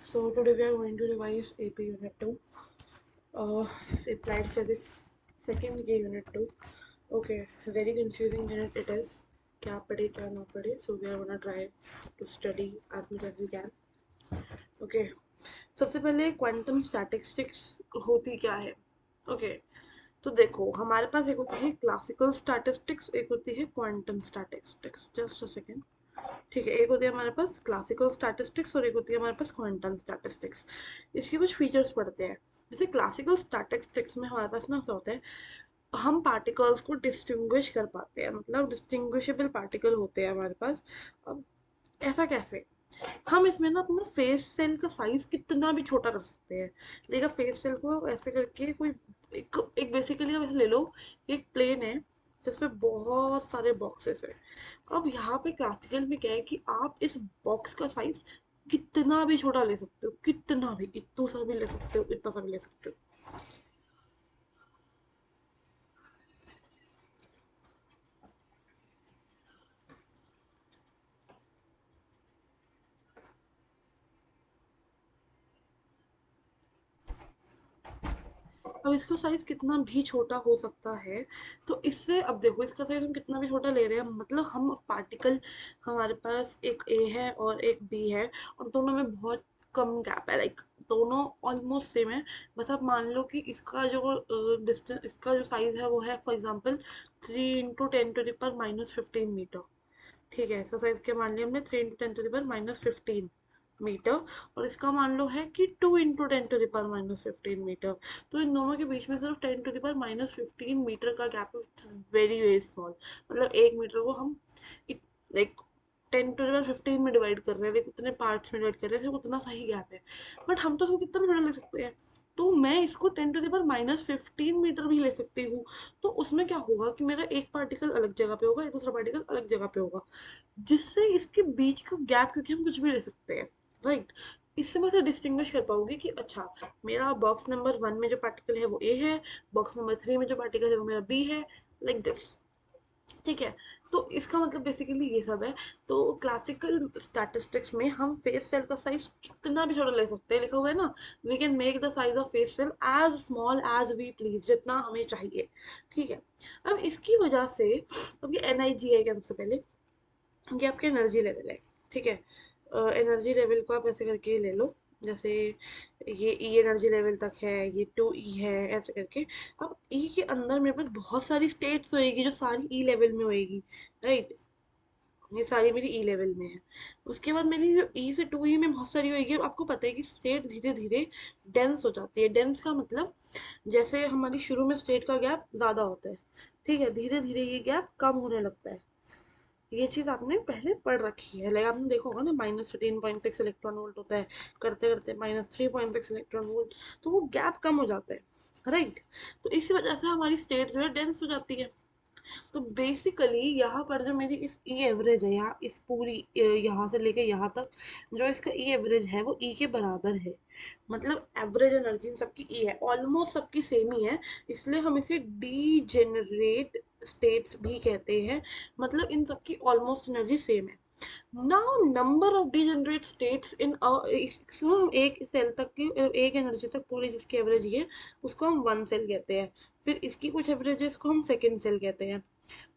So today we are going to revise AP Unit 2, Applied Physics, second K Unit 2. Okay, very confusing unit it is. क्या पढ़े क्या ना पढ़े. So we are gonna try to study as much as we can. Okay, सबसे पहले quantum statistics होती क्या है. ओके, तो देखो हमारे पास एक होती है क्लासिकल स्टैटिस्टिक्स, एक होती है quantum statistics. Just a second. ठीक है, एक होती है हमारे पास क्लासिकल स्टैटिस्टिक्स और एक होती है हमारे पास क्वांटम स्टैटिस्टिक्स. इसके कुछ फीचर्स पढ़ते हैं. जैसे क्लासिकल स्टैटिस्टिक्स में हमारे पास ना ऐसा होता है, हम पार्टिकल्स को डिस्टिंग्विश कर पाते हैं, मतलब डिस्टिंग्विशेबल पार्टिकल होते हैं हमारे पास. अब ऐसा कैसे? हम इसमें ना अपना फेस सेल का साइज कितना भी छोटा कर सकते हैं. देखा, फेस सेल को ऐसे करके कोई एक बेसिकली आप ऐसे ले लो, एक प्लेन है जिसमें बहुत सारे बॉक्सेस है. अब यहाँ पे क्लासिकल में क्या है कि आप इस बॉक्स का साइज कितना भी छोटा ले सकते हो, कितना भी, इतना सा भी ले सकते हो, इतना सा भी ले सकते हो. अब इसका साइज कितना भी छोटा हो सकता है. तो इससे अब देखो, इसका साइज हम कितना भी छोटा ले रहे हैं, मतलब हम पार्टिकल, हमारे पास एक ए है और एक बी है और दोनों में बहुत कम गैप है, लाइक दोनों ऑलमोस्ट सेम है. बस आप मान लो कि इसका जो डिस्टेंस, इसका जो साइज है वो है फॉर एग्जांपल 3 × 10⁻⁻15 मीटर. ठीक है, इसका साइज क्या मान लिया हमने, 3 × 10⁻⁻15 मीटर. और इसका मान लो है कि 2 × 10⁻⁻15 मीटर. तो इन दोनों के बीच में सिर्फ 10⁻⁻15 मीटर का गैप है, वेरी वेरी स्मॉल. मतलब 1 मीटर को हम लाइक 10⁻15 में डिवाइड कर रहे हैं, लाइक उतने पार्ट्स में डिवाइड कर रहे हैं, सिर्फ उतना सा ही गैप है. बट हम तो उसको कितना भी बड़ा ले सकते हैं. तो मैं इसको 10⁻⁻15 मीटर भी ले सकती हूँ. तो उसमें क्या होगा कि मेरा एक पार्टिकल अलग जगह पे होगा, एक दूसरा पार्टिकल अलग जगह पे होगा, जिससे इसके बीच का गैप, क्योंकि हम कुछ भी ले सकते हैं, राइट. इससे मैं डिस्टिंग्विश कर पाऊंगी कि अच्छा, मेरा बॉक्स नंबर 1 में जो पार्टिकल है वो ए है, बॉक्स नंबर 3 में जो पार्टिकल है वो मेरा बी है, लाइक दिस. ठीक है, तो इसका मतलब बेसिकली ये सब है. तो क्लासिकल स्टैटिस्टिक्स में हम फेस सेल का साइज कितना भी छोटा ले सकते हैं, लिखा हुआ है ना, we can make the size of phase cell as small as we please, जितना हमें चाहिए. ठीक है. अब इसकी वजह से, अब ये NIG है क्या, सबसे पहले ये आपके एनर्जी लेवल है. ठीक है, एनर्जी लेवल को आप ऐसे करके ले लो, जैसे ये ई एनर्जी लेवल तक है, ये 2E है, ऐसे करके. अब ई के अंदर मेरे पास बहुत सारी स्टेट्स होएगी जो सारी ई लेवल में होएगी, राइट. ये सारी मेरी ई लेवल में है. उसके बाद मेरी जो ई से 2E में बहुत सारी होएगी. अब आपको पता है कि स्टेट धीरे धीरे डेंस हो जाती है. डेंस का मतलब, जैसे हमारी शुरू में स्टेट का गैप ज़्यादा होता है, ठीक है, धीरे धीरे ये गैप कम होने लगता है. ये चीज़ आपने पहले पढ़ रखी है, लाइक आपने देखा होगा ना, -13.6 इलेक्ट्रॉन वोल्ट होता है, करते करते -3.6 इलेक्ट्रॉन वोल्ट. तो वो गैप कम हो जाता है, राइट. तो इसी वजह से हमारी स्टेट जो है डेंस हो जाती है. तो बेसिकली यहाँ पर जो मेरी इस ई एवरेज है, या इस पूरी यहाँ से लेके यहाँ तक जो इसका ई एवरेज है वो ई के बराबर है. मतलब एवरेज एनर्जी सबकी ई है, ऑलमोस्ट सबकी सेम ही है, इसलिए हम इसे डीजेनरेट स्टेट्स भी कहते हैं. मतलब इन सबकी ऑलमोस्ट एनर्जी सेम है. Now number of degenerate states in सुनो, हम एक सेल तक की, एक एनर्जी तक पूरी जिसकी एवरेज ये, उसको हम 1 सेल कहते हैं. फिर इसकी कुछ एवरेजेस को हम सेकेंड सेल कहते हैं.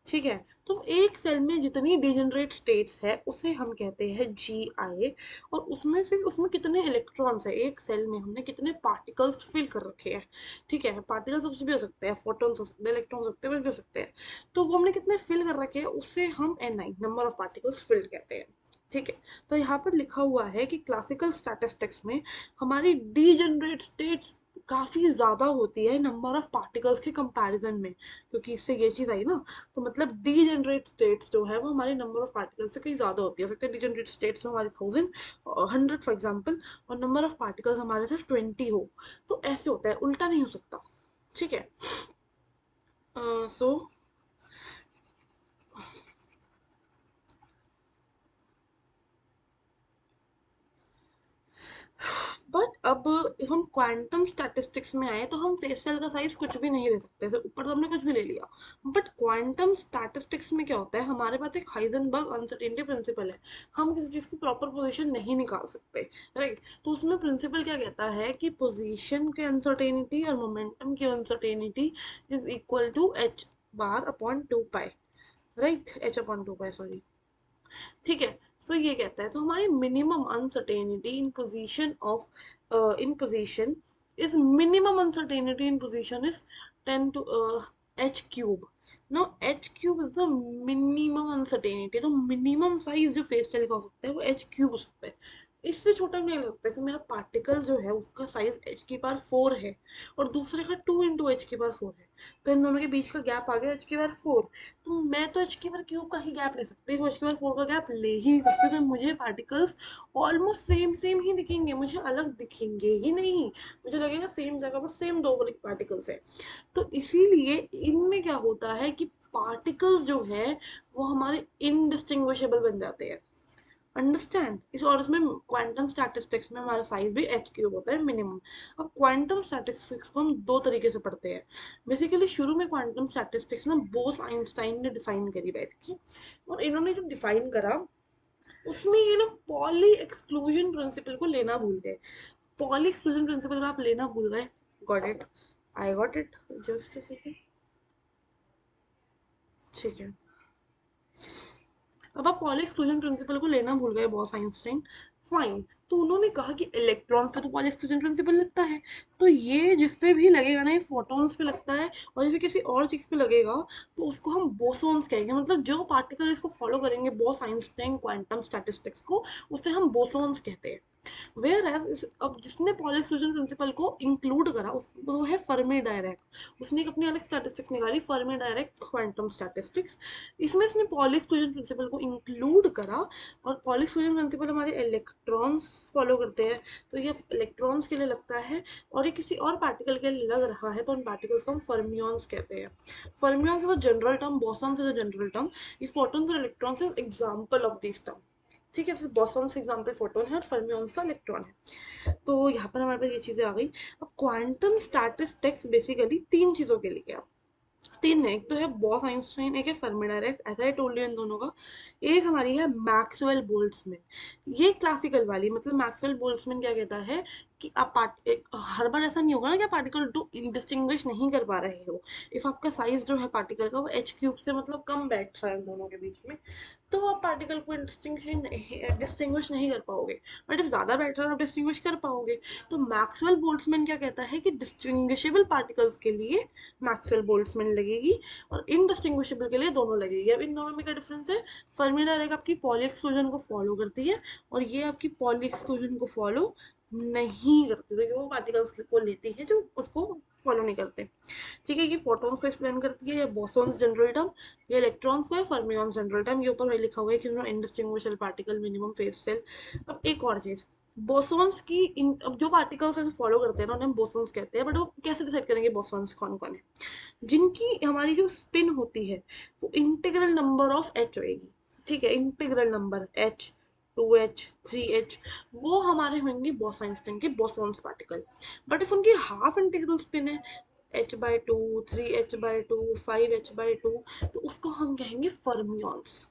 ठीक है. तो एक सेल में जितनी डिजेनरेट स्टेट्स है उसे हम कहते हैं GI. और उसमें से उसमें कितने इलेक्ट्रॉन्स है, एक सेल में हमने कितने पार्टिकल्स फिल कर रखे हैं. ठीक है, पार्टिकल्स कुछ भी हो सकते हैं, फोटॉन्स हो सकते हैं, इलेक्ट्रॉन्स हो सकते हैं, कुछ भी हो सकते हैं. तो वो हमने कितने फिल कर रखे हैं उसे हम NI, number of particles field कहते हैं. ठीक है. तो यहाँ पर लिखा हुआ है कि क्लासिकल स्टैटिस्टिक्स में हमारी डीजेनरेट स्टेट्स काफ़ी ज़्यादा होती है नंबर ऑफ पार्टिकल्स के कंपैरिजन में, क्योंकि इससे ये चीज़ आई ना. तो मतलब डीजेनरेट स्टेट्स जो है वो हमारे नंबर ऑफ पार्टिकल्स से कहीं ज़्यादा होती है. हो सकता है डीजेनरेट स्टेट्स में हमारे 1000, 100 फॉर एग्जांपल, और नंबर ऑफ पार्टिकल्स हमारे सिर्फ 20 हो. तो ऐसे होता है, उल्टा नहीं हो सकता. ठीक है. सो बट अब हम क्वांटम स्टैटिस्टिक्स में आए तो हम फेस सेल का साइज कुछ भी नहीं ले सकते थे, ऊपर तो हमने कुछ भी ले लिया। बट क्वांटम स्टैटिस्टिक्स में क्या होता है, हमारे पास एक हाइजेनबर्ग अनसर्टेनिटी प्रिंसिपल है, हम किसी चीज़ की प्रॉपर पोजीशन नहीं निकाल सकते, राइट। तो उसमें प्रिंसिपल क्या कहता है कि पोजीशन के अनसर्टेनिटी और मोमेंटम की uncertainty is equal to H bar upon 2 pi, right, H upon 2 pi, sorry, ठीक है। सो ये कहता है तो हमारी minimum uncertainty in position of in position is minimum uncertainty in position is 10 to H cube. No, H cube is the minimum uncertainty, तो minimum size जो phase cell का हो सकता है वो एच क्यूब हो सकता है, इससे छोटा नहीं लग सकता। तो मेरा पार्टिकल जो है उसका साइज एच की पावर 4 है और दूसरे का 2 इंटू एच की पावर 4 है, तो इन दोनों के बीच का गैप आ गया एच की पावर 4। तो मैं तो एच की पावर क्यूब का ही गैप ले सकती हूँ, एच की पावर 4 का गैप ले ही नहीं सकती, तो मुझे पार्टिकल्स ऑलमोस्ट सेम सेम ही दिखेंगे, मुझे अलग दिखेंगे ही नहीं, मुझे लगेगा सेम जगह पर सेम दो पार्टिकल्स है। तो इसीलिए इनमें क्या होता है कि पार्टिकल्स जो है वो हमारे इनडिस्टिंग्विशेबल बन जाते हैं, अंडरस्टैंड इस। और इसमें क्वांटम स्टैटिस्टिक्स में हमारा साइज भी एच क्यूब होता है मिनिमम। अब क्वांटम स्टैटिस्टिक्स को हम दो तरीके से पढ़ते हैं। बेसिकली शुरू में क्वांटम स्टैटिस्टिक्स ना बोस आइंस्टाइन ने डिफाइन करी बैठ के, और इन्होंने जो डिफाइन करा उसमें ये लोग पॉली एक्सक्लूजन प्रिंसिपल को लेना भूल गए। पॉली एक्सक्लूजन प्रिंसिपल को आप लेना भूल गए, got it, I got it, just a second, ठीक है। अब आप पॉली एक्सक्लूजन प्रिंसिपल को लेना भूल गए बॉस आइंस्टाइन, फाइन। तो उन्होंने कहा कि इलेक्ट्रॉन्स पे तो पॉली एक्सक्लूजन प्रिंसिपल लगता है, तो ये जिस पे भी लगेगा ना, ये फोटॉन्स पे लगता है और ये किसी और चीज पे लगेगा तो उसको हम बोसॉन्स कहेंगे, मतलब जो पार्टिकल इसको फॉलो करेंगे बॉस आइंस्टाइन क्वांटम स्टैटिस्टिक्स को, उसे हम बोसॉन्स कहते हैं। वेयर एज अब जिसने पॉली एक्सक्लूजन प्रिंसिपल को इंक्लूड करा वो है फर्मी डायरेक, उसने एक अपनी अलग स्टैटिस्टिक्स निकाली, फर्मी डायरेक क्वांटम स्टैटिस्टिक्स। इसमें इसने पॉली एक्सक्लूजन प्रिंसिपल को इंक्लूड करा, और पॉली एक्सक्लूजन प्रिंसिपल हमारे इलेक्ट्रॉन्स फॉलो करते हैं, तो ये इलेक्ट्रॉन्स के लिए लगता है, और ये किसी और पार्टिकल के लिए लग रहा है तो उन पार्टिकल्स को हम फर्मियंस कहते हैं। Fermions is a general term, bosons is a general term, ये फोटॉन्स और electrons is example of this term, ठीक है। बोसॉन्स एग्जांपल फोटोन है और फर्मियंस का इलेक्ट्रॉन है। तो यहाँ पर हमारे पास ये चीजें आ गई। अब क्वांटम स्टैटिस्टिक्स बेसिकली तीन चीजों के लिए है, तीन है, एक तो है बॉस आइंस्टाइन, एक है फर्मी डायरेक्ट, ऐसा ही टोल्ड इन दोनों का। एक हमारी है मैक्सवेल बोल्ट्जमैन, ये क्लासिकल वाली, मतलब मैक्सवेल बोल्ट्जमैन क्या कहता है कि आप एक हर बार ऐसा नहीं होगा ना कि आप पार्टिकल टू डिस्टिंग्विश नहीं कर पा रहे हो, इफ आपका साइज जो है पार्टिकल का वो एच क्यूब से मतलब कम बैठ रहा है इन दोनों के बीच में, तो आप पार्टिकल को डिस्टिंग्विश नहीं कर पाओगे। बट इफ ज्यादा बैठ रहा है आप डिस्टिंग्विश कर पाओगे। तो मैक्सवेल बोल्ट्जमैन क्या कहता है कि डिस्टिंग्विशेबल पार्टिकल्स के लिए मैक्सवेल बोल्ट्जमैन लगेगी और इनडिस्टिंग्विशेबल के लिए दोनों लगेगी। अब इन दोनों में क्या डिफरेंस है, फर्मी डायरेक्ट आपकी पॉली एक्सक्लूजन को फॉलो करती है और ये आपकी पॉली एक्सक्लूजन को फॉलो नहीं करती, तो वो पार्टिकल्स को लेती है जो उसको फॉलो नहीं करते, ठीक है। ये फोटॉन्स को एक्सप्लेन करती है, ये बोसॉन्स जनरल टर्म, ये इलेक्ट्रॉन्स को है फर्मियंस जनरल टर्म, ये ऊपर लिखा हुआ है कि indistinguishable particle minimum phase cell. अब एक और चीज, बोसॉन्स की अब जो पार्टिकल्स ऐसे फॉलो करते हैं ना उन्हें हम बोसॉन्स कहते हैं, बट वो कैसे डिसाइड करेंगे बोसॉन्स कौन कौन है, जिनकी हमारी जो स्पिन होती है वो इंटीग्रल नंबर ऑफ एच होएगी, ठीक है, integral number H, 2h 3h, वो हमारे होंगे बॉस आइंस्टाइन के बोसॉन्स पार्टिकल। बट इफ उनकी हाफ इंटीग्रल स्पिन है h/2 3h/2 5h/2, तो उसको हम कहेंगे फर्मियंस,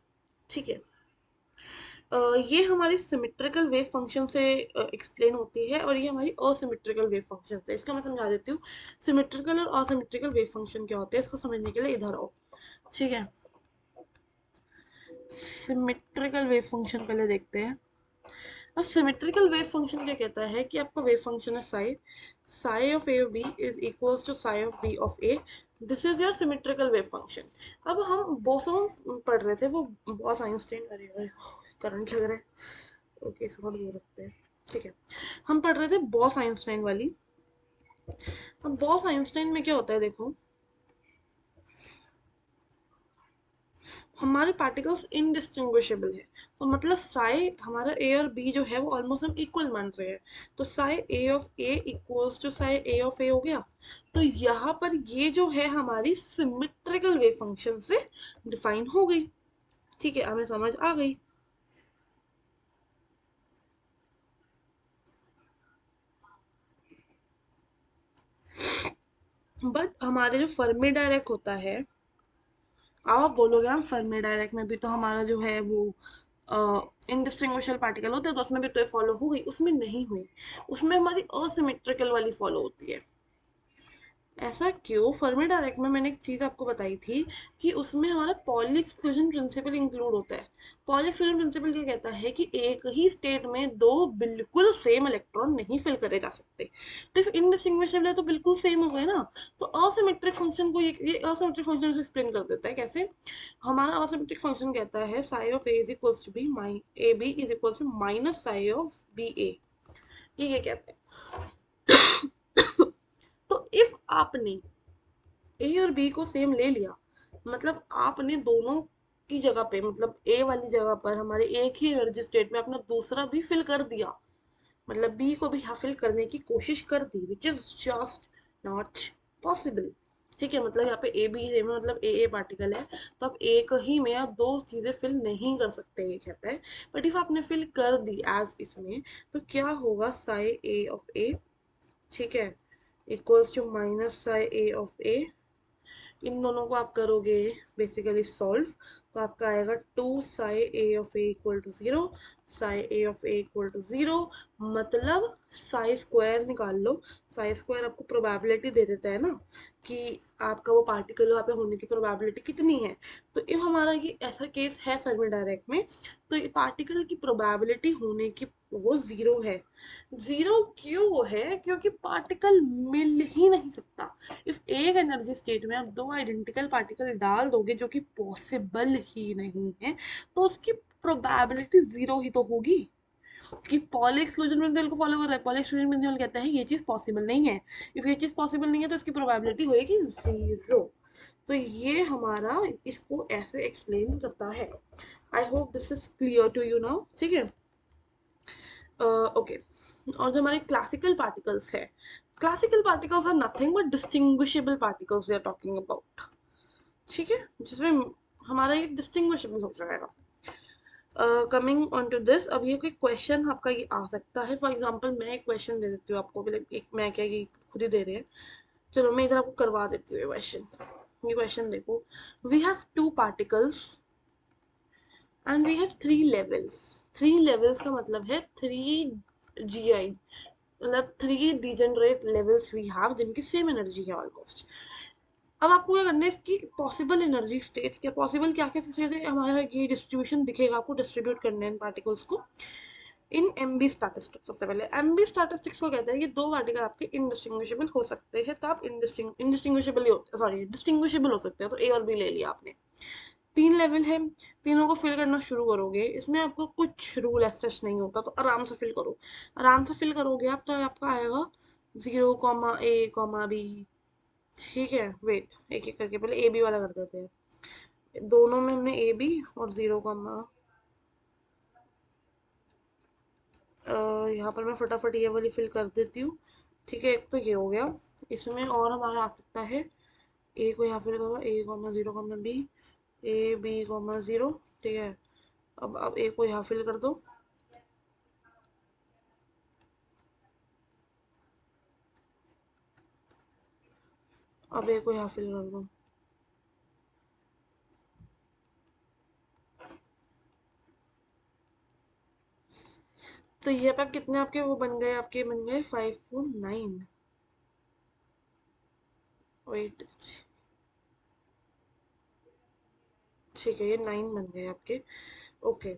ठीक है। ये हमारी सिमेट्रिकल वेव फंक्शन से एक्सप्लेन होती है और ये हमारी असिमेट्रिकल वेव फंक्शन है। इसका मैं समझा देती हूँ, सिमेट्रिकल और असिमेट्रिकल वेव फंक्शन क्या होते हैं, इसको समझने के लिए इधर आओ, ठीक है। सिमेट्रिकल वेव फंक्शन पहले देखते हैं। अब सिमेट्रिकल वेव फंक्शन क्या कहता है कि आपका वेव फंक्शन है psi, psi of A of B is equals to psi of B of A, this is your symmetrical wave function. अब हम बोसॉन्स पढ़ रहे थे, वो बॉस आइंस्टाइन, अरे करंट लग रहा है, ओके इसको थोड़ा दूर रखते हैं, ठीक है। हम पढ़ रहे थे बॉस आइंस्टाइन वाली। अब बॉस आइंस्टाइन में क्या होता है देखो, हमारे पार्टिकल्स इनडिस्टिंग्विशेबल है, तो मतलब साई हमारा ए और बी जो है वो ऑलमोस्ट हम इक्वल मान रहे हैं, तो psi A of A equals to psi A of A हो गया। तो यहाँ पर ये जो है हमारी सिमेट्रिकल वेव फंक्शन से डिफाइन हो गई, ठीक है, हमें समझ आ गई। बट हमारे जो फर्मी डायरेक्ट होता है, अब आप बोलोगे हम फर्मी डायरेक्ट में भी तो हमारा जो है वो इनडिस्टिंग्विशेबल पार्टिकल होते हैं, तो उसमें भी तो फॉलो हो गई, उसमें नहीं हुई, उसमें हमारी असिमेट्रिकल वाली फॉलो होती है। ऐसा क्यों? फर्मी डायरेक्ट में मैंने एक चीज आपको बताई थी कि उसमें हमारा पॉली एक्सक्लूजन प्रिंसिपल इंक्लूड होता है। पॉली एक्सक्लूजन प्रिंसिपल क्या कहता है कि एक ही स्टेट में दो बिल्कुल सेम इलेक्ट्रॉन नहीं फिल करे जा सकते। तो इनडिस्टिंग्विशेबल है तो बिल्कुल सेम हो गए ना। तो असिमेट्रिक फंक्शन को ये असिमेट्रिक फंक्शन को एक्सप्लेन कर देता है कैसे। हमारा असिमेट्रिक फंक्शन कहता है psi of A is equals to B my A B is equals to minus psi of B A. ये कहते हैं। तो इफ आपने ए और बी को सेम ले लिया, मतलब आपने दोनों की जगह पे, मतलब ए वाली जगह पर हमारे एक ही एनर्जी स्टेट में अपना दूसरा भी फिल कर दिया, मतलब बी को भी फिल करने की कोशिश कर दी, which is just not possible. ठीक है, मतलब यहाँ पे ए बी सेम है, मतलब ए पार्टिकल है, तो आप एक ही में आप दो चीजें फिल नहीं कर सकते, ये कहता है। बट इफ आपने फिल कर दी एज इसमें, तो क्या होगा, साई ए ऑफ ए, ठीक है, equals to minus psi A of A. इन दोनों को आप करोगे बेसिकली सॉल्व, तो आपका आएगा two psi A of A equal to zero, psi A of A equal to zero, मतलब साई स्क्वायर निकाल लो। साई स्क्वायर आपको प्रोबेबिलिटी दे देता है ना कि आपका वो पार्टिकल वहाँ पे होने की प्रोबेबिलिटी कितनी है। तो इफ हमारा ये ऐसा केस है फर्मी डायरेक्ट में, तो ये पार्टिकल की प्रोबेबिलिटी होने की वो जीरो है। जीरो क्यों है? क्योंकि पार्टिकल मिल ही नहीं सकता। इफ एक एनर्जी स्टेट में आप दो आइडेंटिकल पार्टिकल डाल दोगे, जो कि पॉसिबल ही नहीं है, तो उसकी प्रोबेबिलिटी जीरो ही तो होगी। कि पॉली एक्सक्लूजन प्रिंसिपल को फॉलो कर रहा है, पॉली एक्सक्लूजन प्रिंसिपल कहता है ये चीज पॉसिबल नहीं है। इफ ये चीज पॉसिबल नहीं है तो इसकी प्रोबेबिलिटी होगी जीरो। तो ये हमारा इसको ऐसे एक्सप्लेन करता है। I hope this is clear to you now, ठीक है। ओके, और जो हमारे क्लासिकल पार्टिकल्स है, classical particles are nothing but distinguishable particles we are talking about, ठीक है, जिसमें हमारा ये डिस्टिंग्विशेबल हो जाएगा। कमिंग ऑन टू दिस, अब ये कोई क्वेश्चन आपका ये आ सकता है, फॉर एग्जांपल मैं एक क्वेश्चन दे देती हूँ आपको, मतलब एक मैं क्या, ये खुद ही दे रहे हैं, चलो मैं इधर आपको करवा देती हूँ ये क्वेश्चन। ये क्वेश्चन देखो, we have two particles and we have three levels. Three levels का मतलब है थ्री GI, मतलब three degenerate levels we have जिनकी सेम एनर्जी है ऑलमोस्ट। अब आपको क्या करना है, इसकी पॉसिबल एनर्जी स्टेट, क्या पॉसिबल क्या क्या चीजें हमारा ये डिस्ट्रीब्यूशन दिखेगा आपको, डिस्ट्रीब्यूट करने हैं पार्टिकल्स को इन एमबी स्टैटिस्टिक्स। सबसे पहले एमबी स्टैटिस्टिक्स को कहते हैं कि दो पार्टिकल आपके इंडिस्टिंग्विशेबल हो सकते हैं, तो आप इंडिस्टिंग्विशेबल ही होते, सॉरी डिस्टिंग्विशेबल हो सकते हैं, तो ए और बी ले लिया आपने। तीन लेवल है, तीनों को फिल करना शुरू करोगे, इसमें आपको कुछ रूल एसेस नहीं होता, तो आराम से फिल करो। आराम से फिल करोगे आप, तो आपका आएगा zero comma A comma B, ठीक है। वेट, एक एक करके पहले ए बी वाला कर देते हैं। दोनों में हमने ए बी और जीरो कॉमा, यहाँ पर मैं फटाफट ये वाली फिल कर देती हूँ, ठीक है। एक तो ये हो गया, इसमें और हमारा आ सकता है, ए को यहाँ फिल करो, A comma zero comma B, A B comma zero, ठीक है। अब ए को यहाँ फिल कर दो, अब ए को यहाँ फिल कर दो। तो ये पे कितने आपके वो बन गए, आपके बन गए 5 4 9, वेट, ठीक है, ये 9 बन गए आपके। ओके,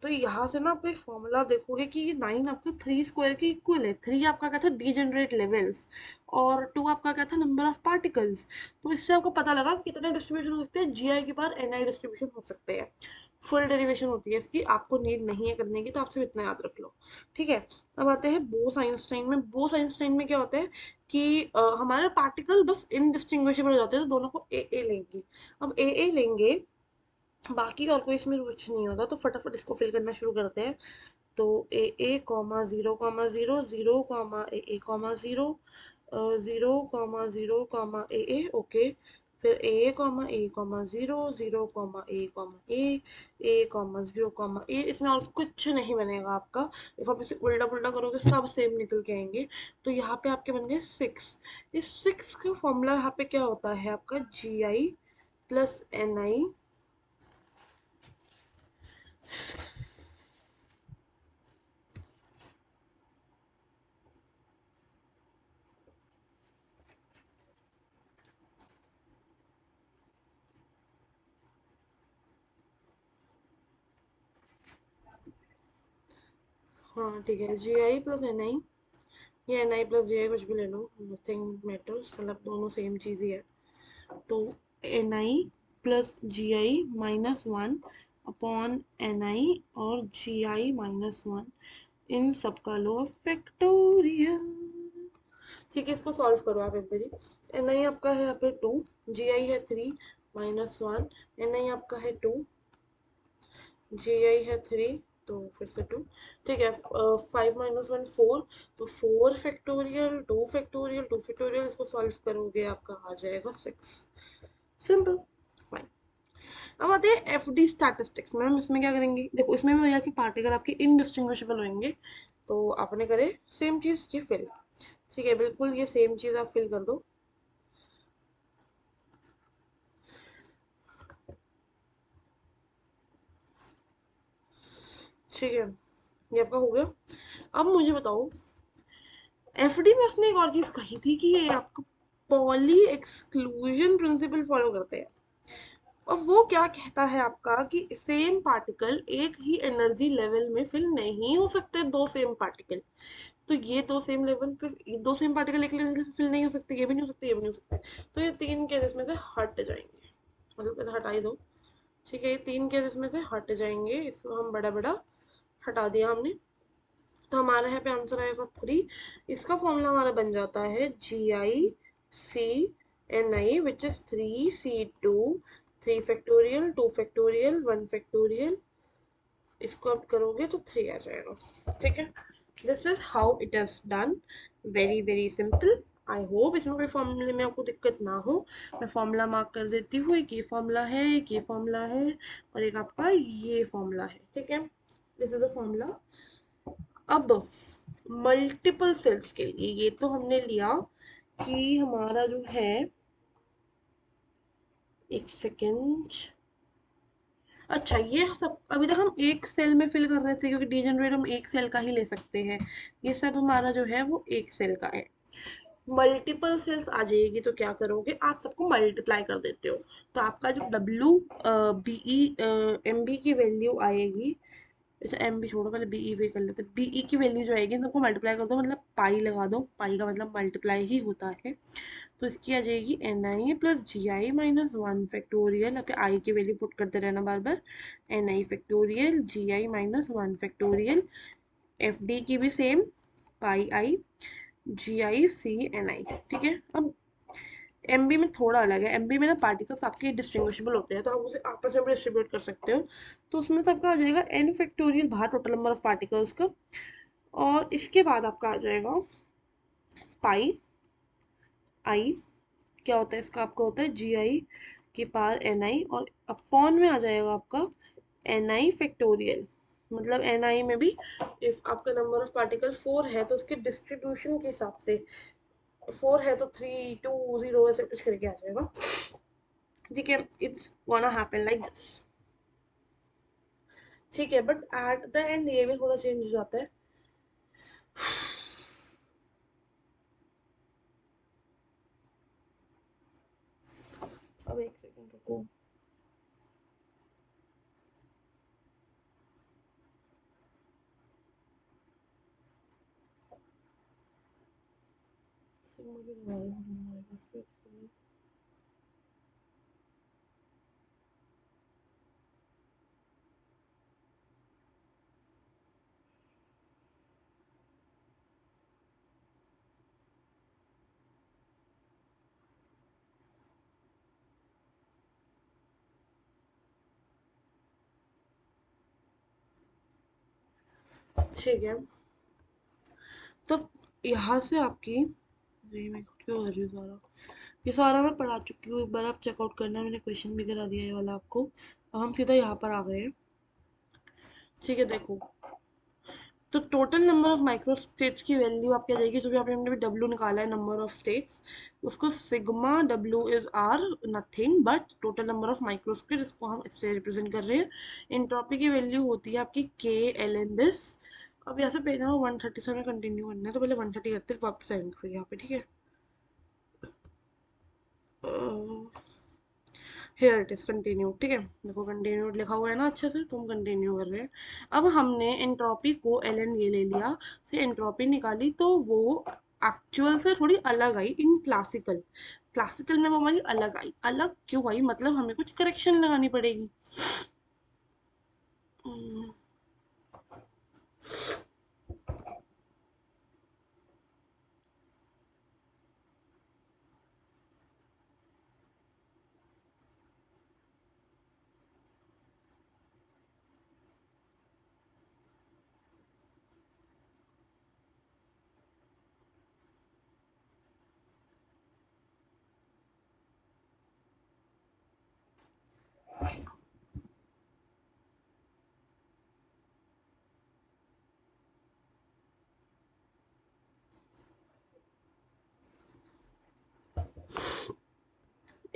तो यहाँ से ना आप एक फॉर्मूला देखोगे कि ये 9 आपका थ्री स्क्वायर के इक्वल है। थ्री आपका क्या था, डीजेनरेट लेवल्स, और टू आपका क्या था, नंबर ऑफ पार्टिकल्स। तो इससे आपको पता लगा कि कितने डिस्ट्रीब्यूशन हो सकते हैं, GI के बाद NI डिस्ट्रीब्यूशन हो सकते हैं। फुल डेरिवेशन होती है इसकी, आपको नीड नहीं है करने की, तो आप सिर्फ इतना याद रख लो, ठीक है। अब आते हैं बोस आइंस्टाइन में। बोस आइंस्टाइन में क्या होता है कि हमारे पार्टिकल बस इनडिस्टिंग्विशेबल हो जाते हैं, तो दोनों को ए लेंगे। अब ए लेंगे, बाकी और कोई इसमें कुछ नहीं होगा, तो फटाफट इसको फिल करना शुरू करते हैं। तो A comma zero comma zero, zero comma A comma zero, zero comma zero comma A, okay. फिर a, 0, 0, a, इसमें और कुछ नहीं बनेगा आपका। इफ आप इसे उल्टा पुल्टा करोगे सब सेम निकल के आएंगे। तो यहाँ पे आपके बन गए 6। इस 6 का फॉर्मूला यहाँ पे क्या होता है आपका, GI प्लस NI। हाँ ठीक है, GI प्लस NI, ये NI प्लस GI कुछ भी ले लो, नथिंग मैटर्स, मतलब दोनों सेम चीज़ ही है। तो NI plus GI minus 1 upon NI और GI माइनस 1, इन सब का लो फैक्टोरियल। ठीक है, इसको सॉल्व करो आप एक बारी। NI आपका है यहाँ पे 2, GI है 3 माइनस 1, NI आपका है 2, GI है 3, तो फिर से 2। ठीक है, 5 माइनस 1 4, तो 4 फैक्टोरियल 2 फैक्टोरियल 2 फैक्टोरियल, इसको सॉल्व करोगे आपका आ जाएगा 6। Simple, fine. अब आते हैं FD स्टैटिस्टिक्स में। हम इसमें क्या करेंगे, देखो इसमें भी भैया कि पार्टिकल आपके इनडिस्टिंग्विशेबल होंगे। तो आपने करे सेम चीज ये फिल। ठीक है, बिल्कुल ये सेम चीज आप फिल कर दो। ठीक है, ये आपका हो गया। अब मुझे बताओ, FD में उसने एक और चीज कही थी कि ये आपका पॉली एक्सक्लूजन प्रिंसिपल फॉलो करते हैं। अब वो क्या कहता है आपका कि सेम पार्टिकल एक ही एनर्जी लेवल में फिल नहीं हो सकते, दो सेम पार्टिकल। तो ये दो सेम लेवल पे, दो सेम पार्टिकल एक लेवल पे फिल नहीं हो सकते, ये भी नहीं हो सकते, ये भी नहीं हो सकते। तो ये तीन केसेस में से हट जाएंगे, मतलब इधर हटा ही दो। ठीक है, ये तीन केसेस में से हट जाएंगे, इसको हम बड़ा बड़ा हटा दिया हमने। तो हमारा यहाँ पे आंसर आएगा 3। इसका फॉर्मूला हमारा बन जाता है GI C NI which is 3C2 3 factorial 2 factorial 1 factorial. इसको आप करोगे तो 3 आ जाएगा। ठीक है, this is how it is done, very very simple. I hope इसमें कोई फॉर्मूले में आपको दिक्कत ना हो। मैं फॉर्मूला मार्क कर देती हूँ, एक ये फॉर्मूला है, एक ये फॉर्मूला है, और एक आपका ये फॉर्मूला है। ठीक है, दिस इज द फॉर्मूला। अब मल्टीपल सेल्स के लिए ये तो हमने लिया कि हमारा जो है, एक सेकेंड। अच्छा, ये सब अभी तक हम एक सेल में फिल कर रहे थे क्योंकि डीजेनरेट हम एक सेल का ही ले सकते हैं। ये सब हमारा जो है वो एक सेल का है। मल्टीपल सेल्स आ जाएगी तो क्या करोगे, आप सबको मल्टीप्लाई कर देते हो। तो आपका जो MB की वैल्यू आएगी, अच्छा MB छोड़ो, पहले BE पे कर लेते हैं। BE की वैल्यू जो आएगी, इन सबको मल्टीप्लाई कर दो, मतलब पाई लगा दो, पाई का मतलब मल्टीप्लाई ही होता है। तो इसकी आ जाएगी NI plus GI minus 1 factorial, यहाँ पे आई की वैल्यू पुट करते रहना बार बार, NI factorial GI minus 1 factorial. FD की भी सेम, पाई आई GI C NI। ठीक है, अब MB में थोड़ा अलग है, MB में ना पार्टिकल्स आपके डिस्टिंग्विशेबल होते हैं, तो आप उसे आपस में डिस्ट्रीब्यूट कर सकते हो। तो उसमें तो आपका आ जाएगा N फैक्टोरियल बाहर टोटल नंबर ऑफ पार्टिकल्स का, और इसके बाद आपका आ जाएगा पाई आई, क्या होता है इसका, आपका होता है GI के पार NI, और अपॉन में आ जाएगा आपका NI फैक्टोरियल। मतलब NI में भी इफ आपका नंबर ऑफ पार्टिकल 4 है तो उसके डिस्ट्रीब्यूशन के हिसाब से 4 है तो 3 2 0 ऐसे कुछ करके आ जाएगा। ठीक है, it's gonna happen like this. ठीक है, बट एट द एंड ये भी थोड़ा चेंज हो जाता है। अब एक सेकंड रुको। मुझे ठीक है, तो यहाँ से आपकी, नहीं मैं क्यों कर रही हूँ सारा, ये सारा मैं पढ़ा चुकी हूँ, एक बार आप चेकआउट करना, मैंने क्वेश्चन भी करा दिया है ये वाला आपको। अब हम सीधा यहाँ पर आ गए हैं। ठीक है, देखो, तो total number of micro states की वैल्यू आपकी आ जाएगी, जो भी आपने डब्ल्यू निकाला है नंबर ऑफ स्टेट्स, उसको sigma W is are nothing but total number of micro state, इसको हम इससे रिप्रेजेंट कर रहे हैं। एंट्रोपी की वैल्यू होती है आपकी के एल एन दिस। अब यहाँ से भेजना 130 से हमें कंटिन्यू करना है, तो पहले 130 करते हैं, वापस आएंगे फिर यहाँ पे, ठीक है। हेयर इट इज कंटिन्यू, ठीक है, देखो कंटिन्यू लिखा हुआ है ना अच्छे से, तो हम कंटिन्यू कर रहे हैं। अब हमने एंट्रोपी को एल एन ये ले लिया, से एंट्रोपी निकाली, तो वो एक्चुअल से थोड़ी अलग आई इन क्लासिकल। क्लासिकल में वो हमारी अलग आई, अलग क्यों आई, मतलब हमें कुछ करेक्शन लगानी पड़ेगी। हम्म,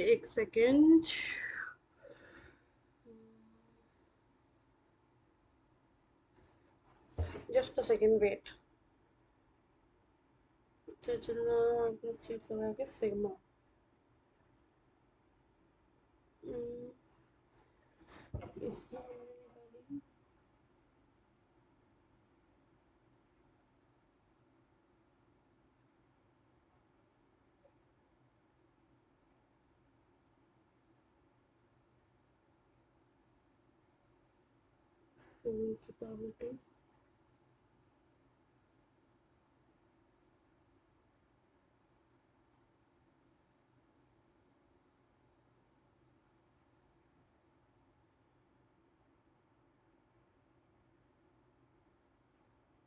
एक second, just a second wait. तो चलना सिग्मा, की power two,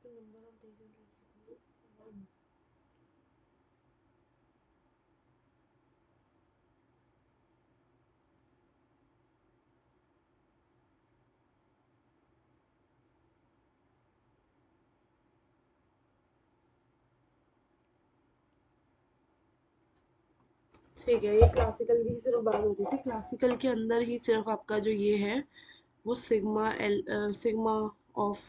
number of days in, ठीक है। ये क्लासिकल की ही सिर्फ बात हो रही थी, क्लासिकल के अंदर ही सिर्फ आपका जो ये है वो sigma L sigma of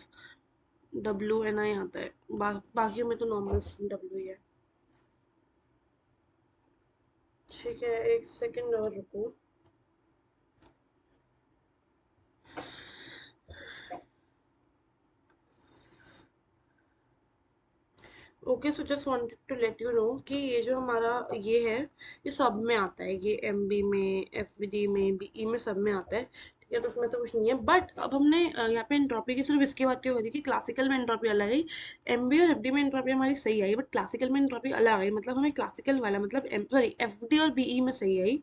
W N I आता है, बाकी में तो नॉर्मल डब्ल्यू ही है। ठीक है, एक सेकंड और रुको। Okay, so just wanted to let you know कि ये जो हमारा ये है, ये सब में आता है, ये एम बी में, एफ डी में, बी ई में, सब में आता है, ठीक है, तो उसमें से कुछ नहीं है। बट अब हमने यहाँ पे एंट्रोपी की सिर्फ इसकी बात क्यों करी कि क्लासिकल में एंट्रोपी अलग आई, एम बी और एफ डी में एंट्रोपी हमारी सही आई, बट क्लासिकल में एंट्रोपी अलग आई, मतलब हमें क्लासिकल वाला मतलब एम सॉरी एफ डी और बी ई में सही आई,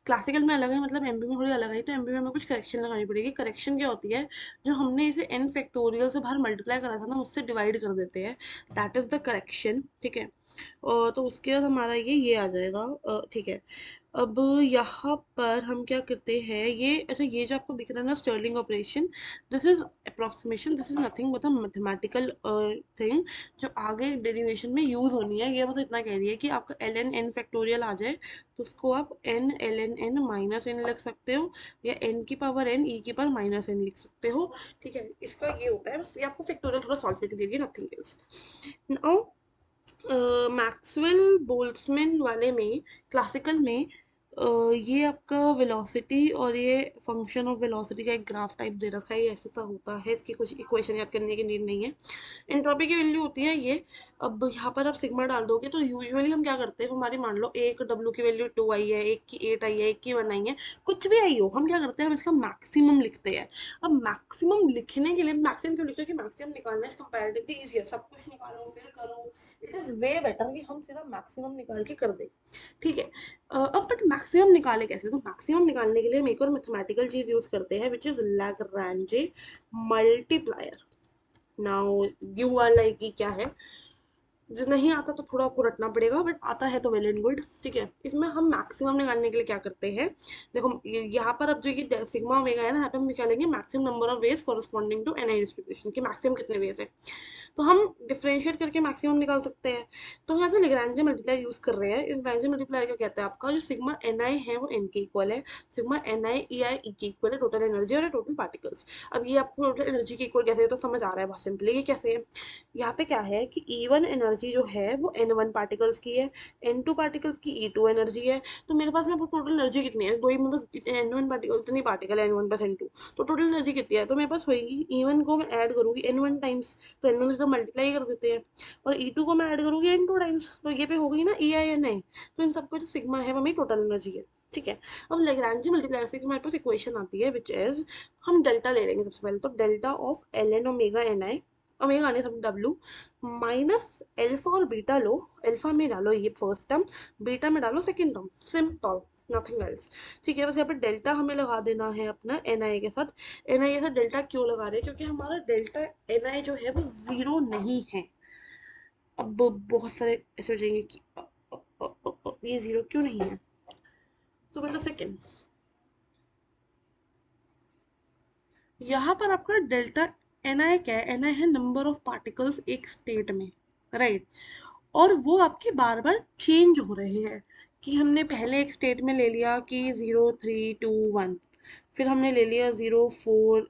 क्लासिकल में अलग है, मतलब एमबी में थोड़ी अलग आई, तो एमबी में हमें कुछ करेक्शन लगानी पड़ेगी। करेक्शन क्या होती है, जो हमने इसे एन फैक्टोरियल से बाहर मल्टीप्लाई करा था ना, उससे डिवाइड कर देते हैं, दैट इज द करेक्शन, ठीक है। और तो उसके बाद हमारा ये आ जाएगा, ठीक है। अब यहाँ पर हम क्या करते हैं, ये अच्छा, ये जो आपको दिख रहा है ना Stirling operation, this is approximation, this is nothing but a mathematical thing, जो आगे डेरिवेशन में यूज होनी है। ये बस इतना कह रही है कि आपका एल एन एन फैक्टोरियल आ जाए, तो उसको आप N L N N minus N लिख सकते हो, या एन की पावर एन ई की पावर माइनस एन लिख सकते हो, ठीक है। इसका ये होता है, बस ये आपको फैक्टोरियल थोड़ा सॉल्व करके दे रही है, nothing else. Now Maxwell Boltzmann वाले में, क्लासिकल में, ये आपका वेलोसिटी और ये फंक्शन ऑफ वेलोसिटी का एक ग्राफ टाइप दे रखा है, ये ऐसा सा होता है, इसकी कुछ इक्वेशन याद करने की नीड नहीं है। एंट्रोपी की वैल्यू होती है ये। अब यहाँ पर आप सिग्मा डाल दोगे, तो यूजुअली हम क्या करते हैं, हमारी मान लो एक डब्ल्यू की वैल्यू 2 आई है, एक की 8 आई है, एक की 1 आई है, कुछ भी आई हो, हम क्या करते हैं, हम इसका मैक्सिमम लिखते हैं। अब मैक्सिमम लिखने के लिए मैक्सिमम क्यों लिखते हैं, कि मैक्सिमम निकालना इज कंपैरेटिवली इजियर, सब कुछ निकालो फिर करो, इट इज वे बेटर कि हम सीधा मैक्सिमम निकाल के कर दें, ठीक है। अब बट मैक्सिमम निकाले कैसे, तो मैक्सिमम निकालने के लिए हम एक और मैथमेटिकल चीज यूज करते हैं, which is Lagrange multiplier. Now you are like कि क्या है, जो नहीं आता तो थोड़ा आपको रटना पड़ेगा, बट आता है तो वेल एंड गुड। ठीक है, इसमें हम मैक्सिमम निकालने के लिए क्या करते हैं, देखो यहाँ पर अब जो ये सिग्मा ओमेगा है ना, यहाँ पे हम निकालेंगे maximum number of ways corresponding to NI distribution, कि मैक्सिमम कितने वेज है। तो हम डिफरेंशिएट करके मैक्सिमम निकाल सकते हैं। तो यहाँ से लेग्रांजे मल्टीप्लाई यूज कर रहे हैं। लेग्रांजे मल्टीप्लाई क्या कहता है, आपका जो सिग्मा एन आई है वो एन के इक्वल है, सिग्मा एन आई ई आई ई के इक्वल है टोटल एनर्जी और टोटल पार्टिकल्स। अब ये आपको टोटल एनर्जी के इक्वल कैसे है तो समझ आ रहा है बहुत सिंपली, ये कैसे है। यहाँ पे क्या है कि E1 एनर्जी जो है वो N1 पार्टिकल्स की है, N2 पार्टिकल्स की E2 एनर्जी है। तो मेरे पास में टोटल एनर्जी कितनी है, दो ही मेरे पास N1 पार्टिकल, इतनी पार्टिकल है N1 प्लस N2, तो टोटल एनर्जी कितनी है, तो मेरे पास होगी E1 को मैं ऐड करूंगी N1 टाइम्स, तो N1 से तो मल्टीप्लाई कर देते हैं, और E2 को मैं ऐड करूंगी N2 टाइम्स, तो ये पे हो गई ना E आई एन आई। तो इन सबको जो सिग्मा है वो मेरी टोटल एनर्जी है। ठीक है, अब लेग्रांजी मल्टीप्लायर से हमारे पास इक्वेशन आती है विच इज, हम डेल्टा ले लेंगे सबसे पहले, तो delta of L N omega N I, omega आने सब डब्लू माइनस अल्फा और बीटा लो, अल्फा में डालो ये फर्स्ट टर्म, बीटा में डालो second term, simple, nothing else. ठीक है, बस यहाँ पे डेल्टा हमें लगा देना है अपना एन आई के साथ। एन आई के साथ डेल्टा क्यों लगा रहे हैं, क्योंकि हमारा डेल्टा एन आई जो है वो जीरो नहीं है। अब बहुत सारे ऐसे हो जाएंगे कि ये जीरो क्यों नहीं है, तो बेटा सेकेंड, यहाँ पर आपका डेल्टा एन आई क्या है, एन आई है नंबर ऑफ पार्टिकल्स एक स्टेट में, राइट। और वो आपके बार बार चेंज हो रहे हैं, कि हमने पहले एक स्टेट में ले लिया कि 0 3 2 1, फिर हमने ले लिया 0 4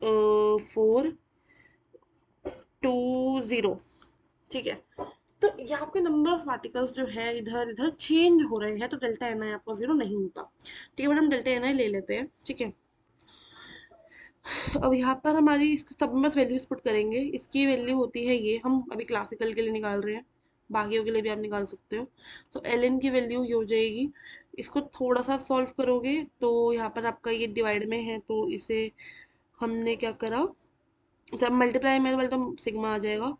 4 2 0। ठीक है, तो यहाँ पे नंबर ऑफ पार्टिकल्स जो है इधर इधर चेंज हो रहे हैं, तो डेल्टा एन आई आपका जीरो नहीं होता। ठीक है, बट हम डेल्टा एन आई ले लेते हैं। ठीक है, अब यहाँ पर हमारी इस सब में बस वैल्यूज पुट करेंगे, इसकी वैल्यू होती है ये, हम अभी क्लासिकल के लिए निकाल रहे हैं, बाकियों के लिए भी आप निकाल सकते हो। तो एल एन की वैल्यू ये हो जाएगी, इसको थोड़ा सा सॉल्व करोगे तो यहाँ पर आपका ये डिवाइड में है, तो इसे हमने क्या करा, जब मल्टीप्लाई में वाले तो सिग्मा आ जाएगा,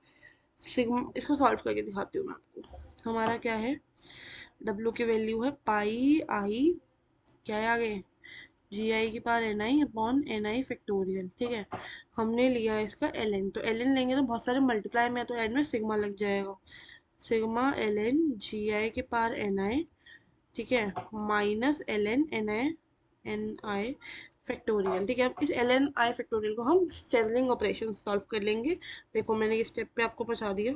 सिग्मा इसको सॉल्व करके दिखाती हूँ मैं आपको। हमारा क्या है, डब्ल्यू की वैल्यू है पाई आई, क्या है आगे, जी आई की power N I upon N I factorial. ठीक है, हमने लिया इसका एल एन, तो एल एन लेंगे तो बहुत सारे मल्टीप्लाई में, तो एंड में सिग्मा लग जाएगा, सिग्मा एल एन जी आई की पावर एन आई, ठीक है, माइनस एल एन एन आई फैक्टोरियल। ठीक है, अब इस एल एन आई फैक्टोरियल को हम स्टेरलिंग ऑपरेशन सॉल्व कर लेंगे। देखो मैंने इस स्टेप पे आपको पहुंचा दिया।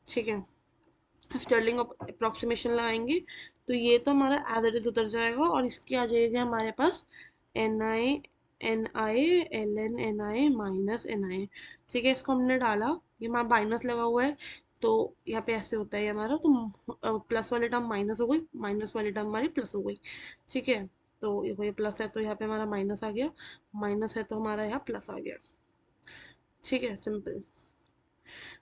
ठीक है, स्टर्लिंग अप्रोक्सीमेशन लगाएंगे, तो ये तो हमारा एज इट इज उतर जाएगा, और इसकी आ जाएगी हमारे पास N I N I minus N I. ठीक है, इसको हमने डाला, ये हमारा माइनस लगा हुआ है, तो यहाँ पे ऐसे होता है हमारा, तो प्लस वाली टर्म माइनस हो गई, माइनस वाली टर्म हमारी प्लस हो गई। ठीक है, तो ये प्लस है तो यहाँ पे हमारा माइनस आ गया, माइनस है तो हमारा यहाँ प्लस आ गया। ठीक है, सिंपल।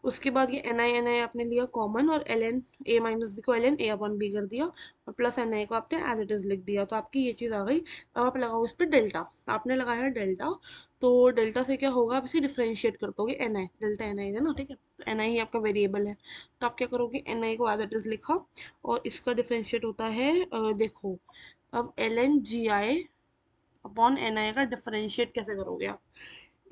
उसके बाद ये एन आई आपने लिया कॉमन, और L N A minus B को L N A upon B कर दिया, और प्लस एन आई को आपने एज इट इज लिख दिया, तो आपकी ये चीज़ आ गई। अब आप लगाओ इस पर डेल्टा, आपने लगाया डेल्टा, तो डेल्टा से क्या होगा, आप इसे डिफ्रेंशिएट कर दोगे एन आई, डेल्टा एन आई है ना। ठीक है, तो एन आई ही आपका वेरिएबल है, तो आप क्या करोगे, एन आई को एज इट इज लिखा, और इसका डिफ्रेंशिएट होता है देखो, अब L N G I upon N आई का डिफरेंशिएट कैसे करोगे आप,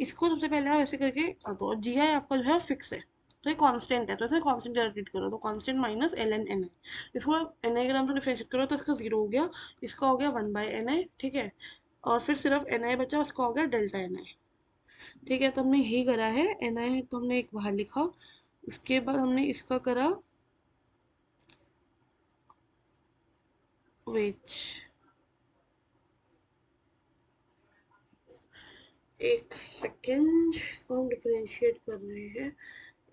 इसको सबसे पहले आप ऐसे करके कर दो, जी आई आपका जो है फिक्स है, तो ये कांस्टेंट है, तो इसे कांस्टेंट ट्रीट करो, तो constant minus L N N I, इसको एन आई के नाम से डिफरेंशिएट करो, तो इसका जीरो हो गया, इसका हो गया वन बाई एन आई। ठीक है, और फिर सिर्फ एन आई बचा, उसका हो गया डेल्टा एन आई। ठीक है, तो हमने यही करा है, एन आई तो हमने एक बाहर लिखा, उसके बाद हमने इसका करा, वेट एक सेकेंड, इसको हम डिफरेंशिएट कर रहे हैं,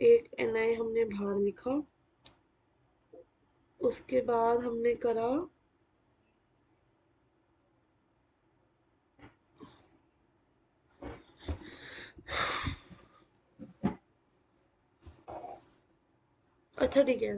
एक एन आई हमने बाहर लिखा, उसके बाद हमने करा, अच्छा ठीक है,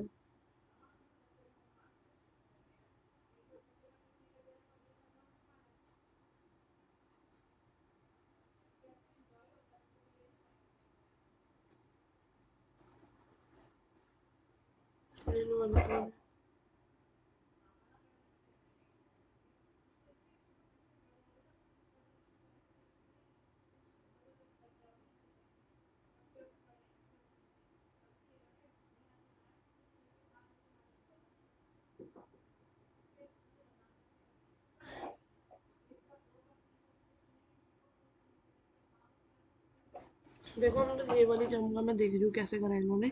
देखो मैं बस ये वाली जाऊँगा, मैं देख रही हूँ कैसे करा है इन्होंने।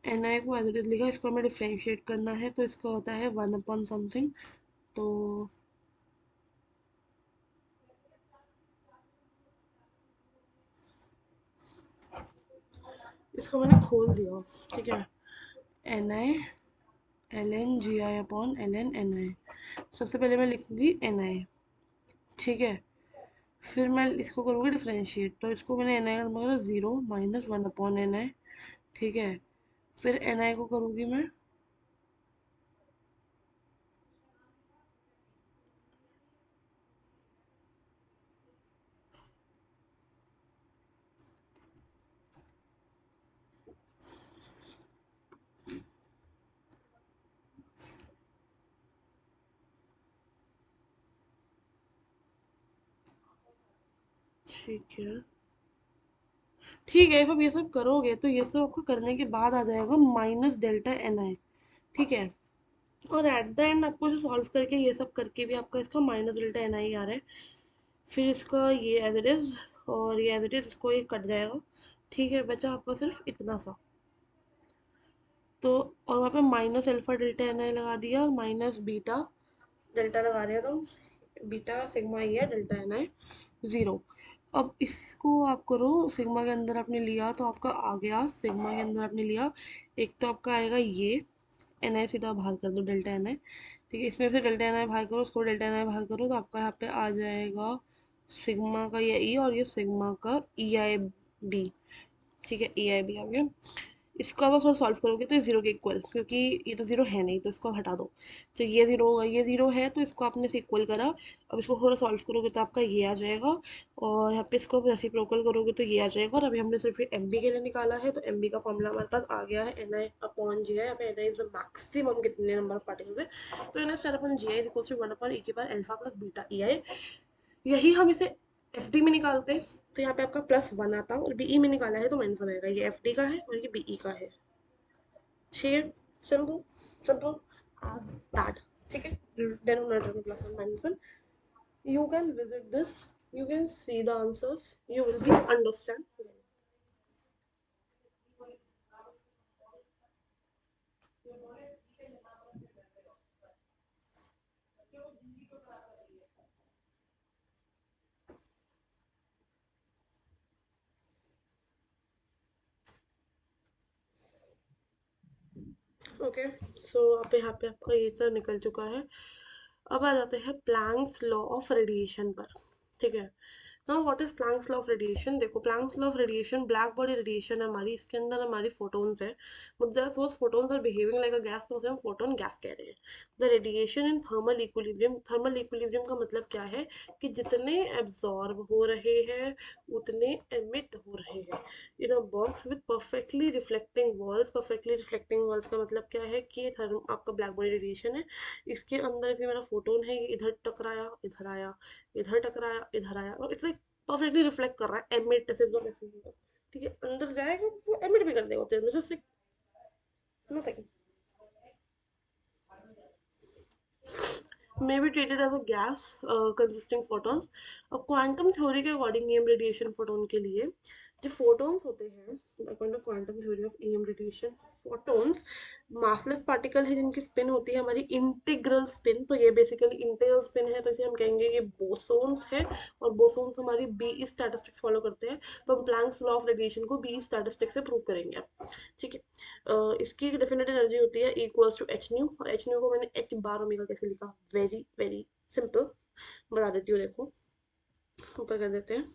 एन आई को एज इट इज़ लिखा, इसको हमें डिफ्रेंशिएट करना है, तो इसका होता है 1/समथिंग। तो इसको मैंने खोल दिया, ठीक है। N I L N G I upon L N N I. सबसे पहले मैं लिखूँगी एन आई, ठीक है। फिर मैं इसको करूँगी डिफरेंशिएट, तो इसको मैंने एन आई का मतलब 0 - 1/n आई, ठीक है। फिर एन आई को करूँगी मैं, ठीक है। ठीक है, अब ये सब करोगे तो ये सब आपको करने के बाद आ जाएगा -डेल्टा NI, ठीक है। और एट द एंड आपको इसे सॉल्व करके, ये सब करके भी आपका इसका -डेल्टा NI आ रहा है। फिर इसका ये एज इट इज़, और ये एज इट इज़, इसको ये कट जाएगा, ठीक है। बचा आपका सिर्फ इतना सा। तो और वहाँ पे -α डेल्टा NI लगा दिया, और -बीटा डेल्टा लगा रहे हैं, तो बीटा सिग्मा ये है, डेल्टा NI 0। अब इसको आप करो, सिग्मा के अंदर आपने लिया तो आपका आ गया, सिग्मा के अंदर आपने लिया, एक तो आपका आएगा ये NI, सीधा बाहर कर दो डेल्टा NI, ठीक है। इसमें से डेल्टा NI बाहर करो, उसको डेल्टा NI बाहर करो, तो आपका यहाँ पे आ जाएगा सिग्मा का ये ई, और ये सिग्मा का EIB, ठीक है। EIB आ गया। इसको अब आप थोड़ा सॉल्व करोगे तो ये जीरो के इक्वल, क्योंकि ये तो जीरो है नहीं, तो इसको हटा दो। तो ये जीरो होगा, ये जीरो है, तो इसको आपने से इक्वल करा। अब इसको थोड़ा सॉल्व करोगे तो आपका ये आ जाएगा, और यहाँ पे इसको रेसिप्रोकल करोगे तो ये आ जाएगा। और अभी हमने सिर्फ एम बी के लिए निकाला है, तो एम बी का फॉर्मूला हमारे पास आ गया है, N I upon G I. यहाँ पे N I is the maximum कितने नंबर ऑफ पार्टिकल्स है, तो N I star upon G I is equal to 1/e⁻α plus beta E I. यही हम इसे एफ डी में निकालते, तो यहाँ पे आपका +1 आता, और बीई में निकाला है तो -1 आएगा। ये एफ डी का है और ये बीई का है, ठीक है। सिंपल, सिंपल दैट, ठीक है। डिनोमिनेटर में +1 - 1, you can visit this, you can see the answers, you will be understand. Okay, so अब यहाँ पे आपका ये सब निकल चुका है। अब आ जाते हैं प्लैंक्स लॉ ऑफ रेडिएशन पर, ठीक है। Now what is Planck's law of radiation? देखो, Planck's law of radiation, black body radiation है हमारी, इसके अंदर हमारी फोटोन्स है, but suppose photons are behaving like a gas, तो उसे हम फोटोन गैस कह रहे हैं। The radiation in thermal equilibrium, thermal equilibrium का मतलब क्या है कि जितने एब्जॉर्ब हो रहे हैं उतने एमिट हो रहे हैं। In a box with perfectly reflecting walls, perfectly reflecting walls का मतलब क्या है कि ये थर्म आपका ब्लैक बॉडी रेडिएशन है। इसके अंदर भी मेरा फोटोन है, ये इधर टकराया, इधर आया, इधर टकराया, इधर आया, और इट्स लाइक परफेक्टली रिफ्लेक्ट कर रहा है, एमिट से तो ऐसे होगा, ठीक है। अंदर जाएगा वो एमिट भी कर देगा, तेरे में से nothing may be treated as a gas consisting photons। अब क्वांटम थ्योरी के अकॉर्डिंग ईएम रेडिएशन फोटोन के लिए, जो फोटोन्स होते हैं according to quantum theory of EM radiation, photons massless particle है जिनकी स्पिन होती है हमारी इंटीग्रल स्पिन। तो ये बेसिकली इंटीग्रल स्पिन है, तो इसे हम कहेंगे ये बोसोन्स है, और बोसोन्स हमारी बीई स्टैटिस्टिक्स फॉलो करते हैं, तो हम प्लैंक्स लॉ ऑफ रेडिएशन को बीई स्टैटिस्टिक्स से प्रूव करेंगे, ठीक है। इसकी डेफिनेट एनर्जी होती है इक्वल्स टू एच न्यू, और एच न्यू को मैंने एच बार ओमेगा कैसे लिखा, वेरी वेरी सिंपल, बता देती हूँ। देखो, ऊपर कर देते हैं,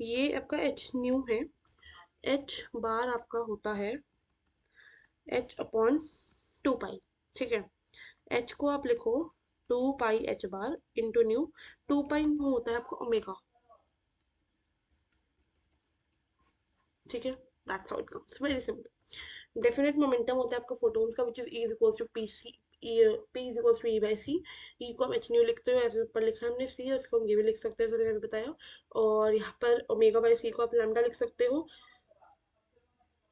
ये आपका एच न्यू है, एच बार आपका होता है एच अपॉन 2 पाई, ठीक है। एच को आप लिखो 2 pi H bar into nu, 2 pi nu होता है आपका ओमेगा, ठीक है। That's how it comes, very simple. Definite momentum होता है आपका फोटोन्स का, which is E is equals to P C, P is equals to E by C. E को हम एच न्यू लिखते हो, ऐसे ऊपर लिखा है हमने सी, और इसको हम ये भी लिख सकते हैं, जैसे मैंने बताया। और यहाँ पर ओमेगा बाई सी को आप लैम्डा लिख सकते हो,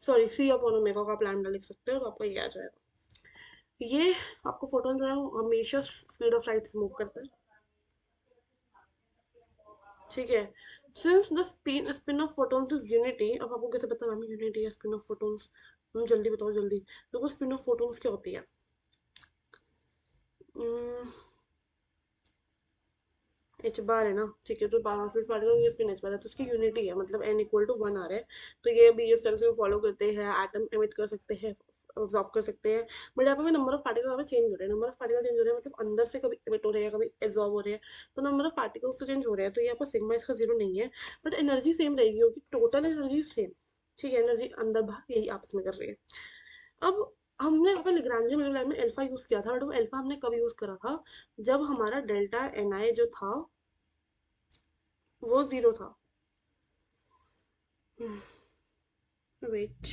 सॉरी सी अपॉन ओमेगा को आप लैम्डा लिख सकते हो, तो आपका ये आ जाएगा। ये आपको फोटोन जो है वो हमेशा स्पीड ऑफ लाइट से मूव करता है, ठीक है। Since the spin off photons is unity, अब आपको कैसे पता मैम यूनिटी है स्पिन ऑफ फोटोन्स? हम जल्दी बताओ जल्दी, देखो स्पिन ऑफ फोटोन्स क्या होती है। एच बार है ना, ठीक है, तो स्पेस पार्टिकल ये स्पिन एच बार है, तो उसकी यूनिटी है, मतलब एन इक्वल टू 1 आ रहा है। तो ये भी इस तरह से फॉलो करते हैं, एटम एमिट कर सकते हैं, अब्जॉर्ब कर सकते हैं। बट यहाँ पे नंबर ऑफ पार्टिकल यहाँ पे चेंज हो रहे हैं, नंबर ऑफ पार्टिकल चेंज हो रहे हैं, मतलब अंदर से कभी एमिट हो रहे हैं कभी एब्जॉर्ब हो रहे हैं, तो नंबर ऑफ पार्टिकल्स तो चेंज हो रहे हैं। तो यहाँ पर सिग्मा इसका 0 नहीं है, बट एनर्जी सेम रहेगी, क्योंकि टोटल एनर्जी सेम, ठीक है, एनर्जी अंदर बाहर यही आपस में कर रही है। अब हमने यहाँ पे लेग्रांजे मीडियम में अल्फा यूज किया था, बट वो अल्फा हमने कब यूज करा था, जब हमारा डेल्टा एन आई जो था वो 0 था। वेट,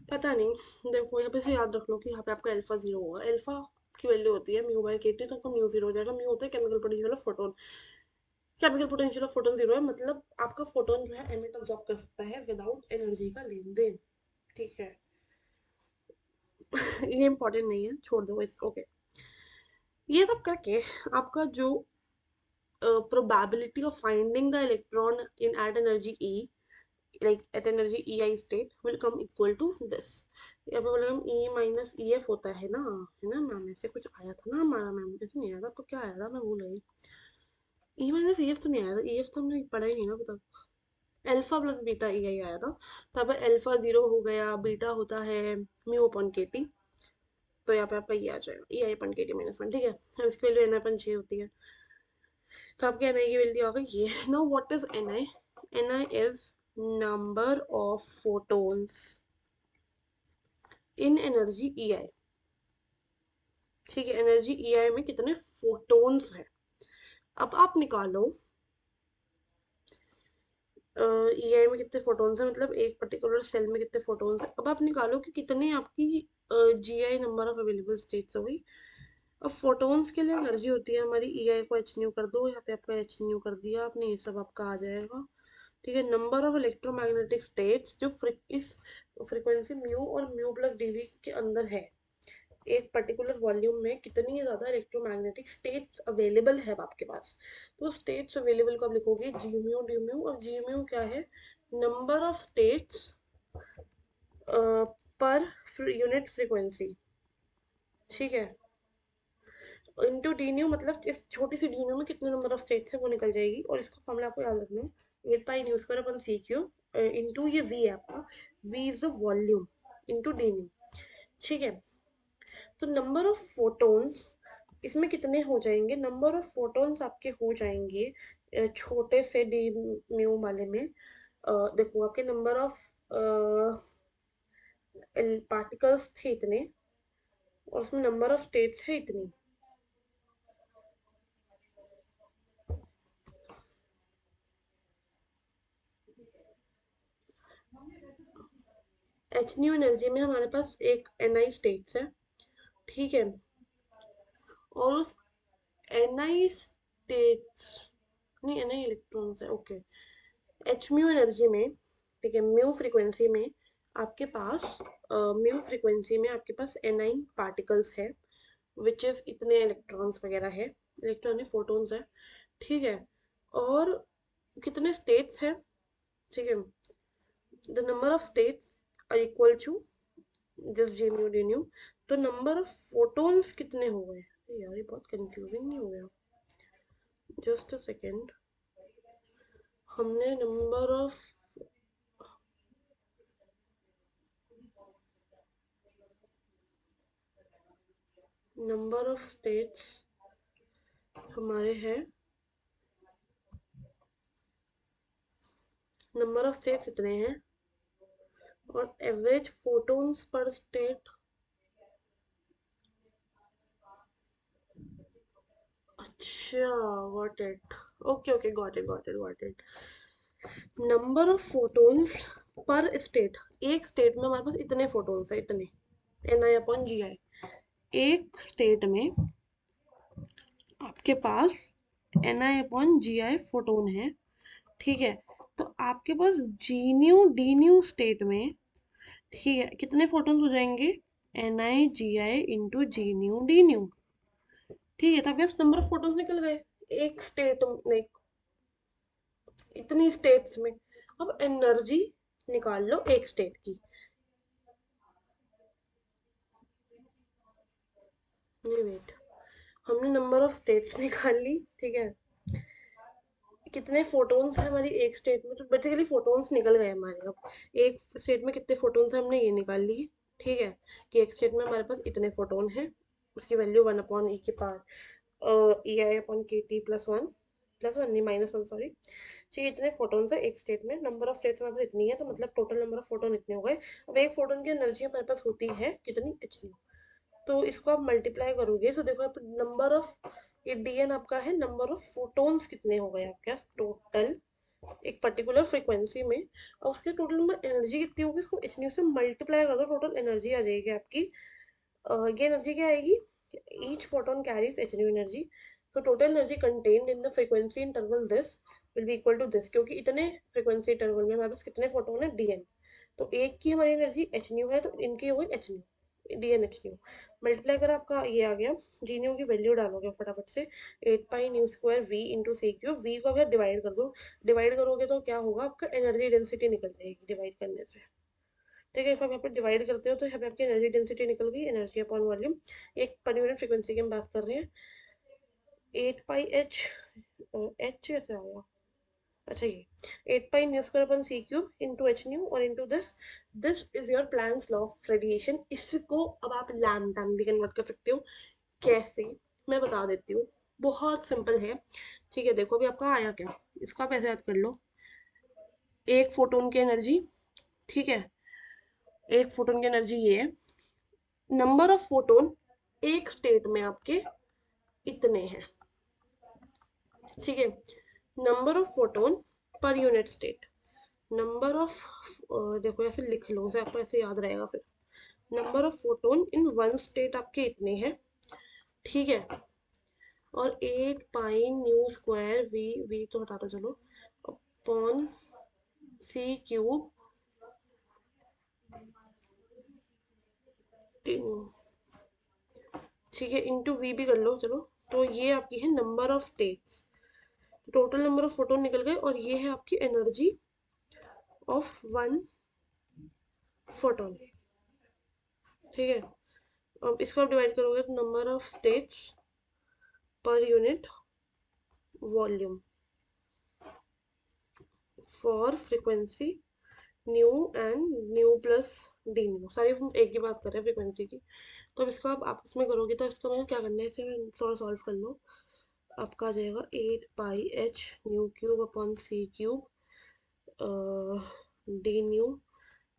पता नहीं, देखो यहाँ पे से याद रख लो कि यहाँ पे आपका अल्फा 0 होगा, अल्फा की वैल्यू होती है म्यू बाई के टी, तो आपका म्यू 0 हो जाएगा। म्यू होता है chemical potential of photon, chemical potential of photon 0 है, मतलब आपका फोटोन जो है एमिट ऑब्जॉर्ब कर सकता है विदाउट एनर्जी का लेन देन, ठीक है। ये इंपॉर्टेंट नहीं है, छोड़ दो इट्स ओके। ये सब करके आपका जो probability of finding the electron in at energy E, like at energy EI state will come equal to this। यहाँ पे बोलेगा E माइनस ई एफ होता है ना मैम, ऐसे कुछ आया था ना हमारा, मैम ऐसे नहीं आया था, आपको क्या आया था मैं भूल गई। E माइनस ई एफ तो नहीं आया था, ई एफ तो हमने पढ़ा ही नहीं ना अभी तक। अल्फा प्लस बीटा ई आई आया था, तो यहाँ पे अल्फा 0 हो गया, बीटा होता है म्यू अपॉन के टी, तो यहाँ पे आपका ये आ जाएगा ई आई अपन के टी माइनस 1, ठीक है। अब इसकी वैल्यू एन अपन 6 होती है, तो आपके एन आई की वैल्यू आ गई ये। Now what is N I? N I is number of photons in energy E I, ठीक है, एनर्जी ई आई में कितने फोटोन्स हैं। अब आप निकालो ई आई में कितने फोटोन्स हैं, मतलब एक पर्टिकुलर सेल में कितने फोटोन्स हैं। अब आप निकालो कि कितने आपकी G I number of available states हो गई। अब फोटोन्स के लिए एनर्जी होती है हमारी, ई आई को एच न्यू कर दो, यहाँ पे आपका एच न्यू कर दिया आपने, ये सब आपका आ जाएगा, ठीक है। नंबर ऑफ इलेक्ट्रोमैग्नेटिक स्टेट्स जो इस फ्रीक्वेंसी म्यू और म्यू प्लस डीवी के अंदर है, एक पर्टिकुलर वॉल्यूम में कितनी ज़्यादा इलेक्ट्रोमैग्नेटिक स्टेट्स अवेलेबल है आपके पास। तो स्टेट्स अवेलेबल को आप लिखोगे जी म्यू डी म्यू, और जी म्यू क्या है, number of states per unit frequency, ठीक है, इंटू डी न्यू, मतलब इस छोटी सी डी न्यू में कितने नंबर ऑफ स्टेट्स है वो निकल जाएगी। और इसका फॉर्मूला आपको याद रखना है 8 pi nu square upon C cube into ये वी है आपका, V is the volume into D nu, ठीक है। तो नंबर ऑफ फोटोन्स इसमें कितने हो जाएंगे, नंबर ऑफ फोटोन्स आपके हो जाएंगे छोटे से डी म्यू वाले में, देखो आपके नंबर ऑफ पार्टिकल्स थे इतने, और उसमें नंबर ऑफ स्टेट्स है इतनी। एच न्यू एनर्जी में हमारे पास एक एन आई स्टेट्स है, ठीक है, और उस एन आई स्टेट्स, नहीं एन आई इलेक्ट्रॉन्स है, ओके। एच म्यू एनर्जी में, ठीक है, म्यू फ्रीक्वेंसी में आपके पास म्यू फ्रीक्वेंसी में आपके पास एन आई पार्टिकल्स है, विच इज इतने इलेक्ट्रॉन्स वगैरह है, इलेक्ट्रॉनिक फोटोन्स है, ठीक है। और कितने स्टेट्स है, ठीक है, the number of states are equal to just J mu D nu. तो नंबर ऑफ फोटोन्स कितने हो गए यार, ये बहुत कंफ्यूजिंग नहीं हो गया, जस्ट अ सेकेंड। हमने नंबर ऑफ स्टेट्स हमारे हैं, नंबर ऑफ स्टेट्स इतने हैं, और एवरेज फोटोन्स पर स्टेट, अच्छा got it, okay okay got it got it got it. Number of photons पर स्टेट, एक स्टेट में हमारे पास इतने फोटोन्स है, इतने एन आई अपॉन जी आई, एक स्टेट में आपके पास N I upon G I photon है, ठीक है। तो आपके पास जी न्यू डी न्यू स्टेट में, ठीक है, कितने फोटोन्स हो जाएंगे, NiGi इंटू जी न्यू डी न्यू। ठीक है, तो आपके पास नंबर ऑफ फोटोन्स निकल गए एक स्टेट में, इतनी स्टेट्स में। अब एनर्जी निकाल लो एक स्टेट की। नहीं वेट, हमने नंबर ऑफ स्टेट्स निकाल ली, ठीक है, कितने फोटोन्स है हमारी एक स्टेट में, तो बेसिकली फोटोन्स निकल गए हमारे। अब एक स्टेट में कितने फोटोन्स है हमने ये निकाल ली, ठीक है, कि एक स्टेट में हमारे पास इतने फोटोन है, उसकी वैल्यू 1/e के पावर ei/kt +1 नहीं -1 सॉरी। ठीक है, इतने फोटोन्स है एक स्टेट में, नंबर ऑफ स्टेट्स हमारे पास इतनी है, तो मतलब टोटल नंबर ऑफ फोटोन इतने हो गए। अब एक फोटोन की एनर्जी हमारे पास होती है कितनी, h। तो इसको आप मल्टीप्लाई करोगे, तो देखो आप नंबर ऑफ, ये dn आपका है नंबर ऑफ फोटोन्स कितने हो गए आपके पास टोटल एक पर्टिकुलर फ्रीक्वेंसी में, और उसके टोटल नंबर एनर्जी कितनी होगी, उसको एच न्यू से मल्टीप्लाई कर दो, टोटल एनर्जी आ जाएगी आपकी। ये एनर्जी क्या आएगी, each photon carries H nu energy, तो total energy contained in the frequency interval this will be equal to this, क्योंकि इतने फ्रीक्वेंसी इंटरवल में हमारे पास कितने फोटोन है, dn। तो एक की हमारी एनर्जी एच न्यू है, तो इनकी हो गई H new, dn H new. Multiply कर आपका ये आ गया, जी न्यू की वैल्यू डालोगे फटाफट से, 8π² v into C cube, V को अगर डिवाइड कर दो, डिवाइड करोगे तो क्या होगा, आपका एनर्जी डेंसिटी निकल जाएगी डिवाइड करने से। ठीक है, if आप यहाँ पे डिवाइड करते हो तो यहाँ पे आपकी एनर्जी डेंसिटी निकल गई, एनर्जी अपॉन वॉल्यूम, एक पर यूनिट फ्रीक्वेंसी की हम बात कर रहे हैं। 8πh, एच ऐसे आएगा, अच्छा ये 8π² अपन सी क्यूब इंटू एच न्यू और into this, this is your planks law of radiation. इसको अब आप लैम्डा में भी कन्वर्ट कर सकते हो, कैसे मैं बता देती हूँ, बहुत सिंपल है। ठीक है, देखो अभी आपका आया क्या, इसको आप ऐसे याद कर लो, एक फोटोन की एनर्जी, ठीक है, एक फोटोन की एनर्जी ये है, नंबर ऑफ फोटोन एक स्टेट में आपके इतने हैं, ठीक है, number of photon per unit state, number of, देखो ऐसे लिख लो, से आपको ऐसे याद रहेगा फिर, number of photon in one state आपके इतने हैं, ठीक है, और 8π² वी, वी तो हटाता चलो, अपॉन सी क्यूब, ठीक है, इंटू वी भी कर लो चलो। तो ये आपकी है number of states, total number of photon निकल गए, और ये है आपकी एनर्जी ऑफ वन फोटोन, ठीक है। अब इसको आप डिवाइड करोगे तो number of states per unit volume for frequency new and new plus D new, सारी हम एक ही बात कर रहे हैं फ्रीक्वेंसी की। तो अब इसको आप आपस में करोगे, तो इसको मैं क्या करना है, इसे थोड़ा सॉल्व कर लो। आपका आ जाएगा 8πh³ डी न्यू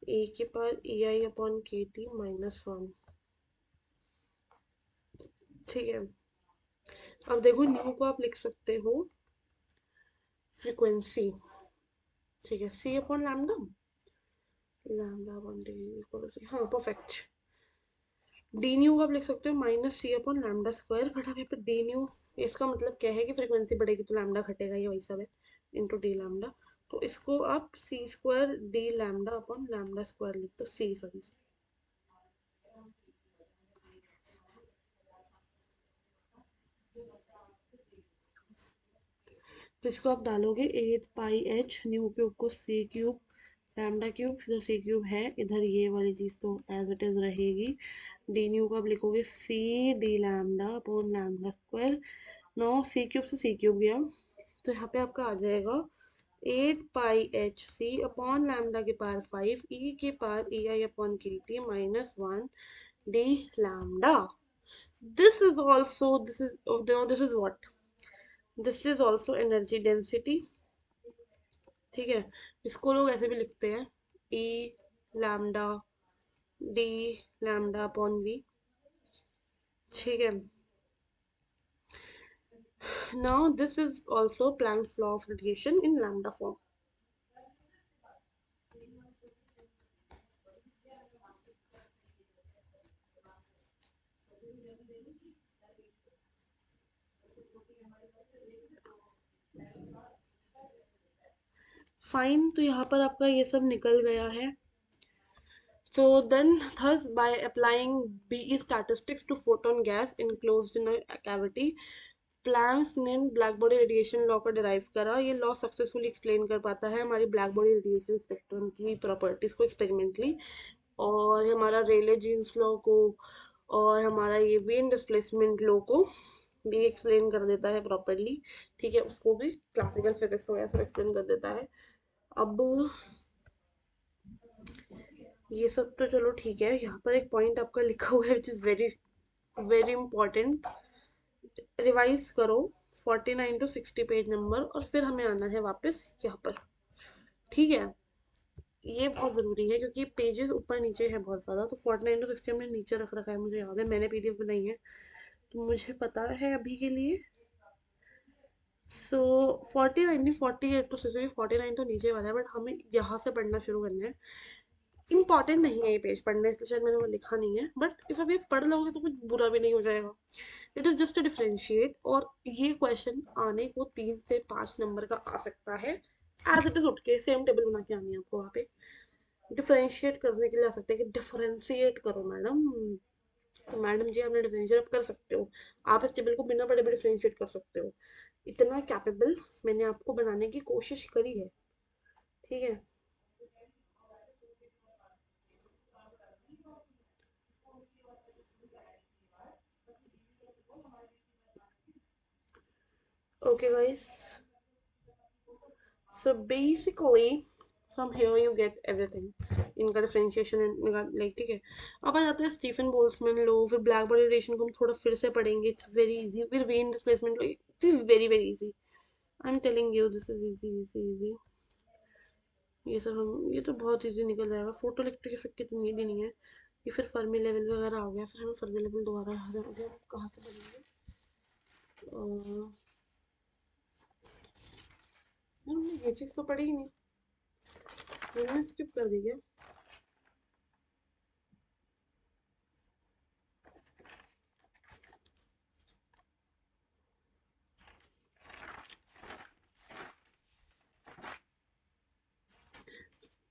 e⁻ei/kt-1। ठीक है, अब देखो न्यू को आप लिख सकते हो फ्रीक्वेंसी, ठीक है, c/λ, λ/d, हाँ परफेक्ट। डी न्यू आप लिख सकते हो -c/λ², बट अब यहाँ पे डी न्यू, इसका मतलब क्या है कि फ्रीक्वेंसी बढ़ेगी तो लैम्डा घटेगा, ये वही सब है, इंटू डी लैम्डा। तो इसको आप c²d λ/λ² लिख दो, सी सॉरी, तो इसको आप डालोगे 8πh न्यू क्यूब को सी क्यूब लैम्डा क्यूब, फिर सी क्यूब है इधर, ये वाली चीज़ तो एज इट इज़ रहेगी, डी न्यू को आप लिखोगे c/d λ/λ²। नौ सी क्यूब से सी क्यूब गया, तो यहाँ पे आपका आ जाएगा 8πhc/λ/e⁻ei/kt-1 This is also, this is, oh, no, this is what, this is also energy density, ठीक है। इसको लोग ऐसे भी लिखते हैं, e λ/d λ/v, ठीक है। Now this is also Planck's law of radiation in lambda form. Fine, तो यहाँ पर आपका ये सब निकल गया है. So then, thus, by applying BE statistics to photon gas enclosed in a cavity, Planck's ने ब्लैक बॉडी रेडिएशन लॉ को डिराइव करा. ये लॉ सक्सेसफुली एक्सप्लेन कर पाता है हमारी ब्लैक बॉडी रेडिएशन स्पेक्ट्रम की प्रॉपर्टीज को एक्सपेरिमेंटली, और हमारा रेले जीन्स लॉ को और हमारा ये वेन डिस्प्लेसमेंट लॉ को भी एक्सप्लेन कर देता है प्रॉपरली. ठीक है, उसको भी क्लासिकल फिजिक्स वगैरह सब एक्सप्लेन कर देता है. अब ये सब तो चलो ठीक है. यहाँ पर एक पॉइंट आपका लिखा हुआ है which is very very important. Revise करो 49 to 60 पेज नंबर और फिर हमें आना है वापस यहाँ पर. ठीक है, ये बहुत ज़रूरी है क्योंकि पेजेस ऊपर नीचे है बहुत ज़्यादा. तो 49 to 60 हमने नीचे रख रखा है, मुझे याद है, मैंने पीडीएफ बनाई है तो मुझे पता है अभी के लिए. सो 49 नहीं, 48 to 60. 49 तो नीचे वाला है बट हमें यहाँ से पढ़ना शुरू करना है. इंपॉर्टेंट नहीं है ये पेज पढ़ने, इसलिए शायद मैंने वो लिखा नहीं है, बट इफ अभी पढ़ लोगे तो कुछ बुरा भी नहीं हो जाएगा. It is just a differentiate. और ये क्वेश्चन आने को 3 से 5 नंबर का आ सकता है. एज इट इज उठ के सेम टेबल बना के आनी है आपको वहाँ पे. डिफरेंशिएट करने के लिए आ सकते हैं कि डिफरेंशिएट करो मैडम. तो मैडम जी आपने डिफरेंशिएट आप कर सकते हो, आप इस टेबल को बिना पढ़े भी डिफरेंशिएट कर सकते हो. इतना कैपेबल मैंने आपको बनाने की कोशिश करी है. ठीक है, okay guys, so basically from here you get everything. इनका डिफरेंशिएशन लाइक ठीक है. अब आ जाते हैं स्टीफन बोल्ट्जमैन लो, फिर ब्लैक बॉडी रेडिएशन को हम थोड़ा फिर से पढ़ेंगे. It's very easy. फिर वेन डिस्प्लेसमेंट लो, it's very very easy. I am telling you this is easy easy easy. ये सब हम, ये तो बहुत इजी निकल जाएगा. फोटो इलेक्ट्रिक इफेक्ट की तो नीड ही नहीं है. ये फिर फर्मी लेवल वगैरह आ गया, फिर हमें फर्मी लेवल दोबारा याद आ गया. कहाँ से पढ़ेंगे? हमने ये चीज़ तो पढ़ी ही नहीं, मैंने स्किप कर दी क्या?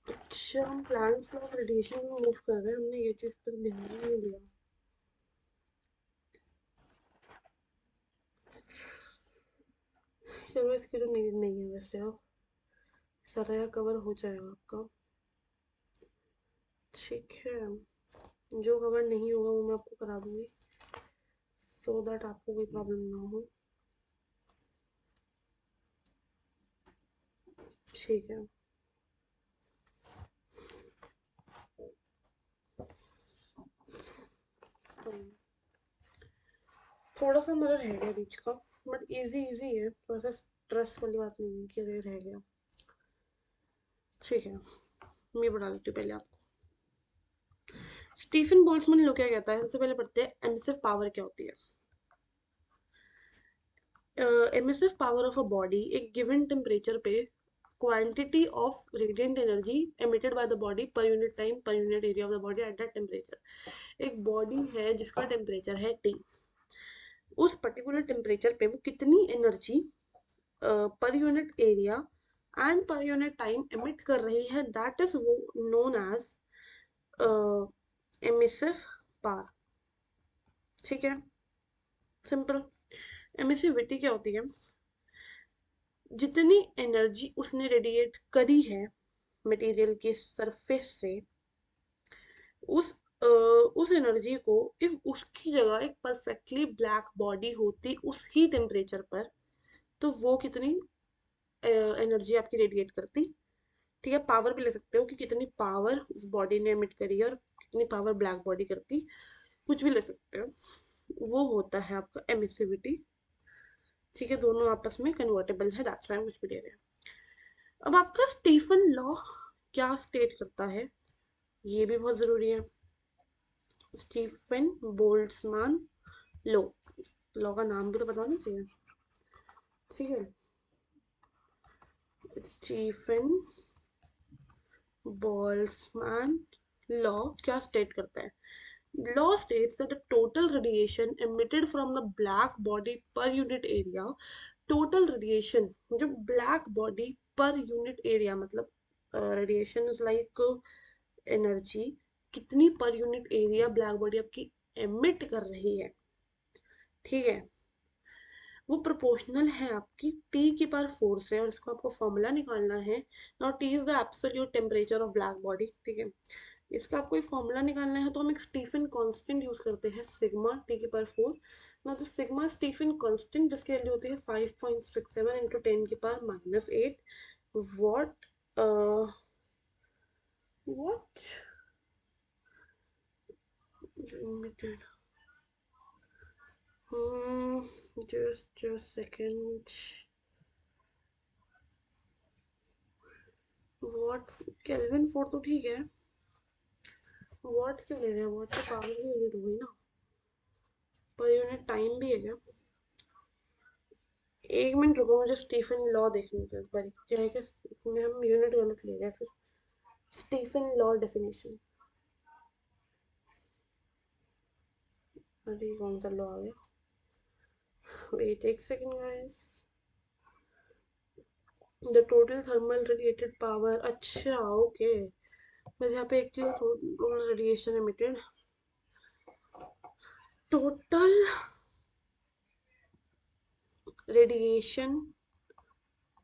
अच्छा, हम प्लांट्स ऑफ रेडिएशन में मूव कर रहे हैं, हमने ये चीज़ पर ध्यान ही नहीं दिया. चलो इसकी तो नीड नहीं है वैसे. अब सारा कवर हो जाएगा आपका. ठीक है, जो कवर नहीं होगा वो मैं आपको करा दूंगी सो दैट आपको कोई प्रॉब्लम ना हो. ठीक है, थोड़ा सा हमारा रह गया बीच का, बट इजी इजी है. थोड़ा सा स्ट्रेस वाली बात नहीं है कि अरे रह गया. ठीक है, मैं बता देती हूँ पहले आपको. स्टीफन बोल्ट्जमैन लो क्या कहता है, सबसे पहले पढ़ते हैं एमिसिव पावर क्या होती है. Emissive power of a body एक गिवन टेम्परेचर पे quantity of radiant energy emitted by the body per unit time per unit area of the body at that temperature. एक बॉडी है जिसका टेम्परेचर है T. उस पर्टिकुलर टेम्परेचर पे वो कितनी energy per unit area and per unit time emit कर रही है, दैट इज वो नोन एज एमिसिव पावर. ठीक है, सिंपल. एमिसिविटी क्या होती है? जितनी एनर्जी उसने रेडिएट करी है मटेरियल के सरफेस से, उस उस एनर्जी को इफ उसकी जगह एक परफेक्टली ब्लैक बॉडी होती उस ही टेम्परेचर पर, तो वो कितनी एनर्जी आपकी रेडिएट करती. ठीक है, पावर भी ले सकते हो कि कितनी पावर उस बॉडी ने एमिट करी है और कितनी पावर ब्लैक बॉडी करती, कुछ भी ले सकते हो. वो होता है आपका एमिसिविटी. ठीक है, दोनों आपस में कन्वर्टेबल है, दैट्स व्हाई हम कुछ भी ले रहे हैं. अब आपका स्टीफन लॉ क्या स्टेट करता है, ये भी बहुत जरूरी है. Stefan Boltzmann law. लॉ का नाम भी तो पता होना चाहिए. ठीक है, स्टीफन बोल्ट्जमैन लॉ क्या स्टेट करता है. Law states that the total radiation emitted from the black body per unit area, total radiation जो black body per unit area, मतलब रेडिएशन इज लाइक एनर्जी, कितनी per unit area black body आपकी emit कर रही है, ठीक है, वो प्रोपोर्शनल है आपकी टी की पावर 4 से, और इसको आपको फॉर्मूला निकालना है। Now T is the absolute temperature of black body, ठीक है। इसका आपको एक फॉर्मूला निकालना है, तो हम एक स्टीफन कांस्टेंट यूज करते हैं, सिग्मा टी की पावर 4। ना तो सिग्मा स्टीफन कांस्टेंट जिसकी वैल्यू होती है 5.67 इंटू 10 की power -8 what what limited, just a second, what kelvin 4 तो ठीक है, वॉट क्यों ले रहे हैं, वॉट तो पावर की यूनिट हो गई ना, पर यूनिट टाइम भी है क्या। एक मिनट रुको, मुझे स्टीफन लॉ देखने दो एक बार, क्या है कि इसमें हम यूनिट गलत ले रहे हैं फिर। स्टीफन लॉ डेफिनेशन, अरे कौन सा लॉ आ गया, वेट एक second guys. The total thermal radiated power, अच्छा ओके, बस यहाँ पे एक चीज, total radiation emitted, total radiation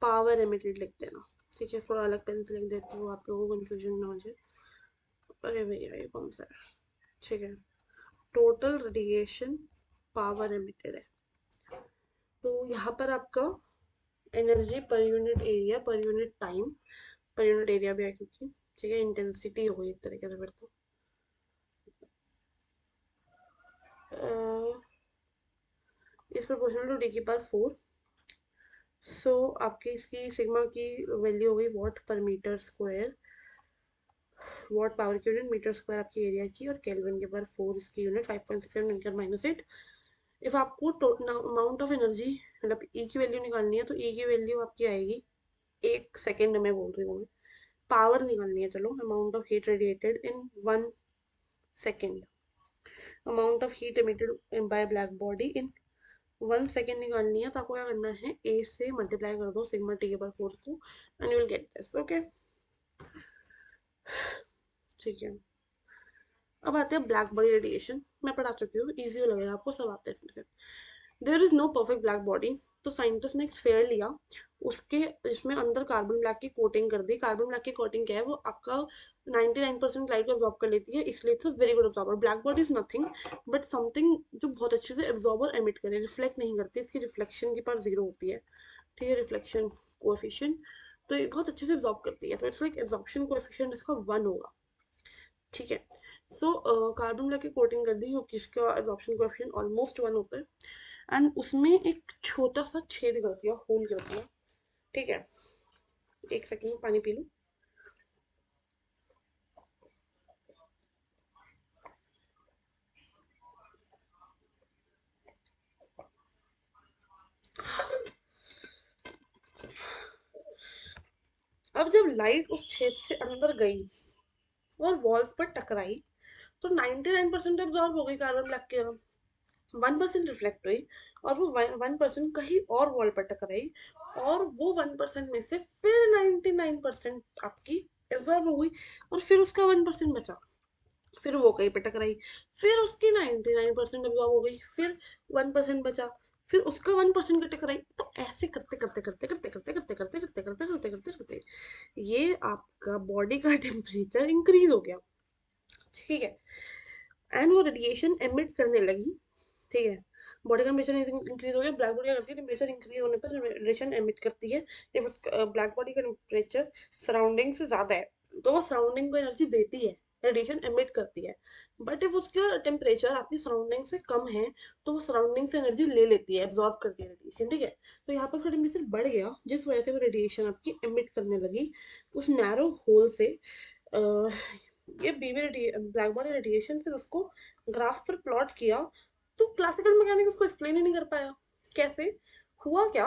power emitted लिख देना, ठीक है, थोड़ा अलग पेन से लिख देती हूँ, आप लोगों को कंफ्यूजन ना हो जाए। अरे भैया ये कौन सा है, ठीक है, टोटल रेडिएशन पावर एमिटेड है, तो यहाँ पर आपका energy per unit area per unit time, per unit area भी है क्योंकि, ठीक है, इंटेंसिटी हो गई एक तरीके से फिर तो इस प्रोपोर्शनल टू डी की पावर 4। सो आपकी इसकी सिग्मा की वैल्यू हो गई वॉट पर मीटर स्क्वायर, वॉट पावर की यूनिट, मीटर स्क्वायर आपकी एरिया की, और केल्विन के पावर 4 इसकी यूनिट 5.67 इनकर -8। इफ आपको अमाउंट ऑफ एनर्जी, मतलब ई की वैल्यू निकालनी है, तो ई की वैल्यू आपकी आएगी, एक सेकेंड में बोल रही हूँ मैं, पावर निकालनी है, चलो, amount of heat radiated in 1 second, amount of heat emitted by black body in 1 second निकालनी है, तो आपको क्या करना है, ए से मल्टीप्लाई कर दो सिग्मा टी के पावर 4 को, and you will get this, okay, ठीक है। अब आते हैं ब्लैक बॉडी रेडिएशन, मैं पढ़ा चुकी हूँ, इजी लगेगा आपको, सब आते हैं इसमें से। There is no perfect black body, तो साइंटिस्ट ने एक स्फेयर लिया, उसके इसमें अंदर कार्बन ब्लैक की कोटिंग कर दी। कार्बन ब्लैक की कोटिंग क्या है, वो आपका 99% लाइट को एब्जॉर्ब कर लेती है, इसलिए it's a very good absorber. Black body is nothing but something जो बहुत अच्छे से एब्जॉर्ब और एमिट करे, रिफ्लेक्ट नहीं करती, इसकी रिफ्लेक्शन की पावर 0 होती है, ठीक है, रिफ्लेक्शन कोएफिशिएंट, तो ये बहुत अच्छे से एब्जॉर्ब करती है, तो इट्स लाइक एब्जॉर्प्शन कोएफिशिएंट इसका 1 होगा, ठीक है। सो कार्बन ब्लैक की कोटिंग कर दी क्योंकि इसका एब्जॉर्प्शन कोएफिशिएंट ऑलमोस्ट 1 होता है, एंड उसमें एक छोटा सा छेद कर दिया, होल कर दिया, ठीक है, एक सेकंड में पानी पी लूं। अब जब लाइट उस छेद से अंदर गई और वॉल्स पर टकराई, तो 99% एब्जॉर्ब हो गई कार्बन ब्लैक की तरफ, 1% रिफ्लेक्ट हुई, और वो 1% कहीं और वॉल पर टकराई, और वो 1% में से फिर 99% आपकी एब्जॉर्ब हो गई, और फिर उसका 1% बचा, फिर वो कहीं पे टकराई, फिर उसकी 99% एब्जॉर्ब हो गई, फिर 1% बचा, फिर उसका 1% की टकराई, तो ऐसे करते करते करते करते करते करते करते करते करते करते करते करते ये आपका बॉडी का टेम्परेचर इंक्रीज हो गया, ठीक है, एंड वो रेडिएशन एमिट करने लगी, ठीक है, बॉडी का टेम्परेचर इंक्रीज हो गया, ब्लैक बॉडी क्या करती है, टेम्परेचर इंक्रीज होने पर रेडिएशन एमिट करती है। जब ब्लैक बॉडी का टेम्परेचर सराउंडिंग से ज्यादा है, तो वो सराउंडिंग को एनर्जी देती है, रेडिएशन एमिट करती है, बट इफ उसका टेम्परेचर आपकी सराउंडिंग से कम है, तो वो सराउंडिंग से एनर्जी ले लेती है, एब्जॉर्ब करती है रेडिएशन, ठीक है। तो यहाँ पर उसका टेम्परेचर बढ़ गया, जिस वजह से वो रेडिएशन आपकी एमिट करने लगी उस नैरो होल से। ये बीवी ब्लैक बॉडी रेडिएशन, फिर उसको ग्राफ पर प्लॉट किया, तो क्लासिकल मैकेनिक्स उसको एक्सप्लेन ही नहीं कर पाया, कैसे हुआ क्या,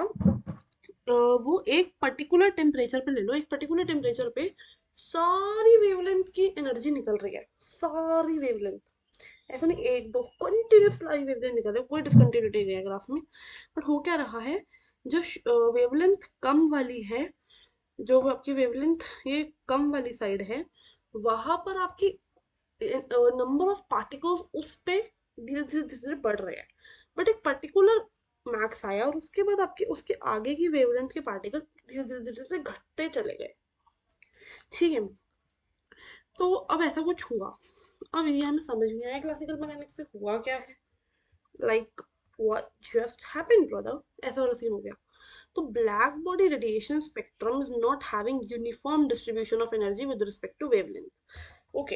वो एक पर्टिकुलर टेम्परेचर पे ले लो, एक पर्टिकुलर टेम्परेचर पे सारी वेवलेंथ की एनर्जी निकल रही है, सारी वेवलेंथ, ऐसा नहीं एक दो, कंटिन्यूस सारी वेवलेंथ निकल रही है, कोई डिसकंटिन्यूटी नहीं है ग्राफ में, बट हो क्या रहा है, जो वेवलेंथ कम वाली है जो आपकी वेवलेंथ ये कम वाली साइड है, वहां पर आपकी नंबर ऑफ पार्टिकल्स उस पे धीरे धीरे धीरे धीरे बढ़ रहे हैं, बट एक पर्टिकुलर मैक्स आया और उसके बाद आपके उसके आगे की वेवलेंथ के पार्टिकल धीरे धीरे धीरे धीरे घटते चले गए। ठीक है, तो अब ऐसा कुछ हुआ। अब ये हमें समझ नहीं आया क्लासिकल मैकेनिक्स से हुआ क्या है, like what just happened brother, ऐसा वाला सीन हो गया। तो black body radiation spectrum is not having uniform distribution of energy with respect to wavelength. Okay,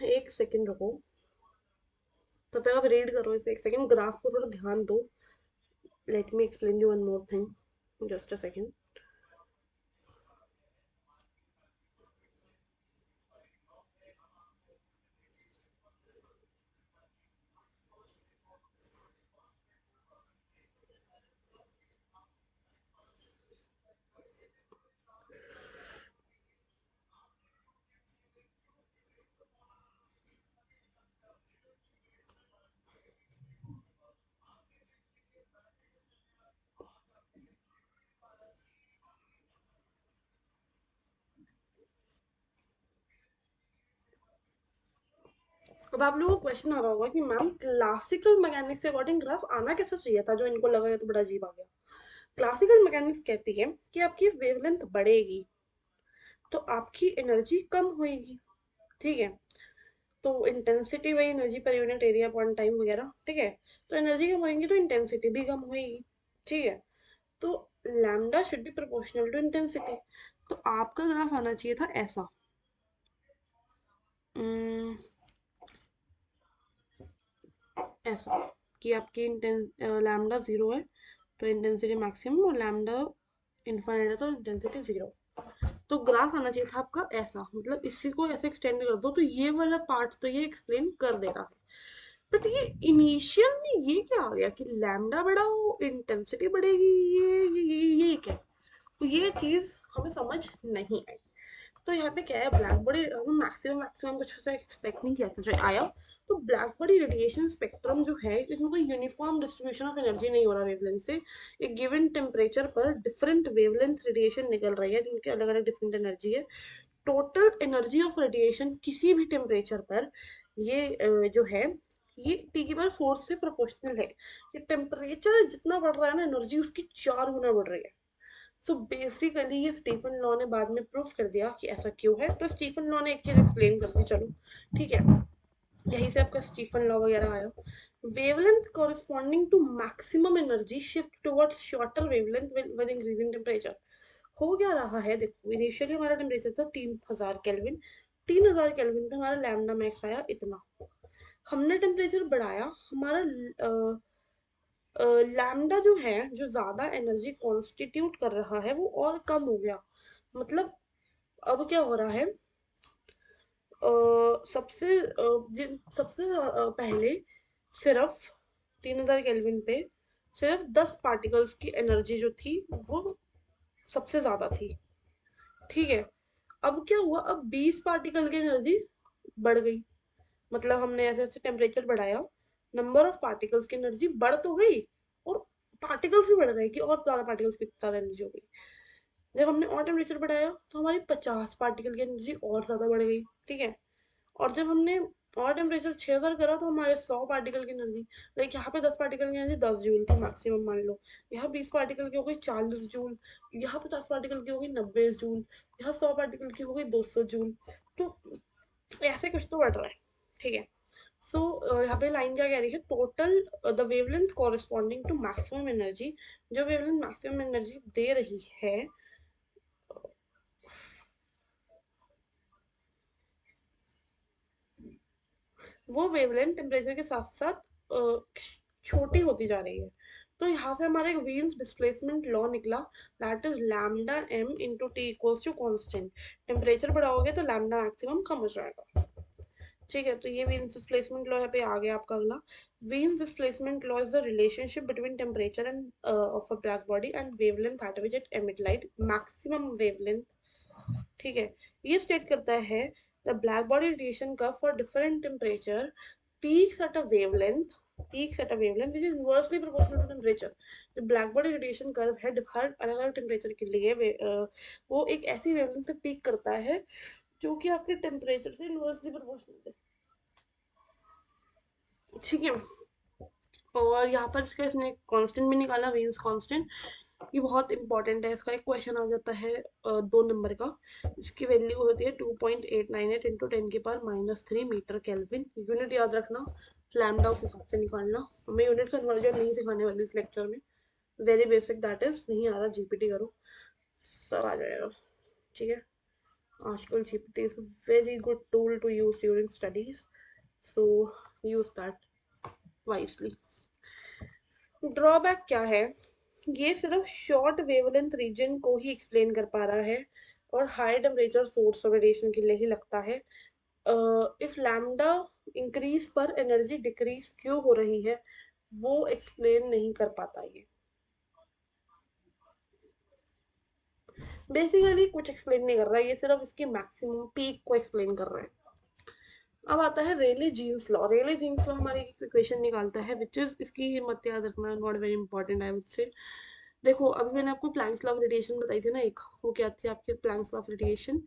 एक सेकंड रुको, तब तक आप रीड करो इसे, एक सेकंड ग्राफ को थोड़ा ध्यान दो। Let me explain you one more thing, just a second. अब आप लोगों को क्वेश्चन आ रहा होगा कि मैम क्लासिकल मैकेनिक्स के अकॉर्डिंग ग्राफ आना कैसे चाहिए था, जो इनको लगा ये तो बड़ा अजीब आ गया। क्लासिकल मैकेनिक्स कहती है कि आपकी वेवलेंथ बढ़ेगी तो आपकी एनर्जी कम होएगी। ठीक है, तो इंटेंसिटी वही energy per unit area point time वगैरह। ठीक है, तो एनर्जी कम होएगी तो इंटेंसिटी भी कम होएगी। ठीक है, तो lambda should be proportional to intensity. तो आपका ग्राफ आना चाहिए था ऐसा, उम्म, ऐसा कि आपकी लैम्डा जीरो है तो इंटेंसिटी मैक्सिमम, और लैम्डा इनफाइनाइट है तो इंटेंसिटी जीरो। तो ग्राफ आना चाहिए था आपका ऐसा, मतलब इसी को ऐसे एक्सटेंड कर दो तो ये वाला पार्ट तो ये एक्सप्लेन कर देगा। बट ये इनिशियल में ये क्या आ गया कि लैम्डा बढ़ाओ इंटेंसिटी बढ़ेगी, ये क्या, तो ये चीज हमें समझ नहीं आई। तो यहाँ पे क्या है, ब्लैक बॉडी हम मैक्सिमम मैक्सिमम कुछ ऐसा एक्सपेक्ट नहीं किया था जो आया। तो ब्लैक बॉडी रेडिएशन स्पेक्ट्रम जो है इसमें कोई यूनिफॉर्म डिस्ट्रीब्यूशन ऑफ एनर्जी नहीं हो रहा वेवलेंथ से। एक गिवन टेम्परेचर पर डिफरेंट वेवलेंथ रेडिएशन निकल रही है जिनके अलग अलग डिफरेंट एनर्जी है। टोटल एनर्जी ऑफ रेडिएशन किसी भी टेम्परेचर पर ये जो है ये टी की पावर 4 से प्रोपोर्शनल है। ये टेम्परेचर जितना बढ़ रहा है ना एनर्जी उसकी 4 गुना बढ़ रही है। सो बेसिकली ये स्टीफन लॉ ने बाद में प्रूव कर दिया कि ऐसा क्यों है। तो स्टीफन लॉ ने एक चीज एक्सप्लेन कर दी, चलो ठीक है, यहीं से आपका स्टीफन लॉ वगैरह आया। Wavelength corresponding to maximum energy shift towards shorter wavelength with increasing temperature. हो क्या रहा है, देखो इनिशियली हमारा टेम्परेचर था 3000 केल्विन। 3000 केल्विन पे हमारा लैम्डा मैक्स आया इतना। हमने टेम्परेचर बढ़ाया, हमारा लैम्डा जो है जो ज्यादा एनर्जी कॉन्स्टिट्यूट कर रहा है वो और कम हो गया। मतलब अब क्या हो रहा है, सबसे पहले सिर्फ 3000 केल्विन पे सिर्फ 10 पार्टिकल्स की एनर्जी जो थी वो सबसे ज्यादा थी। ठीक है, अब क्या हुआ, अब 20 पार्टिकल की एनर्जी बढ़ गई। मतलब हमने ऐसे ऐसे टेम्परेचर बढ़ाया, नंबर ऑफ पार्टिकल्स की एनर्जी बढ़ तो गई और पार्टिकल्स भी बढ़ गए कि और ज्यादा पार्टिकल्स की ज्यादा एनर्जी हो गई। जब हमने और टेम्परेचर बढ़ाया तो हमारी 50 पार्टिकल की एनर्जी और ज्यादा बढ़ गई। ठीक है, और जब हमने और टेम्परेचर 6000 करा तो हमारे 100 पार्टिकल की एनर्जी, लाइक यहाँ पे 10 पार्टिकल की एनर्जी 10 जूल थी मैक्सिमम मान लो, यहाँ 20 पार्टिकल की हो गई 40 जूल, यहाँ 50 पार्टिकल की हो गई 90 जूल, यहाँ 100 पार्टिकल की हो गई 200 जूल। तो ऐसे कुछ तो बढ़ रहा है। ठीक है, सो यहाँ पे लाइन क्या कह रही है, total the wavelength corresponding to maximum energy, जो वेवलेंथ मैक्सिमम एनर्जी दे रही है वो वेवलेंथ टेम्परेचर के साथ साथ छोटी होती जा रही है। तो यहाँ से हमारा एक वीन्स डिस्प्लेसमेंट लॉ निकला, that is lambda M into T equals to constant. Temperature बढ़ाओगे तो लैम्डा मैक्सिमम कम हो जाएगा। ठीक है, तो ये वीन्स डिस्प्लेसमेंट लॉ यहाँ पे आ गया आपका अगला। वीन्स displacement law is the relationship between temperature end of a black body and wavelength eight which it emit light, maximum wavelength. ठीक है, ये स्टेट करता है the black body radiation curve for different temperature peaks at a wavelength peaks at a wavelength which is inversely proportional to temperature. जो black body radiation curve है हर अलग अलग temperature के लिए वो एक ऐसी वेवलेंथ पे पीक करता है जो कि आपके टेम्परेचर से इनवर्सली प्रोपोर्शनल है, ठीक है। और यहाँ पर इसका इसने कांस्टेंट भी निकाला, वीन्स कांस्टेंट। ये बहुत इंपॉर्टेंट है, इसका एक क्वेश्चन आ जाता है 2 नंबर का। इसकी वैल्यू होती है 2.898 इंटू 10⁻³ मीटर केल्विन। यूनिट याद रखना, लैम्डा उस हिसाब से निकालना। मैं यूनिट कन्वर्जन नहीं सिखाने वाली इस लेक्चर में, वेरी बेसिक दैट इज, नहीं आ रहा जीपीटी करो, सब आ जाएगा, ठीक है। आजकल GPT is a very good tool to use during studies, so use that wisely. Drawback क्या है, ये सिर्फ शॉर्ट वेवलेंथ रीजन को ही एक्सप्लेन कर पा रहा है और high temperature source of radiation के लिए ही लगता है। इफ लैम्डा इंक्रीज पर एनर्जी डिक्रीज क्यों हो रही है वो एक्सप्लेन नहीं कर पाता ये, बेसिकली कुछ एक्सप्लेन नहीं कर रहा है ये, सिर्फ इसकी मैक्सिमम पीक को एक्सप्लेन कर रहा है। अब आता है रेले जीन्स लॉ। रेले जीन्स लॉ हमारी इक्वेशन निकालता है विच इज, इसकी मत याद रखना, not very important I would say. देखो अभी मैंने आपको प्लैंक्स लॉ ऑफ रेडिएशन बताई थी ना एक, वो क्या थी आपकी planks law of radiation,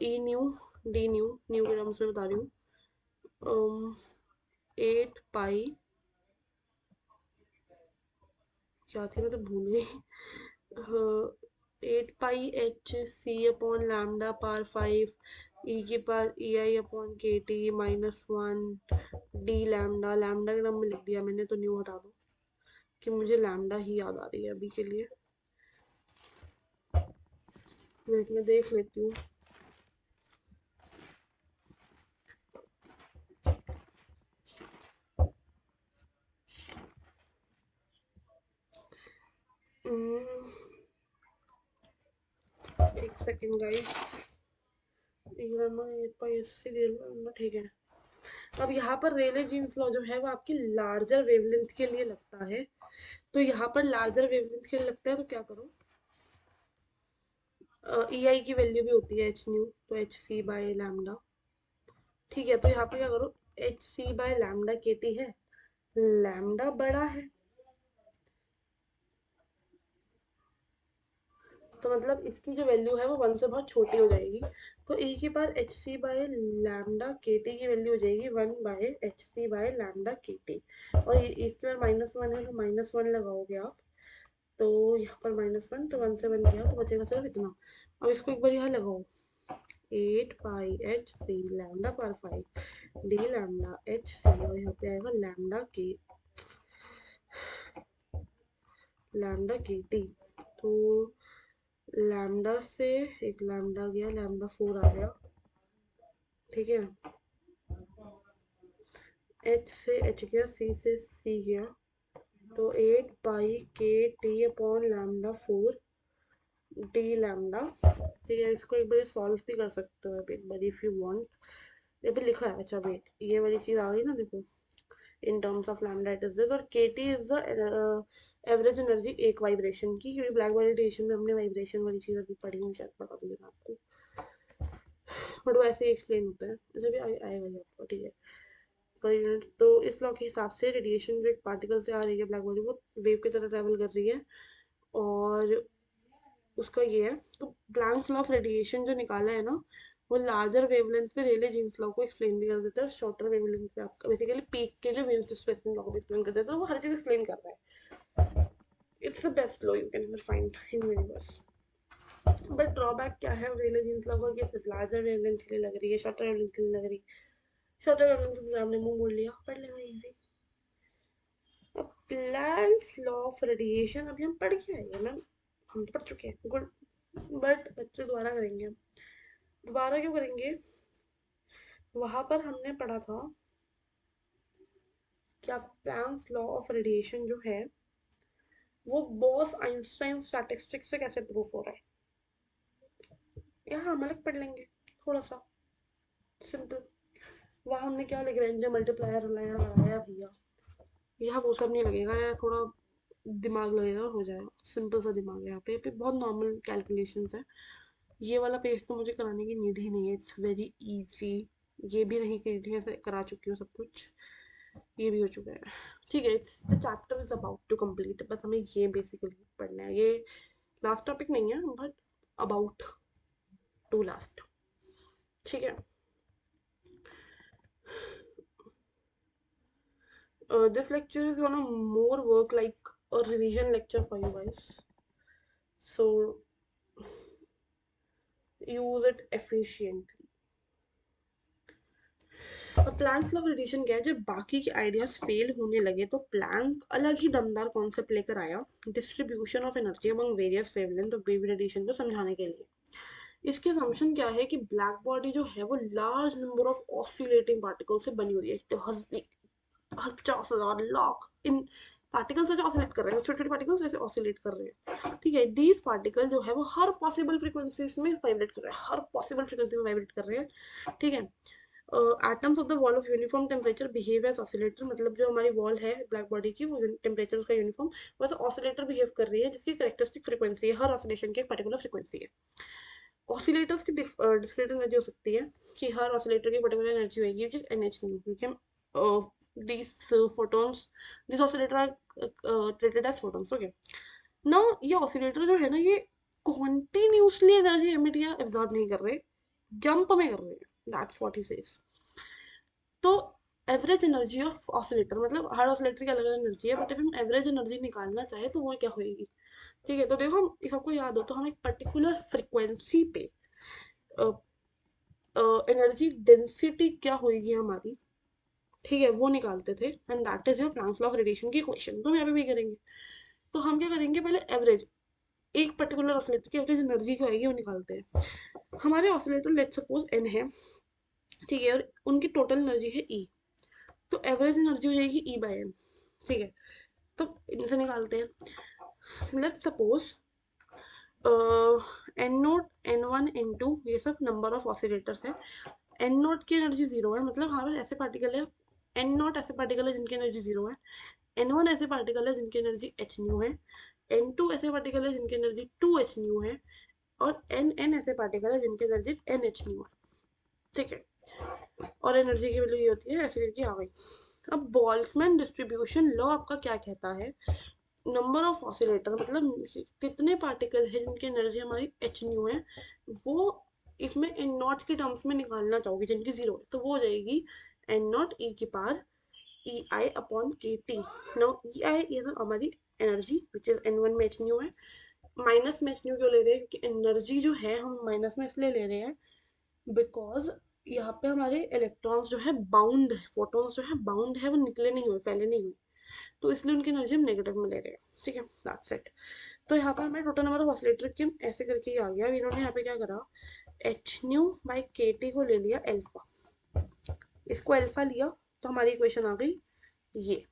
E new D new, new के टर्म्स में बता रही हूँ, 8 पाई, क्या थी मैं तो भूल गई, 8 पाई H c/λ/5 ई की पार EI/kT-1 डी लैम्डा, लैम्डा के नाम में लिख दिया मैंने तो न्यू हटा दो कि मुझे लैम्डा ही याद आ रही है अभी के लिए। वेट में देख लेती हूँ। एक सेकेंड गाइस, ठीक है। अब यहाँ पर रेले जीन्स लॉ जो है वो आपकी लार्जर वेवलेंथ के लिए लगता है, तो यहाँ पर लार्जर वेवलेंथ के लिए लगता है तो क्या करो, ई आई की वैल्यू भी होती है एच न्यू, तो एच सी बाय लैम्डा, ठीक है। तो यहाँ पर क्या करो, एच सी बाय लैम्डा के टी है, लैम्डा बड़ा है तो मतलब इसकी जो वैल्यू है वो 1 से बहुत छोटी हो जाएगी, तो ई की पार एच सी बाय लैम्डा के टी की वैल्यू हो जाएगी 1/hc/λ/kT। और इसके बाद -1 है तो -1 लगाओगे आप, तो यहाँ पर -1, तो 1 से 1 गया तो बचेगा सिर्फ इतना। अब इसको एक बार यहाँ लगाओ, 8 pi H c λ/5 D lambda H C, और यहाँ पे आएगा लैम्डा के टी। तो लैम्डा से एक लैम्डा गया, λ4 आ गया, ठीक है। एच से एच गया, सी से सी गया, तो 8 पाई KT/λ4 डी लैम्डा, ठीक है। इसको एक बार सॉल्व भी कर सकते हो एक बार इफ यू वांट। ये भी लिखा है, अच्छा वेट, ये वाली चीज आ गई ना, देखो in terms of lambda it is this, और केटी इज द एवरेज एनर्जी एक वाइब्रेशन की, क्योंकि ब्लैक बॉडी रेडिएशन में हमने वाइब्रेशन वाली चीज अभी पढ़ी नहीं, शायद बता दूंगी मैं आपको, बट वो ऐसे ही एक्सप्लेन होता है, अच्छा भी आएगा ये आपको, ठीक है। पर यूनिट तो इस लॉ के हिसाब से रेडिएशन जो एक पार्टिकल से आ रही है ब्लैक बॉडी, वो वेव की तरह ट्रेवल कर रही है, और उसका ये है, तो प्लैंक्स लॉ ऑफ रेडिएशन जो निकाला है ना, वो लार्जर वेवलेंथ पे रेले जीन्स लॉ को एक्सप्लेन भी कर देता है, शॉर्टर वेवलेंथ पे आपका बेसिकली पीक के लिए वेव डिस्प्लेसमेंट लॉ को एक्सप्लेन कर देता है, तो वो हर चीज एक्सप्लेन कर रहा है। It's the best law you can ever find in universe. But drawback क्या है रेले जीन्स लॉ का, कि सिर्फ लार्जर वेवलेंथ के लिए लग रही है, शॉर्टर वेवलेंथ के लिए लग रही है। शॉर्टर वेवलेंथ से हमने मुंह मोड़ लिया, पढ़ लेना इजी। अब प्लैंक्स लॉ ऑफ रेडिएशन अभी हम पढ़ के आए हैं मैम, हम तो पढ़ चुके हैं, गुड, बट बच्चे दोबारा करेंगे। दोबारा क्यों करेंगे, वहां पर हमने पढ़ा था कि प्लैंक्स लॉ ऑफ रेडिएशन जो है वो बॉस आइंस्टाइन स्टैटिस्टिक्स से कैसे प्रूफ हो रहा है, यहाँ हम अलग पढ़ लेंगे, थोड़ा सा सिंपल। वहाँ हमने क्या लेग्रेंज मल्टीप्लायर लगाया भैया, यहाँ वो सब नहीं लगेगा, या थोड़ा दिमाग लगेगा, हो जाएगा, सिंपल सा दिमाग है यहाँ पे बहुत नॉर्मल कैलकुलेशंस है। ये वाला पेज तो मुझे कराने की नीड ही नहीं है, इट्स वेरी इजी, ये भी नहीं करी थी, ऐसे करा चुकी हूँ सब कुछ। ये भी हो चुका है। ठीक है, the chapter is about to complete, बस हमें ये बेसिकली पढ़ना है। ये लास्ट टॉपिक नहीं है बट अबाउट टू लास्ट। ठीक है, this lecture is gonna more work like a revision lecture for you guys, so use it efficiently. अब प्लैंक्स लॉ ऑफ रेडिएशन क्या है, जब बाकी के आइडियाज फेल होने लगे तो प्लैंक अलग ही दमदार कॉन्सेप्ट लेकर आया, distribution of energy among various wavelength of wave radiation को समझाने के लिए। इसके असम्पशन क्या है कि ब्लैक बॉडी जो है वो large number of oscillating particle से बनी हुई है, तो 50,000 लाख इन पार्टिकल्स से ऑसिलेट कर रहे हैं, छोटे छोटे पार्टिकल्स ऐसे ऑसिलेट कर रहे हैं। ठीक है, दीज पार्टिकल जो है वो हर पॉसिबल फ्रीक्वेंसीज में वाइब्रेट कर रहे हैं, हर पॉसिबल फ्रीक्वेंसी में वाइब्रेट कर रहे हैं। ठीक है, atoms of the wall of uniform temperature behave as oscillator, मतलब जो हमारी वॉल है ब्लैक बॉडी की वो टेम्परेचर उसका यूनिफॉर्म, वैसे ऑसिलेटर बिहेव कर रही है जिसकी करेक्टरिस्टिक फ्रीक्वेंसी है, हर ऑसिलेशन की एक पर्टिकुलर फ्रीक्वेंसी है। ऑसिलेटर्स की डिस्क्रीट एनर्जी हो सकती है कि हर ऑसिलेटर की पर्टिकुलर एनर्जी होगी विच इज एनएच न्यू, क्योंकि हम these photons, these oscillator are treated as photons. Okay, now ये ऑसिलेटर जो है ना ये कॉन्टिन्यूसली एनर्जी एमिट या एब्जॉर्ब नहीं कर रहे, जंप में कर रहे हैं, दैट्स व्हाट ही सेज। तो एवरेज एनर्जी ऑफ ऑसिलेटर, मतलब हर ऑसिलेटर की अलग अलग एनर्जी है, बट अगर हम एवरेज एनर्जी निकालना चाहे तो वो क्या होगी। ठीक है, तो देखो हम, if आपको याद हो तो हम एक पर्टिकुलर फ्रिक्वेंसी पे एनर्जी डेंसिटी क्या होगी हमारी, ठीक है, वो निकालते थे, and that is your planks law of radiation की इक्वेशन। तो हम यहाँ पे भी करेंगे। तो हम क्या करेंगे, पहले एवरेज, एक पर्टिकुलर ऑसिलेटर की एवरेज एनर्जी क्या आएगी वो निकालते हैं। हमारे ऑसिलेटर लेट सपोज एन है, ठीक है, और उनकी टोटल एनर्जी है ई, तो एवरेज एनर्जी हो जाएगी ई बाय एन। ठीक है, तो इनसे निकालते हैं। Let suppose N naught, N one, N two, ये सब नंबर ऑफ ऑसिलेटर्स है। एन नोट की एनर्जी जीरो है, मतलब हमारे पास ऐसे पार्टिकल है, एन नोट ऐसे पार्टिकल है जिनकी एनर्जी जीरो है, एन वन ऐसे पार्टिकल है जिनकी एनर्जी एच न्यू है, एन टू ऐसे पार्टिकल है जिनकी एनर्जी टू एच न्यू है, और एन एन ऐसे पार्टिकल है जिनकी एनर्जी एन एच न्यू है। ठीक है, और एनर्जी की वैल्यू ये होती है, ऐसे करके आ गई। अब बोल्ट्जमैन डिस्ट्रीब्यूशन लॉ आपका क्या कहता है, नंबर ऑफ ऑसिलेटर मतलब कितने पार्टिकल है जिनकी एनर्जी हमारी एच न्यू है, वो इसमें एन नॉट के टर्म्स में निकालना चाहोगे जिनकी जीरो है, तो वो हो जाएगी एन नॉट ई की पावर ई आई अपॉन के टी। नो ई आई ये तो हमारी energy which is an one में एच न्यू है, माइनस में एच न्यू क्यों ले रहे हैं, क्योंकि एनर्जी जो है हम माइनस में इसलिए ले रहे हैं बिकॉज यहाँ पे हमारे इलेक्ट्रॉन्स जो है बाउंड है, फोटॉन्स जो है बाउंड है, वो निकले नहीं हुए, फैले नहीं हुए, तो इसलिए उनकी एनर्जी हम नेगेटिव में ले रहे हैं। ठीक है, दैट्स इट। तो यहाँ पर हमें टोटल नंबर ऑफ ऑसिलेटर की ऐसे करके ही आ गया। इन्होंने यहाँ पे क्या करा, एच न्यू बाई के टी को ले लिया एल्फा, इसको अल्फा लिया, तो हमारी इक्वेशन आ गई ये।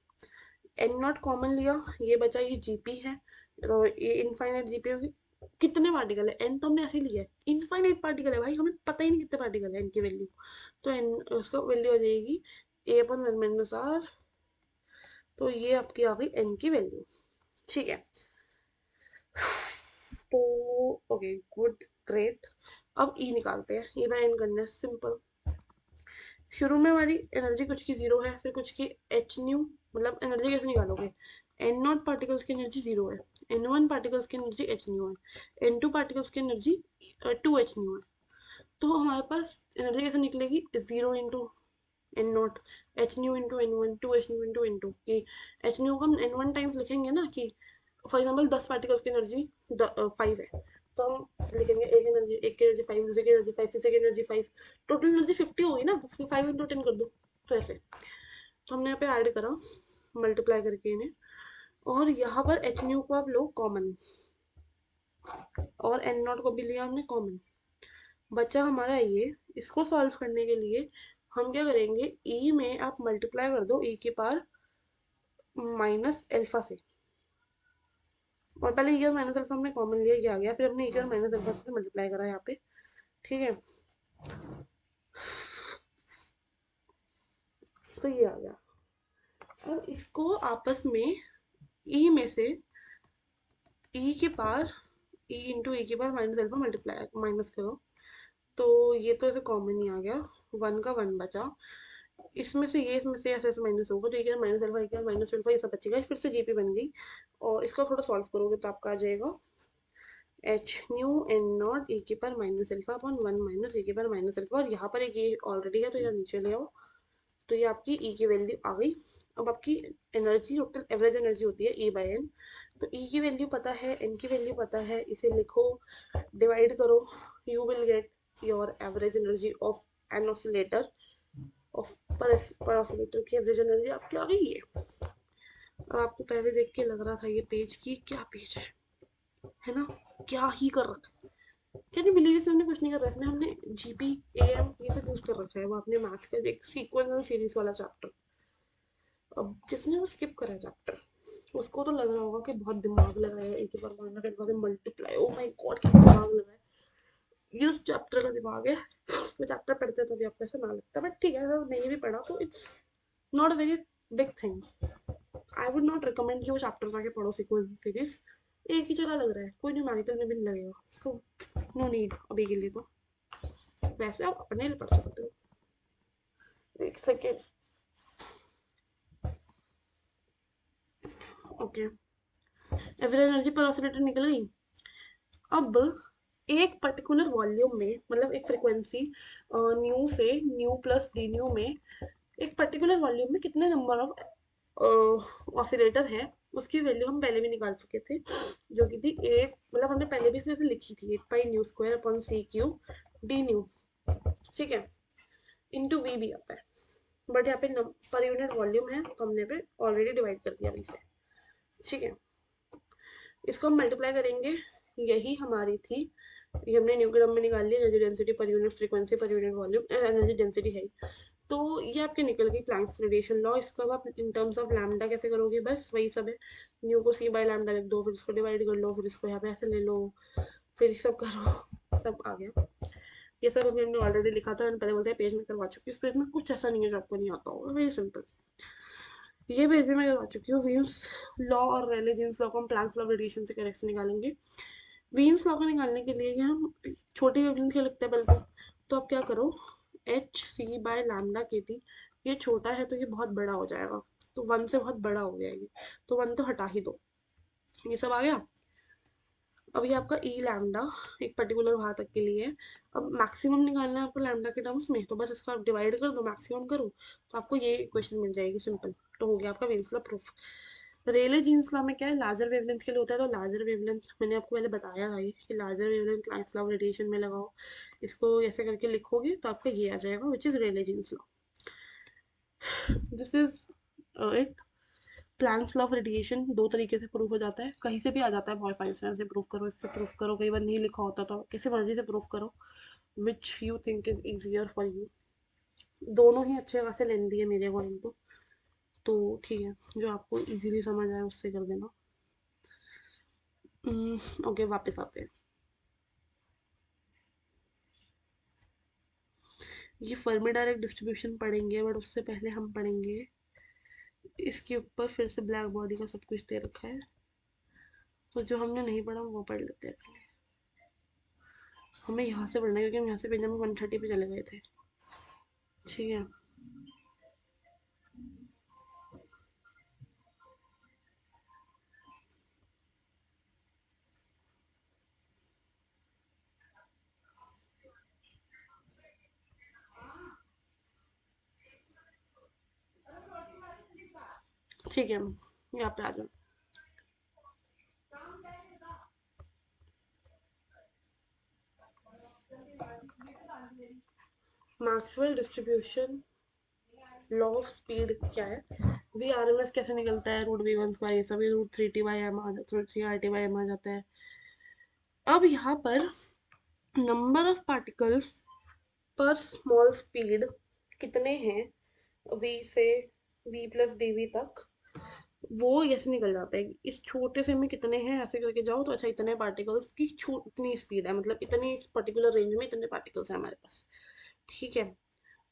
एन नॉट कॉमन लिया, ये बचा, ये जीपी है, तो ये इनफाइनाइट जीपी होगी। कितने पार्टिकल है, एन तो हमने ऐसे लिया है, इनफाइनाइट पार्टिकल है भाई, हमें पता ही नहीं कितने पार्टिकल है, इनकी वैल्यू, तो एन उसका वैल्यू आ जाएगी ए अपन माइनस आर, तो ये आपकी आ गई एन की वैल्यू। ठीक है, तो ओके गुड ग्रेट। अब ई निकालते हैं, ई बाय एन करना है, सिंपल। शुरू में हमारी एनर्जी कुछ की जीरो है, फिर कुछ की एच न्यू, मतलब एनर्जी कैसे निकालोगे, एन नॉट पार्टिकल्स की एनर्जी जीरो है, एन वन पार्टिकल्स की एनर्जी एच न्यू है, एन टू पार्टिकल्स की एनर्जी टू एच न्यू है, तो हमारे पास एनर्जी कैसे निकलेगी, zero into N naught, H nu into N one, two H nu into N two, कि एच न्यू को हम एन वन टाइम्स लिखेंगे ना, कि फॉर एग्जाम्पल 10 पार्टिकल्स की एनर्जी 5 है, तो हम लिखेंगे एक एनर्जी, एक की एनर्जी 5, दूसरे की एनर्जी 5, तीसरे की एनर्जी 5, टोटल एनर्जी 50 होगी ना, तो 5 इंटू 10 कर दो, तो ऐसे। तो हमने यहाँ पे ऐड करा मल्टीप्लाई करके इन्हें, और यहाँ पर एच न्यू को आप लो कॉमन, और एन नॉट को भी लिया हमने कॉमन, बचा हमारा ये। इसको सॉल्व करने के लिए हम क्या करेंगे, ई में आप मल्टीप्लाई कर दो ई की पावर माइनस एल्फा से, और पहले ई और माइनस अल्फा हमने कॉमन लिया, ये आ गया, फिर हमने ई और माइनस अल्फा से मल्टीप्लाई करा यहाँ पे। ठीक है, तो ये आ गया। अब इसको आपस में ई में से ई की पावर ई इंटू ई की power minus alpha multiply minus करो, तो ये तो ऐसे कॉमन ही आ गया, वन का वन बचा, इसमें से ये, इसमें से ऐसे ऐसे माइनस होगा, तो ये क्या माइनस अल्फा, क्या माइनस अल्फा, ये सब बचेगा, फिर से जीपी बन गई। और इसका थोड़ा सॉल्व करोगे तो आपका आ जाएगा H nu N naught E के पर minus alpha upon one minus E के पर माइनस अल्फा, और यहाँ पर एक ये ऑलरेडी है तो यहाँ नीचे ले आओ, तो ये आपकी ई की वैल्यू आ गई। अब आपकी एनर्जी, टोटल एवरेज एनर्जी होती है ई बाई एन, तो ई की वैल्यू पता है, एन की वैल्यू पता है, इसे लिखो, डिवाइड करो, you will get your average energy of an oscillator, of per oscillator की एवरेज एनर्जी आपकी आ गई है। अब आपको पहले देख के लग रहा था ये पेज की क्या पेज है ना, क्या ही कर रखा है। कैन यू बिलीव, इसमें हमने कुछ नहीं कर रखा है, हमने जीपी एएम ये सब यूज कर रखा है, वो आपने मैथ का एक सीक्वेंस एंड सीरीज वाला चैप्टर। अब जिसने वो स्किप करा चैप्टर उसको तो लग रहा होगा कि बहुत दिमाग लग रहा है, एक बार माइनस के बाद मल्टीप्लाई, ओ माय गॉड क्या दिमाग लग रहा है। ये उस चैप्टर का दिमाग है, वो चैप्टर पढ़ते तो भी आपको ऐसा ना लगता, बट ठीक है, अगर नहीं भी पढ़ा तो it's not a very big thing. I would not recommend कि वो चैप्टर आके पढ़ो सीक्वेंस सीरीज, एक ही जगह लग रहा है, कोई न्यूमेरिकल में भी नहीं लगेगा, तो नो नीड अभी के लिए तो, वैसे आप अपने लिए पढ़ सकते हो। एक सेकेंड, ओके, एवरेज एनर्जी पर ऑसिलेटर निकल गई। अब एक पर्टिकुलर वॉल्यूम में, मतलब एक फ्रिक्वेंसी न्यू से न्यू प्लस डी न्यू में, एक पर्टिकुलर वॉल्यूम में कितने नंबर ऑफ ऑसिलेटर है, उसकी वैल्यू हम पहले भी निकाल चुके थे, जो कि थी एक, मतलब हमने पहले भी इसे लिखी थी, 8 pi nu square upon C cube D nu, ठीक है, इंटू वी भी आता है, बट यहाँ पे पर यूनिट वॉल्यूम है तो हमने पे ऑलरेडी डिवाइड कर दिया अभी से, ठीक है। इसको हम मल्टीप्लाई करेंगे, यही हमारी थी, ये हमने न्यू के टर्म में निकाल लिया, energy density per unit frequency पर यूनिट वॉल्यूम, एनर्जी डेंसिटी है, तो ये आपके निकल गई प्लैंक्स रेडिएशन लॉ। इसको अब आप इन टर्म्स ऑफ लैम्डा कैसे करोगे, बस वही सब है, न्यू को सी बाय लैम्डा लिख दो, फिर इसको डिवाइड कर लो, फिर इसको यहाँ पे ऐसे ले लो, फिर सब करो, सब आ गया। ये सब अभी हमने ऑलरेडी लिखा था, पहले बोलते हैं पेज में करवा चुकी हूँ, इस पेज में कुछ ऐसा नहीं है जो आपको नहीं आता होगा, वेरी सिंपल। ये पेज भी मैं करवा चुकी हूँ, वीन्स लॉ और रेले जीन्स लॉ को हम प्लैंक्स लॉ ऑफ रेडिएशन से करेक्ट निकालेंगे। वीन्स लॉ को निकालने के लिए हम छोटी वेवलेंथ के लिखते हैं पहले, तो आप क्या करो, एच सी बाय लैम्डा के टी, ये छोटा है तो ये बहुत बड़ा हो जाएगा, तो वन से बहुत बड़ा हो गया ये, तो वन तो हटा ही दो, ये सब आ गया। अब ये आपका ई लैम्डा एक पर्टिकुलर वहां तक के लिए, अब मैक्सिमम निकालना है आपको लैम्डा के टर्म्स में, तो बस इसको आप डिवाइड कर दो, मैक्सिमम करो, तो आपको ये इक्वेशन मिल जाएगी, सिंपल, तो हो गया आपका वीन्स लॉ प्रूफ। रेले जीन्स लॉ में क्या है, लार्जर वेवलेंथ के लिए होता है, तो लार्जर वेवलेंथ मैंने आपको पहले बताया था ये कि larger wavelength planks law of radiation में लगाओ, इसको ऐसे करके लिखोगे तो आपका ये आ जाएगा, which is Rayleigh Jeans law. This is it. Planck's law of radiation दो तरीके से प्रूफ हो जाता है, कहीं से भी आ जाता है, बहुत साइंस से प्रूफ करो, इससे प्रूफ करो, कई बार नहीं लिखा होता तो किसी मर्जी से प्रूफ करो, which you think is easier for you. दोनों ही अच्छे खासे लेंदी है मेरे अकॉर्डिंग तो ठीक है, जो आपको इजीली समझ आए उससे कर देना। ओके, वापस आते हैं। ये फर्मी डायरेक्ट डिस्ट्रीब्यूशन पढ़ेंगे, बट उससे पहले हम पढ़ेंगे इसके ऊपर फिर से ब्लैक बॉडी का सब कुछ दे रखा है, तो जो हमने नहीं पढ़ा वो पढ़ लेते हैं पहले। हमें यहाँ से पढ़ना है क्योंकि हम यहाँ से पेज नंबर 130 पे चले गए थे, ठीक है। ठीक है, यहाँ पे आ जाओ। Maxwell distribution law of speed क्या है, वी आर एम एस कैसे निकलता है, रूट वी वन स्क्वायर, ये सभी root three T by M आ जाता है, three R T by M आ जाता है। अब यहाँ पर नंबर ऑफ पार्टिकल्स पर स्मॉल स्पीड कितने हैं, वी से वी प्लस डी वी तक, वो ऐसे निकल जाता है, इस छोटे से में कितने हैं ऐसे करके जाओ, तो अच्छा इतने पार्टिकल्स की इतनी स्पीड है, मतलब इतनी इस पर्टिकुलर रेंज में इतने पार्टिकल्स हैं हमारे पास, ठीक है।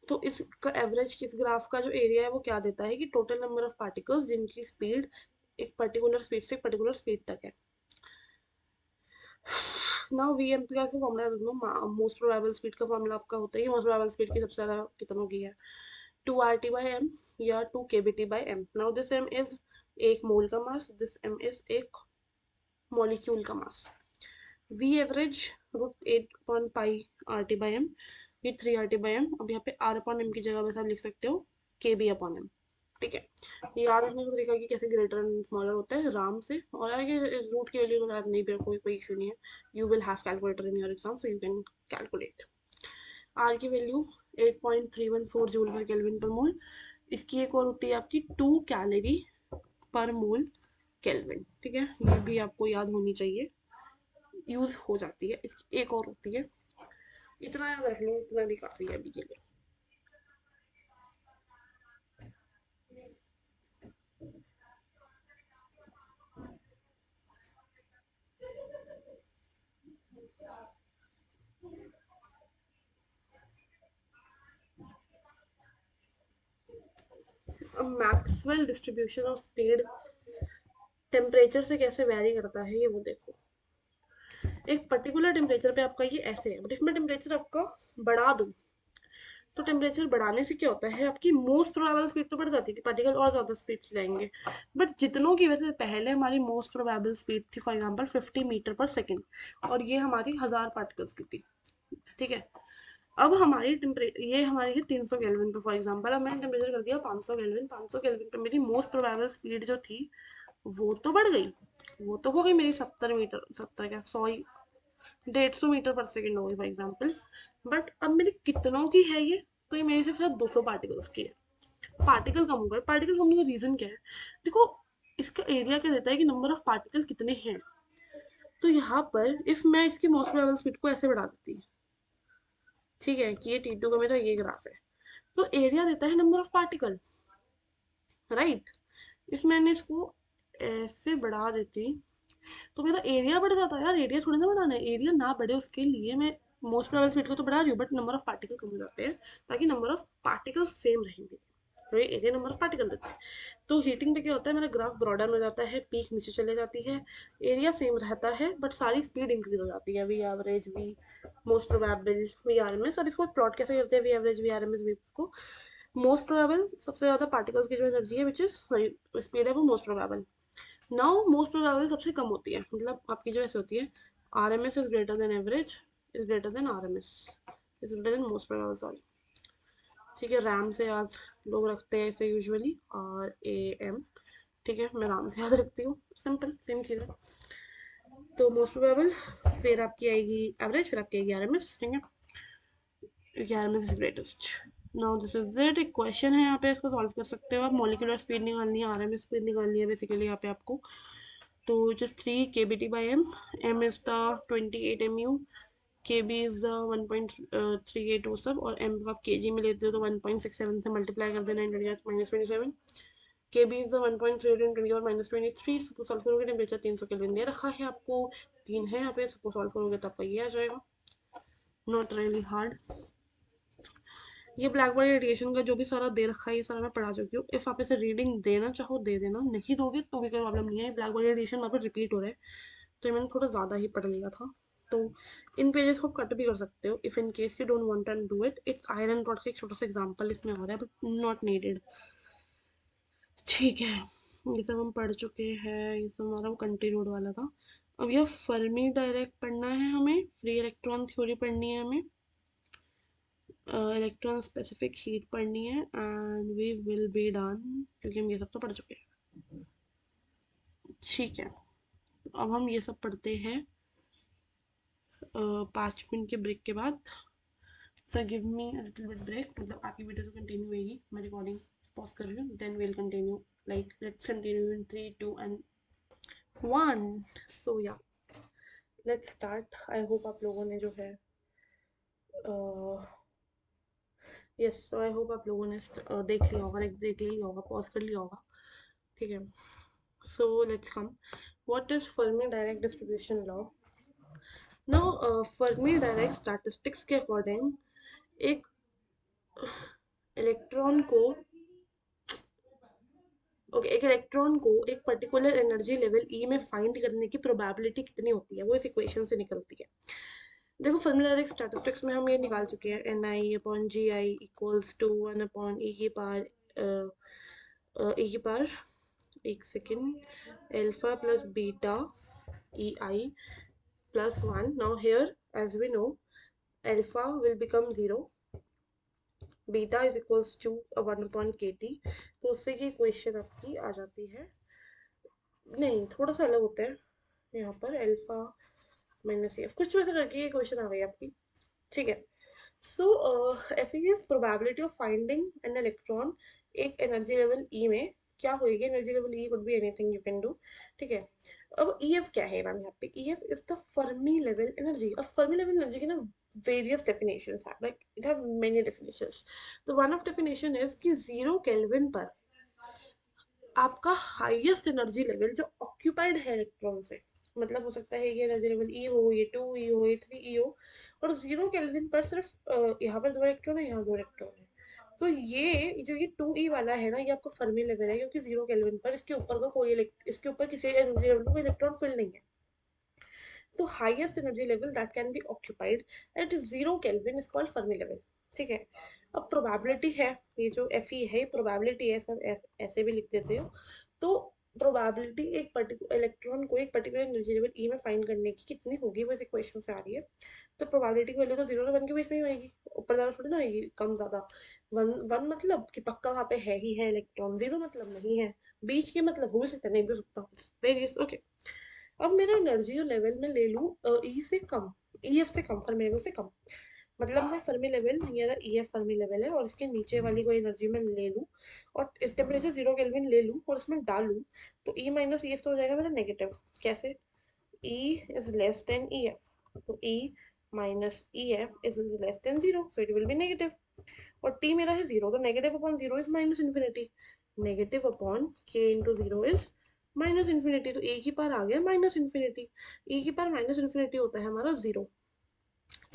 तो इसका एवरेज किस ग्राफ का जो एरिया है वो क्या देता है कि टोटल नंबर ऑफ पार्टिकल्स जिनकी स्पीड एक पर्टिकुलर स्पीड से एक पर्टिकुलर स्पीड तक है। नाउ वी एम पी का फॉर्मूला दे दूँ, मोस्ट प्रोबेबल स्पीड का फॉर्मूला आपका होता है, मोस्ट प्रोबेबल स्पीड की सबसे ज़्यादा कितनों की है, 2 RT/m या 2 kBt/m. Now this m is एक मोल का मास, दिस m इज एक मॉलिक्यूल का मास. V एवरेज √8 पाई RT/m, ये 3 RT/m. अब यहाँ पे R/m की जगह बस आप लिख सकते हो kb/m. ठीक है, ये याद रखने का तरीका कि कैसे ग्रेटर एंड स्मॉलर होता है राम से. और आगे रूट की वैल्यू तो याद नहीं भी, कोई इशू नहीं है. You will have calculator in your exam so you can calculate. R की value 8.314 joule per kelvin per mole. इसकी एक और होती है आपकी 2 कैलोरी पर मोल केल्विन. ठीक है, ये भी आपको याद होनी चाहिए, यूज हो जाती है. इसकी एक और होती है, इतना याद रख लो, इतना भी काफी है अभी के लिए. अब Maxwell distribution of speed temperature से कैसे वेरी करता है ये वो देखो. एक पर्टिकुलर टेम्परेचर पे आपका ये ऐसे है, बट इसमें टेम्परेचर आपका बढ़ा दूं तो टेम्परेचर बढ़ाने से क्या होता है, आपकी मोस्ट प्रोबेबल स्पीड तो बढ़ जाती है कि पार्टिकल और ज़्यादा स्पीड से जाएंगे. बट जितनों की वजह से पहले हमारी मोस्ट प्रोबेबल स्पीड थी फॉर एग्जांपल 50 मीटर पर सेकेंड, और ये हमारी 1000 पार्टिकल्स की थी. ठीक है, अब हमारी टेम्परेचर ये हमारी है 300 केल्विन पे फॉर एग्जांपल. अब मैंने टेम्परेचर कर दिया 500 केल्विन. 500 केल्विन पे मेरी मोस्ट प्रोबेबल स्पीड जो थी वो तो बढ़ गई, वो तो हो गई मेरी 70 मीटर, 70 क्या 100 150 मीटर पर सेकेंड हो गई फॉर एग्जाम्पल. बट अब मेरी कितनों की है ये, तो ये मेरे सिर्फ शायद 200 पार्टिकल्स की है. पार्टिकल कम हो गए. पार्टिकल कम होने का रीजन क्या है, देखो इसका एरिया क्या देता है कि नंबर ऑफ पार्टिकल्स कितने हैं. तो यहाँ पर इफ मैं इसकी मोस्ट प्रोबेबल स्पीड को ऐसे बढ़ा देती, ठीक है, कि ये T2 का मेरा ये ग्राफ है, तो एरिया देता है number of particle, right. If मैंने इसको ऐसे बढ़ा देती तो मेरा एरिया बढ़ जाता है. यार एरिया थोड़ी ना बढ़ाना है, एरिया ना बढ़े उसके लिए मैं मोस्ट प्रोबेबल स्पीड को तो बढ़ा रही हूँ, बट नंबर ऑफ पार्टिकल कम हो जाते हैं ताकि नंबर ऑफ पार्टिकल सेम रहेंगे. तो ये एरिया नंबर ऑफ पार्टिकल देते हैं. तो हीटिंग पे क्या होता है, मेरा ग्राफ ब्रॉडन हो जाता है, पीक नीचे चले जाती है, एरिया सेम रहता है बट सारी स्पीड इंक्रीज हो जाती है. V average, V most probable, V R M S. अब इसको प्लॉट कैसे करते हैं, V average, V R M S, V को मोस्ट प्रोबेबल सबसे ज्यादा पार्टिकल्स की जो एनर्जी है विच इज स्पीड है वो most probable. Now most probable सबसे कम होती है, मतलब आपकी जो ऐसे होती है R M S is greater than average is greater than R M S is greater than most probable, sorry. ठीक है, रैम से याद लोग रखते हैं इसे यूजुअली, RAM. ठीक है, मैं राम से याद रखती हूँ, सिंपल सेम चीज़ है. तो मोस्ट प्रोबेबल, फिर आपकी आएगी एवरेज, फिर आपकी आएगी आर एम एस. ठीक है, R M S is greatest. Now this is it. एक क्वेश्चन है यहाँ पे, इसको सॉल्व कर सकते हो आप. मॉलिक्यूलर स्पीड निकालनी है, आर एम एस स्पीड निकालनी है बेसिकली यहाँ पे आपको. तो just 3 kBt/m, m is the 28 mu, kb is the 1.38 वो सब, और m आप kg में लेते हो तो 1.67 से मल्टीप्लाई कर देना, 10⁻⁻27. kb is the 1.38 × 10⁻23. Suppose solve करोगे टेम्परेचर 300 केल्विन दे रखा है आपको, 3 है यहाँ पे. सपोज सॉल्व करोगे तो आपका ये आ जाएगा, नॉट रियली हार्ड. ये ब्लैक बॉडी रेडिएशन का जो भी सारा दे रखा है ये सारा मैं पढ़ा चुकी हूँ. इफ आप इसे रीडिंग देना चाहो दे देना, नहीं दोगे तो भी कोई प्रॉब्लम नहीं है. ब्लैक बॉडी रेडिएशन वहाँ पर रिपीट हो रहा है तो ये मैंने थोड़ा ज़्यादा ही पढ़ लिया था. तो इन पेजेस को कट भी कर सकते हो if in case you don't want and do it. It's iron rod का एक छोटा सा एग्जांपल इसमें आ रहा है बट नॉट नीडेड. ठीक है, ये सब हम पढ़ चुके हैं, ये सब हमारा कंटिन्यूड वाला था. अब यह फर्मी डायरेक्ट पढ़ना है हमें, फ्री इलेक्ट्रॉन थ्योरी पढ़नी है हमें, इलेक्ट्रॉन स्पेसिफिक हीट पढ़नी है, and we will be done क्योंकि हम ये सब तो पढ़ चुके हैं. ठीक है, अब हम ये सब पढ़ते हैं 5 मिनट के ब्रेक के बाद. So give me a little bit break, मतलब आपकी वीडियो तो कंटिन्यू होगी, मैं रिकॉर्डिंग पॉज कर रही हूँ, then will continue. Like let's continue in 3 2 and 1. So yeah let's start. I hope आप लोगों ने जो है यस, सो आई होप आप लोगों ने देख लिया होगा, लाइक देख लिया होगा, पॉज कर लिया होगा. ठीक है, so let's come. What is Fermi direct distribution law. Now Fermi direct statistics के अकॉर्डिंग एक इलेक्ट्रॉन को एक इलेक्ट्रॉन को एक पर्टिकुलर एनर्जी लेवल E में फाइंड करने की प्रोबेबिलिटी कितनी होती है, वो इस इक्वेशन से निकलती है. देखो फॉर्मूला स्टैटिस्टिक्स में हम ये निकाल चुके हैं, N I upon G I equals to 1 upon E की पावर ई की पावर, एक second, alpha plus beta E I plus 1. Now here, as we know, alpha will become 0, beta is equals to 1 upon kt. तो उससे ये equation आपकी आ जाती है, नहीं थोड़ा सा अलग होता है यहाँ पर, अल्फा माइनस एफ कुछ वैसा करके ये इक्वेशन आ गई आपकी, ठीक है। So F is probability of finding an electron एक एनर्जी लेवल ई में, क्या होएगी energy level E could be anything you can do, ठीक है। अब ई एफ क्या है मैम, यहाँ पे ई F is the Fermi level energy. अब फर्मी लेवल एनर्जी की ना various definitions have, like it have many definitions. The one of definition is कि 0 केल्विन पर आपका हाईएस्ट एनर्जी लेवल जो ऑक्यूपाइड है इलेक्ट्रॉन से, मतलब हो सकता है ये एनर्जी लेवल ई हो, ये 2 ई हो, ये 3 ई हो, और 0 केल्विन पर सिर्फ यहाँ पर 2 इलेक्ट्रॉन है, यहाँ 2 इलेक्ट्रॉन है। तो ये जो ये 2 ई वाला है ना, ये आपका फर्मी लेवल है, क्योंकि 0 केल्विन पर इसके ऊपर का कोई इसके ऊपर किसी एनर्जी लेवल में कोई इलेक्ट्रॉन फिल नहीं है। तो highest energy level that can be occupied at 0 kelvin is called Fermi level, ठीक है। अब प्रोबेबिलिटी है, ये जो एफ ई है प्रोबेबिलिटी है, सब ऐसे भी लिख देते हो। तो प्रोबेबिलिटी एक पर्टिकुलर इलेक्ट्रॉन को एक पर्टिकुलर एनर्जी लेवल ई में फाइंड करने की कितनी होगी, वो इस इक्वेशन से आ रही है। तो प्रोबेबिलिटी की वैल्यू तो 0 और 1 के बीच में ही होगी, ऊपर ज़्यादा थोड़ी ना होगी, कम ज़्यादा। 1 मतलब कि पक्का वहाँ पे है ही है इलेक्ट्रॉन, 0 मतलब नहीं है, बीच के मतलब हो भी सकता है नहीं भी हो सकता, वेरियस, ओके। अब मेरा एनर्जी लेवल में ले लूँ ई से कम, ई एफ से कम, फर्मी लेवल से कम, मतलब मैं फर्मी लेवल, मेरा ई एफ फर्मी लेवल है और इसके नीचे वाली कोई एनर्जी में ले लूँ और इस टेम्परेचर 0 केल्विन ले लूँ और इसमें डालूँ, तो ई माइनस ई एफ तो हो जाएगा मेरा नेगेटिव। कैसे? E is less than E F, तो E minus E F is less than 0, so it will be negative. और टी मेरा है 0, तो negative upon 0 is minus infinity, negative upon K into 0 is minus infinity. तो A की पार आ गया minus infinity, ए की power minus infinity होता है हमारा 0।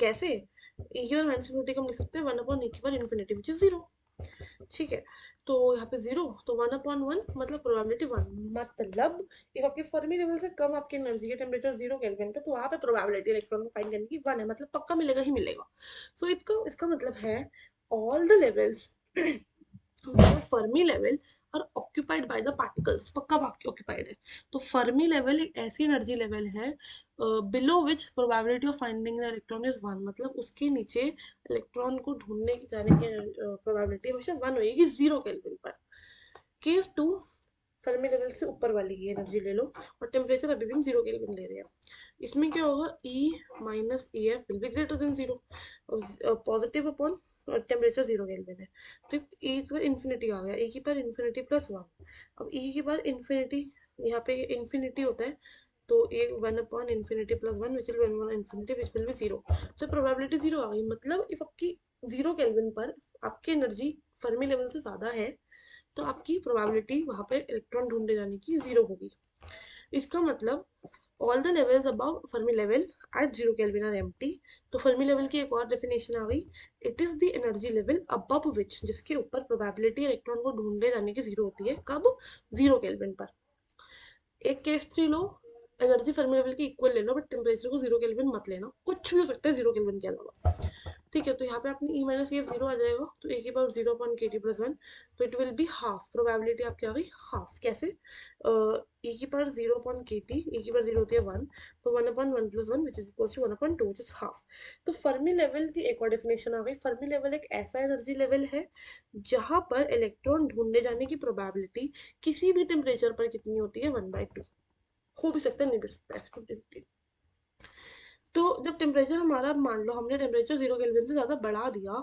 कैसे? ए की पार माइनस इन्फिनिटी को हम लिख सकते हैं 1 अपॉन ए की पार इन्फिनिटी विच इज 0, ठीक है। तो यहाँ पे 0, तो 1 अपॉन 1 मतलब प्रोबेबिलिटी 1, मतलब if आपके फर्मी लेवल से कम आपकी एनर्जी है टेम्परेचर 0 केल्विन पे, तो वहाँ पे प्रोबेबिलिटी इलेक्ट्रॉन को फाइंड करने की 1 है, मतलब पक्का मिलेगा ही मिलेगा। सो इसका मतलब है all the levels Fermi level और ऑक्यूपाइड बाय द पार्टिकल्स, पक्का ऑक्यूपाइड है। तो फर्मी लेवल एक ऐसी एनर्जी लेवल है below which probability of finding the electron is 1, मतलब उसके नीचे इलेक्ट्रॉन को ढूंढने की जाने की प्रोबेबिलिटी हमेशा 1 होगी 0 केल्विन पर। केस 2, फर्मी लेवल से ऊपर वाली की एनर्जी ले लो और टेम्परेचर अभी भी हम 0 केल्विन ले रहे हैं, इसमें क्या होगा, E minus E F will be greater than 0, positive upon और टेम्परेचर 0 केल्विन है, तो ए की पावर इन्फिनिटी आ गया, ए की पावर इन्फिनिटी प्लस 1। अब ए की पावर इन्फिनिटी, यहाँ पे इन्फिनिटी होता है, तो ए 1 upon infinity plus 1 which will 1 infinity which will be 0, तो प्रोबेबिलिटी 0 आ गई। मतलब इफ आपकी 0 केल्विन पर आपकी एनर्जी फर्मी लेवल से ज़्यादा है, तो आपकी प्रोबेबिलिटी वहाँ पे इलेक्ट्रॉन ढूंढे जाने की 0 होगी। इसका मतलब all the levels above Fermi level at 0 kelvin are empty. तो फर्मी लेवल की एक और डेफिनेशन आ गई, it is the energy level above which, जिसके ऊपर प्रोबेबिलिटी इलेक्ट्रॉन को ढूंढे जाने की 0 होती है, कब? 0 केल्विन पर। एक केस 3 लो, एनर्जी फर्मी लेवल की इक्वल ले लो बट टेम्परेचर को 0 केल्विन मत लेना, कुछ भी हो सकता है 0 केल्विन के अलावा, ठीक है। तो यहाँ पे आपने ई माइनस ई एफ 0 आ जाएगा, तो ए की power 0 upon K T plus 1, तो it will be half, probability आपकी आ गई हाफ। कैसे? ए की power 0 upon K T, A की पावर 0 होती है 1, तो 1 upon 1 plus 1 which is equal to 1 upon 2 which is half. तो फर्मी लेवल की एक और डेफिनेशन आ गई, फर्मी लेवल एक ऐसा एनर्जी लेवल है जहां पर इलेक्ट्रॉन ढूंढने जाने की प्रोबेबिलिटी किसी भी टेम्परेचर पर कितनी होती है, 1/2, हो भी सकता है नहीं भी सकता ऐसे। तो जब टेम्परेचर हमारा, मान लो हमने टेम्परेचर 0 केल्विन से ज़्यादा बढ़ा दिया,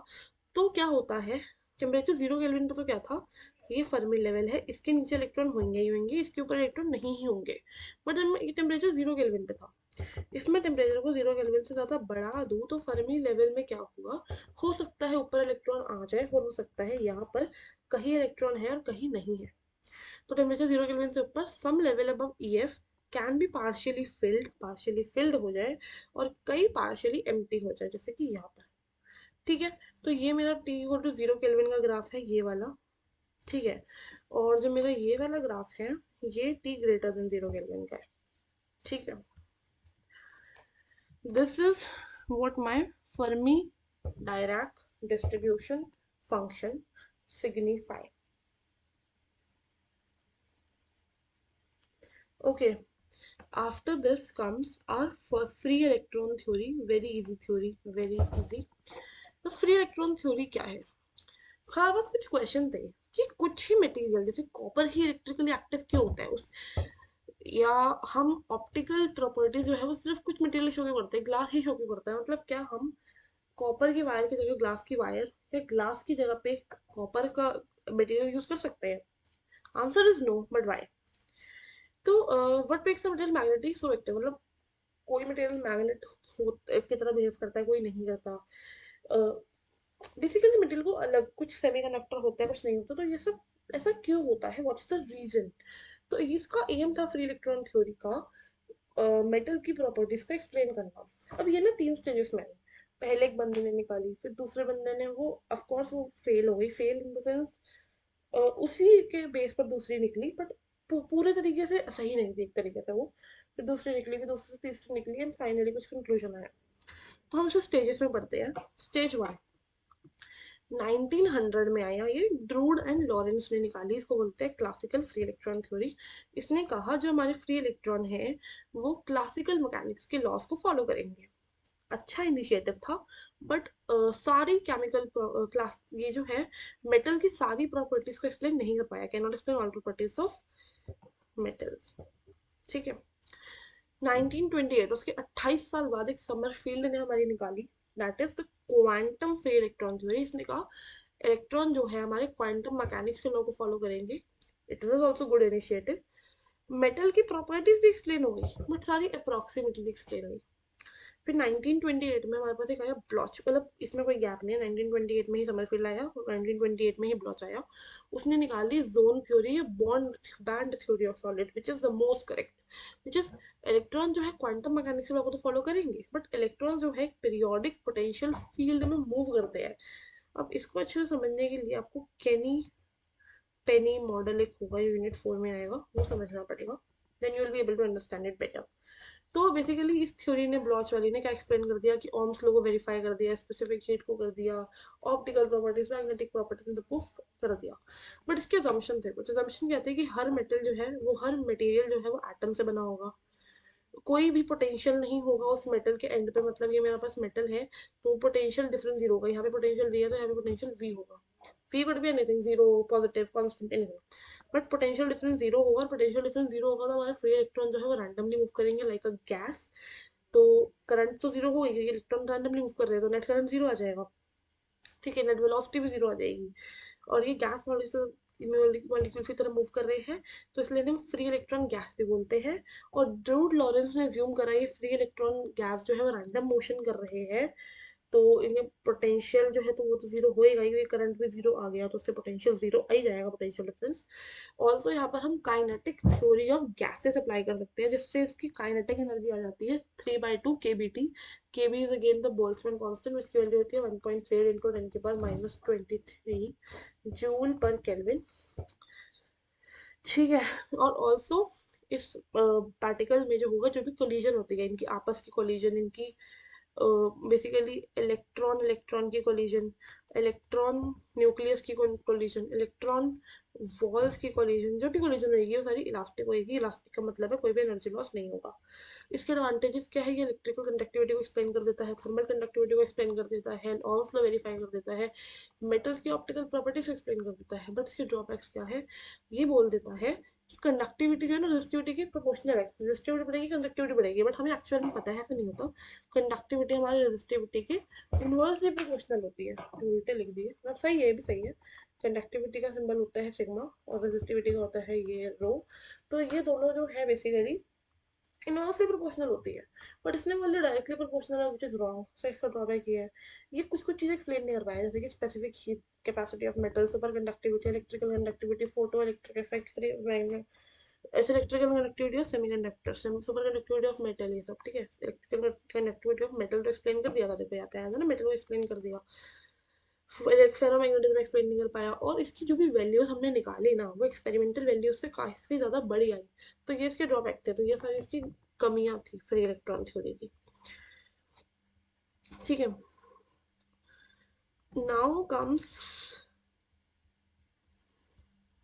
तो क्या होता है, टेम्परेचर 0 केल्विन पर तो क्या था, ये फर्मी लेवल है, इसके नीचे इलेक्ट्रॉन होंगे ही होंगे, इसके ऊपर इलेक्ट्रॉन नहीं ही होंगे, बट जब ये टेम्परेचर 0 केल्विन पे था, इसमें टेम्परेचर को 0 केल्विन से ज़्यादा बढ़ा दूँ, तो फर्मी लेवल में क्या होगा, हो सकता है ऊपर इलेक्ट्रॉन आ जाए और हो सकता है यहाँ पर कहीं इलेक्ट्रॉन है और कहीं नहीं है। तो टेम्परेचर 0 केल्विन से ऊपर some level above E F can be partially filled हो जाए और कई पार्शियली एम्प्टी हो जाए, जैसे कि यहाँ पर, ठीक है। तो ये मेरा टी इक्वल टू 0 केल्विन का ग्राफ है, ये वाला, ठीक है। और जो मेरा ये वाला ग्राफ है, ये टी ग्रेटर देन 0 केल्विन का है, ठीक है। This is what my Fermi Dirac distribution function signify. Okay, after this comes our free electron theory. Very easy theory, very easy. तो फ्री इलेक्ट्रॉन थ्योरी क्या है? हमारे पास कुछ क्वेश्चन थे कि कुछ ही मटेरियल जैसे कॉपर ही इलेक्ट्रिकली एक्टिव क्यों होता है उस, या हम ऑप्टिकल प्रॉपर्टीज जो है वो सिर्फ कुछ मटेरियल शो क्यों करते हैं, ग्लास ही शो क्यों करता है, मतलब क्या हम कॉपर की वायर की जगह ग्लास की वायर या ग्लास की जगह पे कॉपर का मटेरियल यूज कर सकते हैं? Answer is no, but why? तो what makes a material magnetic so active, मतलब कोई मटेरियल मैग्नेट की तरह बिहेव करता है, कोई नहीं करता। बेसिकली मटेरियल को अलग कुछ सेमीकंडक्टर होता है, कुछ नहीं होता, तो ये सब ऐसा क्यों होता है, व्हाट्स द रीजन? तो इसका एम था फ्री इलेक्ट्रॉन थ्योरी का मेटल की प्रॉपर्टीज को एक्सप्लेन करना। अब ये ना 3 स्टेजेस में आई। पहले एक बंदे ने निकाली, फिर दूसरे बंदे ने, वो ऑफ कोर्स वो फेल हो गई, फेल इन द सेंस उसी के बेस पर दूसरी निकली, बट पूरे तरीके से सही नहीं थी एक तरीके से वो। फिर दूसरी निकली, फिर दूसरी से तीसरी निकली, एंड फाइनली कुछ कंक्लूजन आया। तो हम इसको स्टेजेस में पढ़ते हैं। स्टेज 1 1900 में आया, ये ड्रूड एंड लॉरेंस ने निकाली, इसको बोलते हैं क्लासिकल फ्री इलेक्ट्रॉन थ्योरी। इसने कहा जो हमारे फ्री इलेक्ट्रॉन है वो क्लासिकल मैकेनिक्स के लॉस को फॉलो करेंगे। अच्छा इनिशिएटिव था, बट सारी केमिकल क्लास ये जो है मेटल की सारी प्रॉपर्टीज को एक्सप्लेन नहीं कर पाया, can not explain all properties of metals. ठीक है। 1928 उसके 28 साल बाद एक समरफील्ड ने हमारी निकाली, that is the quantum free electron theory. इसने कहा इलेक्ट्रॉन जो है हमारे क्वांटम मैकेनिक्स के लॉ को फॉलो करेंगे। It was also good initiative. Metal की प्रॉपर्टीज भी एक्सप्लेन हो गई, बट सारी अप्रोक्सीमेटली एक्सप्लेन हुई। फिर 1928 में हमारे पास एक आया ब्लॉच, मतलब इसमें कोई गैप नहीं है, 1928 में ही समरफील्ड आया और 1928 में ही ब्लॉच आया। उसने निकाली zone theory, bond band theory of solid, which is the most correct. Which is electron जो है क्वांटम मैकेनिक्स लॉ को तो फॉलो करेंगे, बट इलेक्ट्रॉन जो है पीरियोडिक पोटेंशियल फील्ड में मूव करते हैं। अब इसको अच्छे से समझने के लिए आपको केनी पेनी मॉडल एक होगा, यूनिट 4 में आएगा, वो समझना पड़ेगा, then you will be able to understand it better. तो बेसिकली इस थ्योरी ने, ब्लॉच वाली ने क्या एक्सप्लेन कर दिया कि ओम्स लॉ को वेरीफाई कर दिया, स्पेसिफिक हीट को कर दिया, ऑप्टिकल प्रॉपर्टीज मैग्नेटिक प्रॉपर्टीज को कर दिया। बट इसके अजम्पशन थे, कुछ अजम्पशन कहते हैं कि हर मेटल जो है वो, हर मटेरियल जो है वो एटम से बना होगा, कोई भी पोटेंशियल नहीं होगा उस मेटल के एंड पे, मतलब ये मेरे पास मेटल है तो पोटेंशियल डिफरेंस जीरो होगा, यहाँ पे पोटेंशियल वी है तो यहाँ पे पोटेंशियल वी होगा। V would be anything, zero, positive, constant, anything, but potential difference zero होगा, और पोटेंशियल डिफरेंस जीरो होगा तो हमारे फ्री इलेक्ट्रॉन जो है वो रैंडमली मूव करेंगे लाइक अ गैस। तो करंट तो जीरो होगी क्योंकि इलेक्ट्रॉन रैंडमली मूव कर रहे हैं, तो नेट करंट जीरो आ जाएगा। ठीक है, नेट वेलोसिटी भी जीरो आ जाएगी, और ये गैस मॉलिक्यूल की तरह मूव कर रहे हैं, तो इसलिए हम फ्री इलेक्ट्रॉन गैस भी बोलते हैं। और ड्रूड लॉरेंस ने ज्यूम करा ये फ्री इलेक्ट्रॉन गैस जो है वो रैंडम मोशन कर रहे हैं, तो इनमें पोटेंशियल जो है तो वो तो जीरो होएगा ही, करंट भी जीरो आ गया तो उससे पोटेंशियल जीरो आ ही जाएगा, पोटेंशियल डिफरेंस। ऑल्सो यहाँ पर हम kinetic theory of gases apply कर सकते हैं, जिससे इसकी काइनेटिक एनर्जी आ जाती है 3/2 kBt। kb is again the Boltzmann constant, इसकी वैल्यू होती है 1.8 इंटू 10⁻⁻23 जूल पर केल्विन। ठीक है। और ऑल्सो इस पार्टिकल में जो होगा, जो भी कोलिजन होती है इनकी आपस की कोलिजन, इनकी बेसिकली इलेक्ट्रॉन इलेक्ट्रॉन की कोलिजन, इलेक्ट्रॉन न्यूक्लियस की कोलिजन, इलेक्ट्रॉन वॉल्स की कोलिजन, जो भी कोलिजन होगी वो सारी इलास्टिक होगी। इलास्टिक का मतलब है कोई भी एनर्जी लॉस नहीं होगा। इसके एडवांटेजेस क्या है, ये इलेक्ट्रिकल कंडक्टिविटी को एक्सप्लेन कर देता है, थर्मल कंडक्टिविटी को एक्सप्लेन कर देता है, ऑल्स लॉ वेरीफाई कर देता है, मेटल्स की ऑप्टिकल प्रॉपर्टीज को एक्सप्लेन कर देता है। बट इसके ड्रॉबैक्स क्या है, ये बोल देता है कि कंडक्टिविटी जो है ना रेजिस्टिविटी के प्रोपोर्शनल है, रेजिस्टिविटी बढ़ेगी कंडक्टिविटी बढ़ेगी, बट हमें एक्चुअल में पता है ऐसा नहीं होता। कंडक्टिविटी हमारी रेजिस्टिविटी के इनवर्सली प्रोपोर्शनल होती है, उल्टे लिख दिए, मतलब सही है, ये भी सही है। कंडक्टिविटी का सिंबल होता है सिग्मा और रेजिस्टिविटी का होता है ये रो। तो ये दोनों जो है बेसिकली इनवर्सली प्रोपोर्शनल होती है, बट इसने बोला डायरेक्टली प्रोपोर्शनल है, व्हिच इज रॉन्ग। सो इसका ड्रॉबैक ये है, ये कुछ कुछ चीज़ें एक्सप्लेन नहीं कर पाया, जैसे कि specific heat capacity of metal, super conductivity, electrical conductivity, photo electric effect, free magnet, ऐसे electrical conductivity of semiconductor, super conductivity of metal, ये सब। ठीक है, इलेक्ट्रिकल कंडक्टिविटी ऑफ मेटल तो एक्सप्लेन कर दिया था, देखो यहाँ पे आया था ना, मेटल को एक्सप्लेन कर दिया। फेरोमैग्नेटिज्म एक्सप्लेन नहीं कर पाया, और इसकी जो भी वैल्यूज हमने निकाली ना वो एक्सपेरिमेंटल वैल्यूज से काफी ज्यादा बड़ी आई। तो ये इसके ड्रॉबैक थे, तो ये सारी इसकी कमियां थी फ्री इलेक्ट्रॉन थ्योरी की। ठीक है। Now comes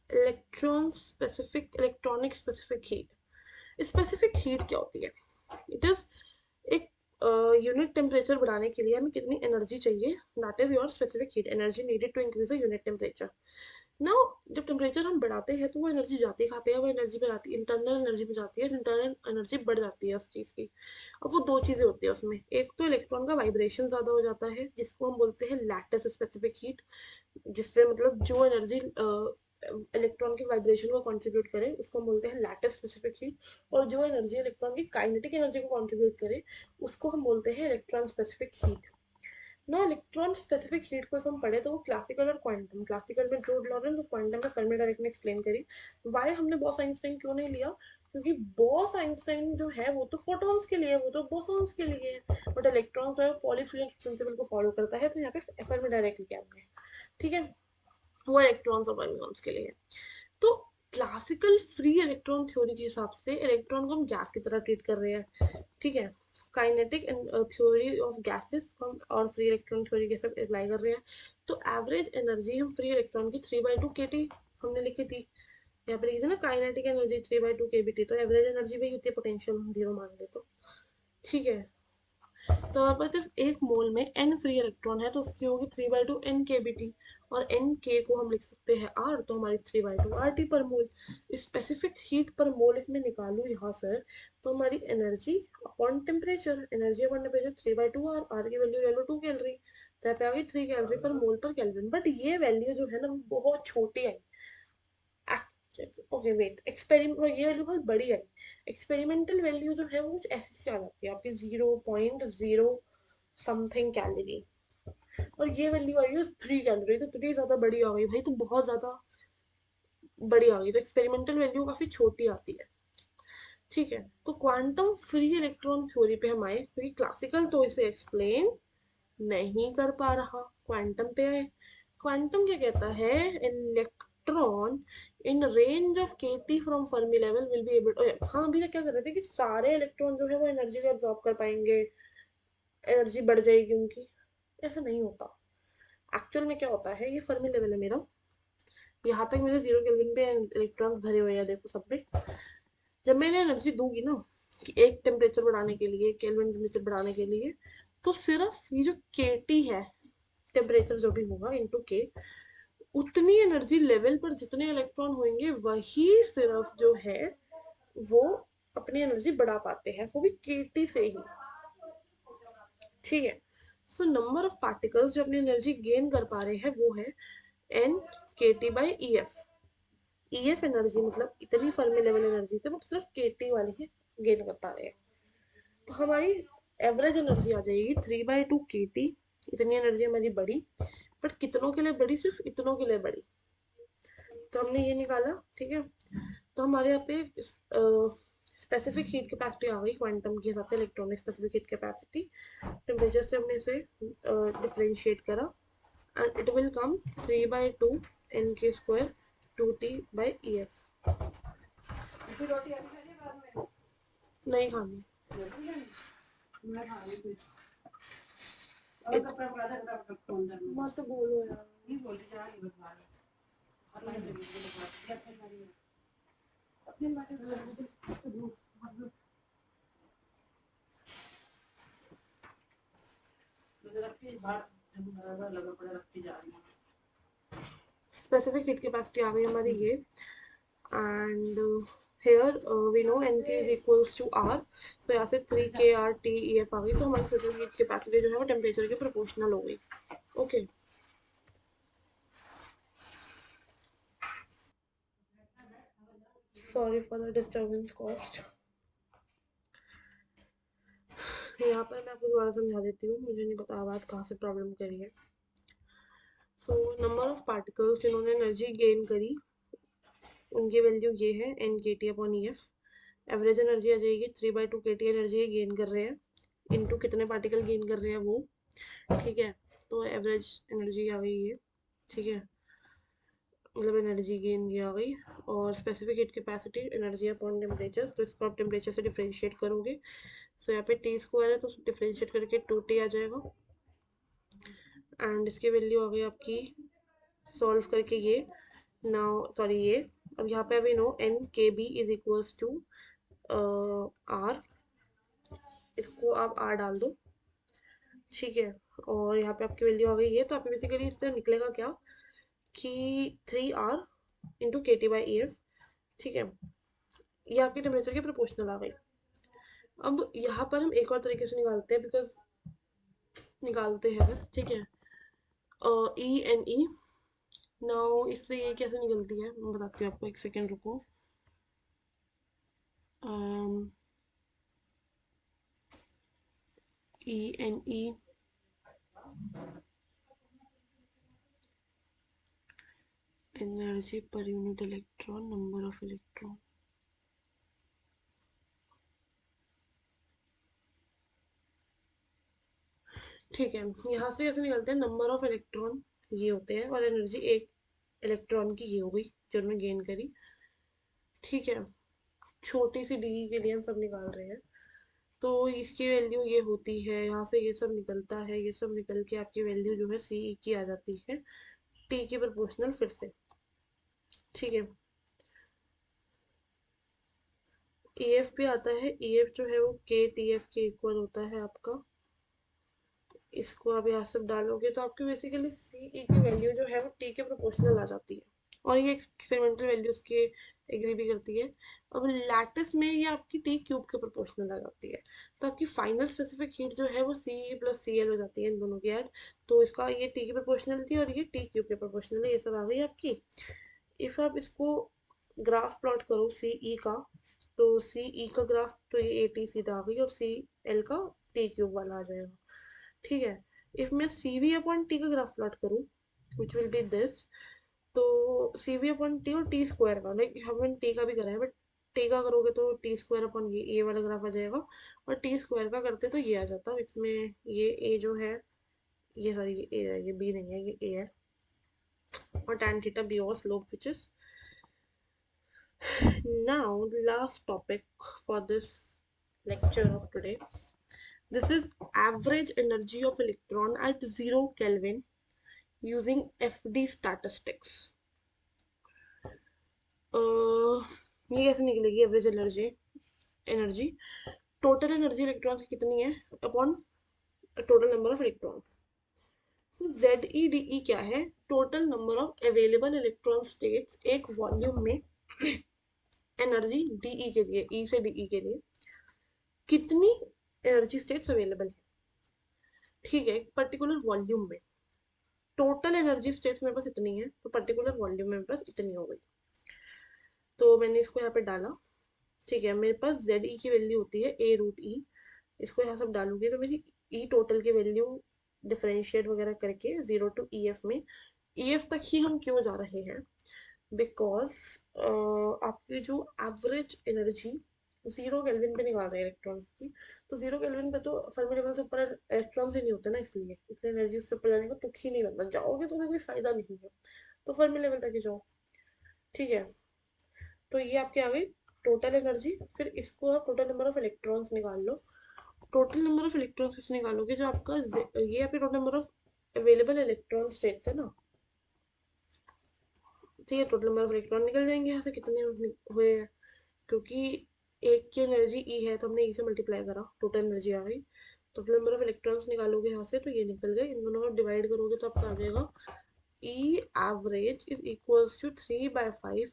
electronic specific heat. Specific heat क्या होती है? इट इज एक यूनिट टेम्परेचर बढ़ाने के लिए हमें कितनी एनर्जी चाहिए, that is your specific heat energy needed to increase the unit temperature. ना, जब टेम्परेचर हम बढ़ाते हैं तो वो एनर्जी जाती है कहाँ पे है? वो एनर्जी पे जाती है, इंटरनल एनर्जी में जाती है, इंटरनल एनर्जी बढ़ जाती है उस चीज़ की। अब वो दो चीज़ें होती है उसमें, एक तो इलेक्ट्रॉन का वाइब्रेशन ज़्यादा हो जाता है जिसको हम बोलते हैं लैटिस स्पेसिफिक हीट, जिससे मतलब जो एनर्जी इलेक्ट्रॉन के वाइब्रेशन को कंट्रीब्यूट करे उसको हम बोलते हैं लैटिस स्पेसिफिक हीट, और जो एनर्जी इलेक्ट्रॉन की काइनेटिक एनर्जी को कंट्रीब्यूट करे उसको हम बोलते हैं इलेक्ट्रॉन स्पेसिफिक हीट। ना, इलेक्ट्रॉन स्पेसिफिक हीट को हम पढ़े तो वो क्लासिकल और क्वांटम, क्लासिकल में ड्रू लॉरेंट और क्वांटम में फर्मी डायरेक्ट ने एक्सप्लेन करी। वाई हमने बॉस आइंस्टाइन क्यों नहीं लिया? क्योंकि बॉस आइंस्टाइन जो है वो तो फोटॉन्स के लिए है, वो तो बोसॉन्स के लिए है, बट इलेक्ट्रॉन जो है पॉलीफ्यूजन प्रिंसिपल को फॉलो करता है, तो यहाँ पे फर्मी डायरेक्ट लिया हमने। ठीक है, वो इलेक्ट्रॉन्स और फर्मियंस के लिए है। तो क्लासिकल फ्री इलेक्ट्रॉन थ्योरी के हिसाब से इलेक्ट्रॉन को हम गैस की तरह ट्रीट कर रहे हैं। ठीक है, काइनेटिक थ्योरी ऑफ गैसेस हम और फ्री इलेक्ट्रॉन थ्योरी के साथ अप्लाई कर रहे हैं। तो एवरेज एनर्जी हम फ्री इलेक्ट्रॉन की 3/2 kT हमने लिखी थी। यहाँ पर लिखी थी ना काइनेटिक एनर्जी 3/2 kBt, तो एवरेज एनर्जी वही होती है, पोटेंशियल हम 0 मान ले तो। ठीक है, तो यहाँ पर सिर्फ एक मोल में n फ्री इलेक्ट्रॉन है तो उसकी होगी 3/2 n kBt, और n k को हम लिख सकते हैं r, तो हमारी 3/2 RT पर मोल। स्पेसिफिक हीट पर मोल इसमें निकालू यहाँ से तो हमारी energy upon temperature, energy upon temperature 3/2 r, r की वैल्यू ले लो 2 कैलोरी, तो यहाँ पे आ गई 3 कैलोरी पर मोल पर केल्विन। बट ये वैल्यू जो है ना बहुत छोटी आई। ओके वेट, एक्सपेरिमेंट ये वैल्यू बहुत बड़ी है। एक्सपेरिमेंटल वैल्यू जो है वो कुछ ऐसी सी आ जाती है आपकी 0.0 समथिंग कैलोरी, और ये वैल्यू आई है 3 कैलोरी, तो इतनी ज्यादा बड़ी आ गई भाई, तो बहुत ज्यादा बड़ी आ गई, तो एक्सपेरिमेंटल वैल्यू काफी छोटी आती है। ठीक है, तो क्वांटम फ्री इलेक्ट्रॉन थ्योरी पे हम आए क्योंकि क्लासिकल तो इसे एक्सप्लेन नहीं कर पा रहा, क्वांटम पे आए। क्वांटम क्या कहता है? Electron in range of KT from Fermi level will be able, हाँ अभी तक क्या कर रहे थे कि सारे इलेक्ट्रॉन जो है वो एनर्जी को एब्जॉर्ब कर पाएंगे, एनर्जी बढ़ जाएगी उनकी। ऐसा नहीं होता। एक्चुअल में क्या होता है, ये फर्मी लेवल है मेरा, यहाँ तक मेरे 0 केल्विन पे इलेक्ट्रॉन्स भरे हुए हैं, देखो सब में। जब मैं इन्हें एनर्जी दूंगी ना कि एक टेम्परेचर बढ़ाने के लिए, केल्विन टेम्परेचर बढ़ाने के लिए, तो सिर्फ ये जो केटी है, टेम्परेचर जो भी होगा इनटू के, उतनी एनर्जी लेवल पर जितने इलेक्ट्रॉन होंगे वही सिर्फ जो है वो अपनी एनर्जी बढ़ा पाते हैं, वो भी केटी से ही। ठीक है, सो नंबर ऑफ पार्टिकल्स जो अपनी एनर्जी गेन कर पा रहे हैं वो है एन kT/EF। EF एनर्जी मतलब इतनी फर्मी लेवल एनर्जी से वो सिर्फ केटी वाली ही गेन कर पा रहे हैं। तो हमारी एवरेज एनर्जी आ जाएगी 3/2 kT। इतनी एनर्जी हमारी बढ़ी, बट कितनों के लिए बढ़ी? सिर्फ इतनों के लिए बढ़ी, तो हमने ये निकाला। ठीक है, तो हमारे यहाँ पे स्पेसिफिक हीट कैपेसिटी आ गई क्वांटम के हिसाब से, electronic specific heat capacity. Temperature से हमने इसे डिफरेंशिएट करा and it will come 3/2 Nk² 2T/EF। नहीं खानी, मत बोलो यार। स्पेसिफिक हीट कैपेसिटी आ गई हमारी ये, and here we know nk is equals to r, तो यहाँ से 3 kRTEF आ गई, तो हमारी स्पेसिफिक हीट कैपेसिटी जो है वो टेम्परेचर के प्रोपोर्शनल हो गई। Okay, sorry for the disturbance cost. यहाँ पर मैं आपको दोबारा समझा देती हूँ, मुझे नहीं पता आवाज़ कहाँ से प्रॉब्लम करी है। सो नंबर ऑफ पार्टिकल्स जिन्होंने एनर्जी गेन करी उनकी वैल्यू ये है NkT/EF। एवरेज एनर्जी आ जाएगी 3/2 kT एनर्जी गेन कर रहे हैं इनटू कितने पार्टिकल गेन कर रहे हैं वो। ठीक है, तो एवरेज एनर्जी आ गई ये। ठीक है, मतलब एनर्जी गेन ये आ गई। और specific heat capacity energy upon temperature, तो इसको आप टेम्परेचर से डिफ्रेंशिएट करोगे। सो यहाँ पे टी स्क्वायर है तो डिफ्रेंशिएट करके 2T आ जाएगा। एंड इसकी वैल्यू आ गई आपकी सॉल्व करके ये नाउ सॉरी ये अब यहाँ पे अभी no N K B is equals to R, इसको आप आर डाल दो, ठीक है। और यहाँ पे आपकी वैल्यू आ गई है, तो आपको बेसिकली इससे निकलेगा क्या कि 3R इंटू के टी बाई ई एफ, ठीक है। ये आपके टेम्परेचर के प्रोपोर्शनल आ गई। अब यहाँ पर हम एक और तरीके से निकालते हैं, बिकॉज निकालते हैं बस, ठीक है। ई एन ई नाउ इससे ये कैसे निकलती है मैं बताती हूँ आपको, एक सेकेंड रुको। E N E energy per unit electron, number of electron, ठीक है। यहाँ से कैसे निकलते हैं, नंबर ऑफ इलेक्ट्रॉन ये होते हैं और एनर्जी एक इलेक्ट्रॉन की ये हो गई जो उन्होंने गेन करी, ठीक है। छोटी सी डी के लिए हम सब निकाल रहे हैं, तो इसकी वैल्यू ये होती है, यहाँ से ये सब निकलता है, ये सब निकल के आपकी वैल्यू जो है सी की आ जाती है टी के प्रोपोर्शनल फिर से, ठीक है। ई एफ भी आता है, ई एफ जो है वो के टी एफ के इक्वल होता है आपका। इसको आप यहाँ सब डालोगे तो आपकी बेसिकली सी ई की वैल्यू जो है वो टी के प्रोपोर्शनल आ जाती है, और ये एक्सपेरिमेंटल वैल्यू उसके एग्री भी करती है। अब लैटिस में ये आपकी टी क्यूब के प्रोपोर्शनल आ जाती है, तो आपकी फाइनल स्पेसिफिक हीट जो है वो सी ई प्लस सी एल हो जाती है इन दोनों की ऐड। तो इसका ये टी की प्रोपोर्शनल थी और ये टी क्यूब के प्रोपोर्शनल है, ये सब आ गई आपकी। इफ आप इसको ग्राफ प्लॉट करो सी ई का, तो सी ई का ग्राफ तो ये ए टी सीधा आ गई और सी एल का टी क्यूब वाला आ जाएगा, ठीक है। इफ मैं सी वी अपॉन टी का ग्राफ प्लॉट करूँ विच विल बी दिस, तो सी वी अपॉन टी और टी स्क्वायर का, लाइक हमने टी का भी करा है बट टी का करोगे तो टी स्क्वायर अपॉन ये वाला ग्राफ आ जाएगा, और टी स्क्वायर का करते तो ये आ जाता। इसमें ये ए जो है, ये सॉरी ये ए है, ये बी नहीं है, ये ए है, और tan थीटा बी और slope which is now the last topic for this lecture of today. This is average energy of electron at 0 Kelvin using FD statistics. ये कैसे निकलेगी average energy, energy total energy electron की कितनी है upon total number of electron. Z E D E क्या है, total number of available electron states एक volume में एनर्जी डीई के लिए, ई से डीई के लिए कितनी एनर्जी स्टेट्स अवेलेबल है, ठीक है। एक पर्टिकुलर वॉल्यूम में टोटल एनर्जी स्टेट्स मेरे पास इतनी है, तो पर्टिकुलर वॉल्यूम में मेरे पास इतनी हो गई। तो मैंने इसको यहाँ पे डाला, ठीक है। मेरे पास जेड ई की वैल्यू होती है ए रूट ई, इसको यहाँ सब डालूंगी तो मेरी ई टोटल की वैल्यू डिफरेंशिएट वगैरह करके 0 टू ई एफ में, ई एफ तक ही हम क्यों जा रहे हैं, बिकॉज आपकी जो एवरेज एनर्जी 0 केल्विन पे निकाल रहे हैं इलेक्ट्रॉन्स की, तो 0 केल्विन पे तो फर्मी लेवल से ऊपर इलेक्ट्रॉन्स ही नहीं होते ना, इसलिए इतनी एनर्जी उससे ऊपर जाने का तुक ही नहीं बनता, जाओगे तो कोई फायदा नहीं है, तो फर्मी लेवल तक ही जाओ, ठीक है। तो ये आपके आ गई टोटल एनर्जी, फिर इसको आप टोटल नंबर ऑफ इलेक्ट्रॉन्स निकाल लो। टोटल नंबर ऑफ इलेक्ट्रॉन्स किससे निकालोगे, जो आपका ये आपके total number of available electron states है ना, ठीक है। टोटल नंबर ऑफ इलेक्ट्रॉन निकल जाएंगे यहाँ से कितने हुए हैं, क्योंकि एक की एनर्जी ई है तो हमने ई से मल्टीप्लाई करा, टोटल एनर्जी आ गई। टोटल नंबर ऑफ इलेक्ट्रॉन्स निकालोगे यहाँ से तो ये निकल गए, इन दोनों को डिवाइड करोगे तो आपका आ जाएगा E average is equals to 3/5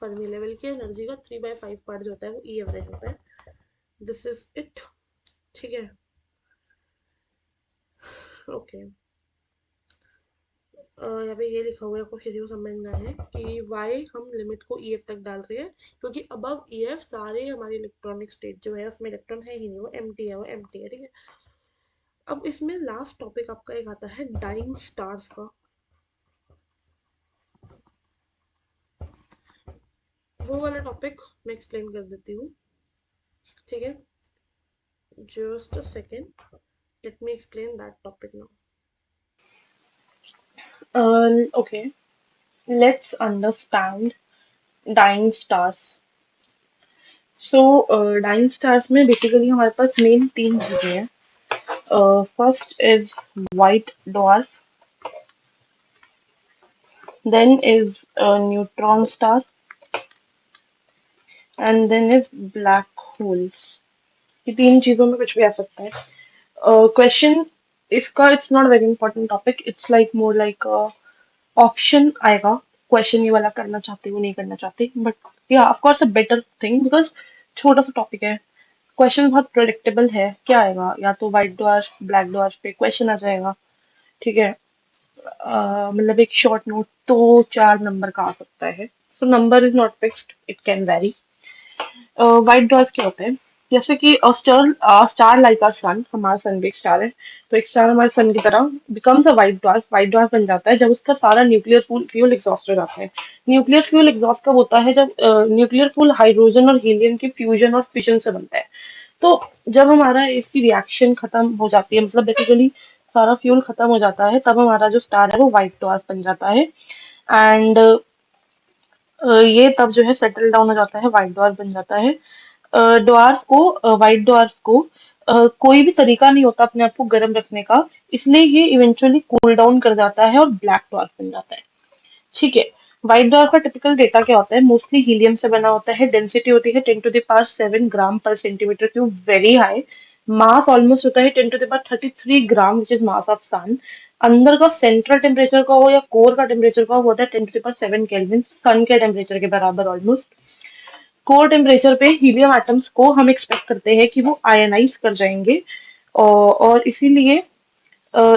Fermi level की एनर्जी का 3/5 पार्ट जो होता है वो ई एवरेज होता है। दिस इज इट, ठीक है, ओके। यहाँ पे ये लिखा हुआ है, आपको किसी को समझना है कि वाई हम लिमिट को ई एफ तक डाल रहे हैं, क्योंकि अबव ई एफ सारे हमारे इलेक्ट्रॉनिक स्टेट जो है उसमें इलेक्ट्रॉन है ही नहीं, वो एम्प्टी है, वो एम्प्टी है, ठीक है। अब इसमें लास्ट टॉपिक आपका एक आता है डाइंग स्टार्स का, वो वाला टॉपिक मैं एक्सप्लेन कर देती हूँ, ठीक है। Just a second, let me explain that topic now. Okay. Let's understand dying stars. So dying stars में बेसिकली हमारे पास मेन तीन चीजें हैं. First is white dwarf, then is a neutron star, and then is black holes. ये तीन चीजों में कुछ भी आ सकता है. क्वेश्चन इसका it's not very important topic, it's like more like option आएगा. क्वेश्चन ये वाला करना चाहते हो नहीं करना चाहते, बट या of course a better thing because छोटा सा टॉपिक है. क्वेश्चन बहुत प्रेडिक्टेबल है. क्या आएगा? या तो व्हाइट डॉर्फ ब्लैक डॉर्फ पे क्वेश्चन आ जाएगा. ठीक है. मतलब एक शॉर्ट नोट तो 4 नंबर का आ सकता है. So number is not fixed, it can very. White dwarf क्या होता है? जैसे कि स्टार लाइक आवर सन, हमारा सन भी एक स्टार है. तो एक स्टार हमारे सन की तरह बिकम्स अ व्हाइट डॉर्फ बन जाता है जब उसका सारा न्यूक्लियर फ्यूल एग्जॉस्ट हो जाता है. न्यूक्लियर फ्यूल एग्जॉस्ट कब होता है? जब न्यूक्लियर फ्यूल हाइड्रोजन और हीलियम के फ्यूजन और फिशन से बनता है. तो जब हमारा इसकी रिएक्शन खत्म हो जाती है, मतलब बेसिकली सारा फ्यूल खत्म हो जाता है, तब हमारा जो स्टार है वो व्हाइट डॉर्फ बन जाता है. एंड ये तब जो है सेटल डाउन हो जाता है, व्हाइट डॉर्फ बन जाता है. व्हाइट डॉर्फ को कोई भी तरीका नहीं होता अपने आप को गर्म रखने का, इसलिए ये इवेंचुअली कूल डाउन कर जाता है और ब्लैक डॉर्फ बन जाता है. ठीक है. व्हाइट डॉर्फ का टिपिकल डेटा क्या होता है? मोस्टली हीलियम से बना होता है. डेंसिटी होती है 10⁻⁷ ग्राम पर सेंटीमीटर क्यूब, वेरी हाई. मास ऑलमोस्ट होता है 10⁻33 ग्राम, विच इज मास ऑफ सन. अंदर का सेंट्रल टेम्परेचर का हो या कोर का टेम्परेचर का हो, होता है 10⁻⁷ केल्विन, सन के टेम्परेचर के बराबर ऑलमोस्ट. कोर टेम्परेचर पे हीलियम एटम्स को हम एक्सपेक्ट करते हैं कि वो आयनाइज कर जाएंगे. और इसीलिए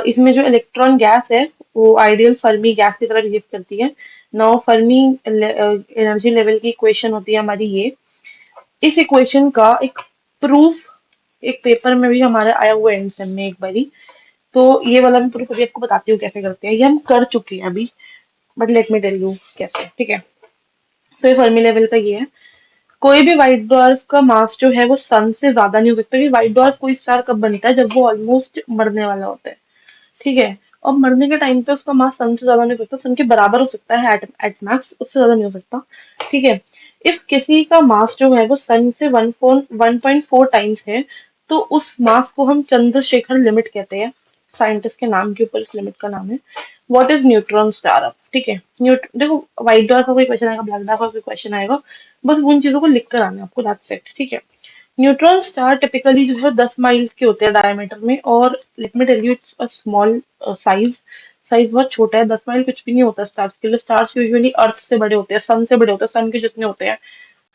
इसमें जो इलेक्ट्रॉन गैस है वो आइडियल फर्मी गैस की तरह बिहेव करती है. नाउ फर्मी एनर्जी लेवल की इक्वेशन होती है हमारी ये. इस इक्वेशन का एक प्रूफ एक पेपर में भी हमारा आया हुआ है एंड में एक बारी. तो ये वाला मैं प्रूफ अभी आपको बताती हूँ कैसे करते हैं. ये हम कर चुके हैं अभी, but let me tell you कैसे. ठीक है. तो ये फर्मी लेवल का ये है. कोई भी व्हाइट डॉर्फ का मास जो है वो सन से ज्यादा नहीं हो सकता, क्योंकि व्हाइट डॉर्फ कोई स्टार कब बनता है? जब वो ऑलमोस्ट मरने वाला होता है. ठीक है. और मरने के टाइम पे उसका मास सन से ज्यादा नहीं हो सकता, सन के बराबर हो सकता है एट मैक्स, उससे ज्यादा नहीं हो सकता. ठीक है. इफ किसी का मास जो है वो सन से 1.4 टाइम्स है, तो उस मास को हम चंद्रशेखर लिमिट कहते हैं. साइंटिस्ट के नाम के ऊपर इस लिमिट का नाम है. What is neutron star? अब ठीक है. देखो, व्हाइट डॉर्फ का कोई क्वेश्चन आएगा, ब्लैक डॉर्फ का कोई क्वेश्चन आएगा, बस उन चीजों को लिख कर आना है आपको, दैट्स इट. ठीक है. न्यूट्रॉन स्टार टिपिकली जो है 10 माइल्स के होते हैं डायमीटर में, और let me tell you it's a small size. Size बहुत छोटा है. 10 माइल कुछ भी नहीं होता स्टार्स के लिए. स्टार्स यूजुअली अर्थ से बड़े होते हैं, सन से बड़े होते हैं, सन के जितने होते हैं.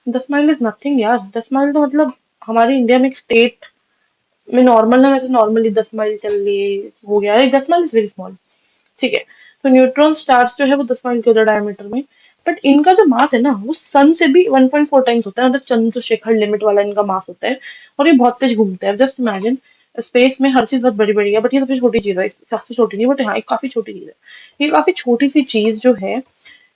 10 माइल इज नथिंग यार. 10 माइल तो मतलब हमारे इंडिया में एक स्टेट में नॉर्मल ना, वैसे नॉर्मली 10 माइल चल लिए हो गया है. 10 माइल इज वेरी स्मॉल. ठीक है. तो न्यूट्रॉन स्टार्स जो है वो 10 माइल के होते हैं डायमीटर में. बट इनका जो मास है ना वो सन से भी 1.4 टाइम्स होता है, मतलब चंद्रशेखर लिमिट वाला इनका मास होता है. और ये बहुत तेज घूमते हैं. जस्ट इमेजिन, स्पेस में हर चीज बहुत बड़ी बड़ी है, बट ये सबसे छोटी चीज है. सबसे छोटी नहीं, बट हाँ, एक काफी छोटी चीज है. ये काफी छोटी सी चीज जो है,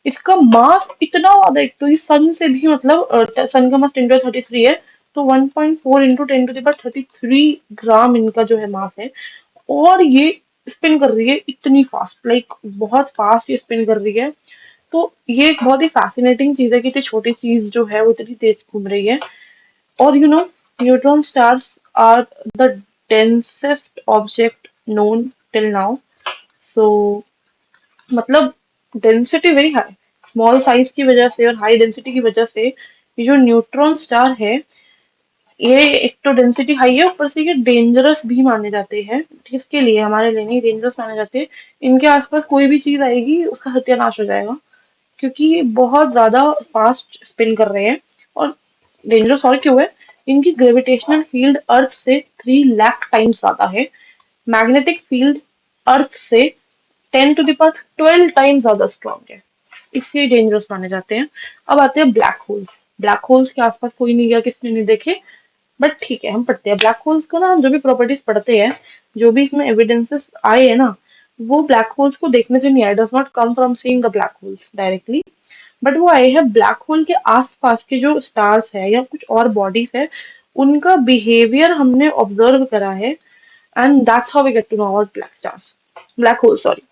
इसका मास इतना ज्यादा, एक तो ये सन से भी मतलब सन का मास 10⁻33 है. तो 1.4 इंटू 10⁻33 ग्राम इनका जो है मास है. और ये स्पिन कर रही है इतनी फास्ट, लाइक बहुत फास्ट ये स्पिन कर रही है. तो ये एक बहुत ही फैसिनेटिंग चीज है कि इतनी छोटी चीज जो है वो इतनी तेज घूम रही है. और neutron stars are the densest object known till now. So मतलब density very high. Small size की वजह से और हाई डेंसिटी की वजह से ये जो न्यूट्रॉन स्टार है, ये एक तो डेंसिटी हाई है, ऊपर से ये डेंजरस भी माने जाते हैं. किसके लिए? हमारे लिए नहीं, डेंजरस माने जाते हैं. इनके आसपास कोई भी चीज आएगी उसका सत्यानाश हो जाएगा, क्योंकि ये बहुत ज्यादा फास्ट स्पिन कर रहे हैं. और डेंजरस और क्यों है? इनकी ग्रेविटेशनल फील्ड अर्थ से 3 लाख टाइम्स ज्यादा है. मैग्नेटिक फील्ड अर्थ से 10⁻12 टाइम्स ज्यादा स्ट्रॉन्ग है, इसलिए डेंजरस माने जाते हैं. अब आते हैं ब्लैक होल्स. ब्लैक होल्स के आसपास कोई नहीं गया, किसने नहीं देखे, बट ठीक है हम पढ़ते हैं ब्लैक होल्स को ना. हम जो भी प्रॉपर्टीज पढ़ते हैं, जो भी इसमें एविडेंसेस आए हैं ना, वो ब्लैक होल्स को देखने से नहीं आए. Does not come from seeing the black holes directly, but वो आए हैं ब्लैक होल के आसपास के जो स्टार्स है या कुछ और बॉडीज है, उनका बिहेवियर हमने ऑब्जर्व करा है. And that's how we get to know about black stars, black hole sorry.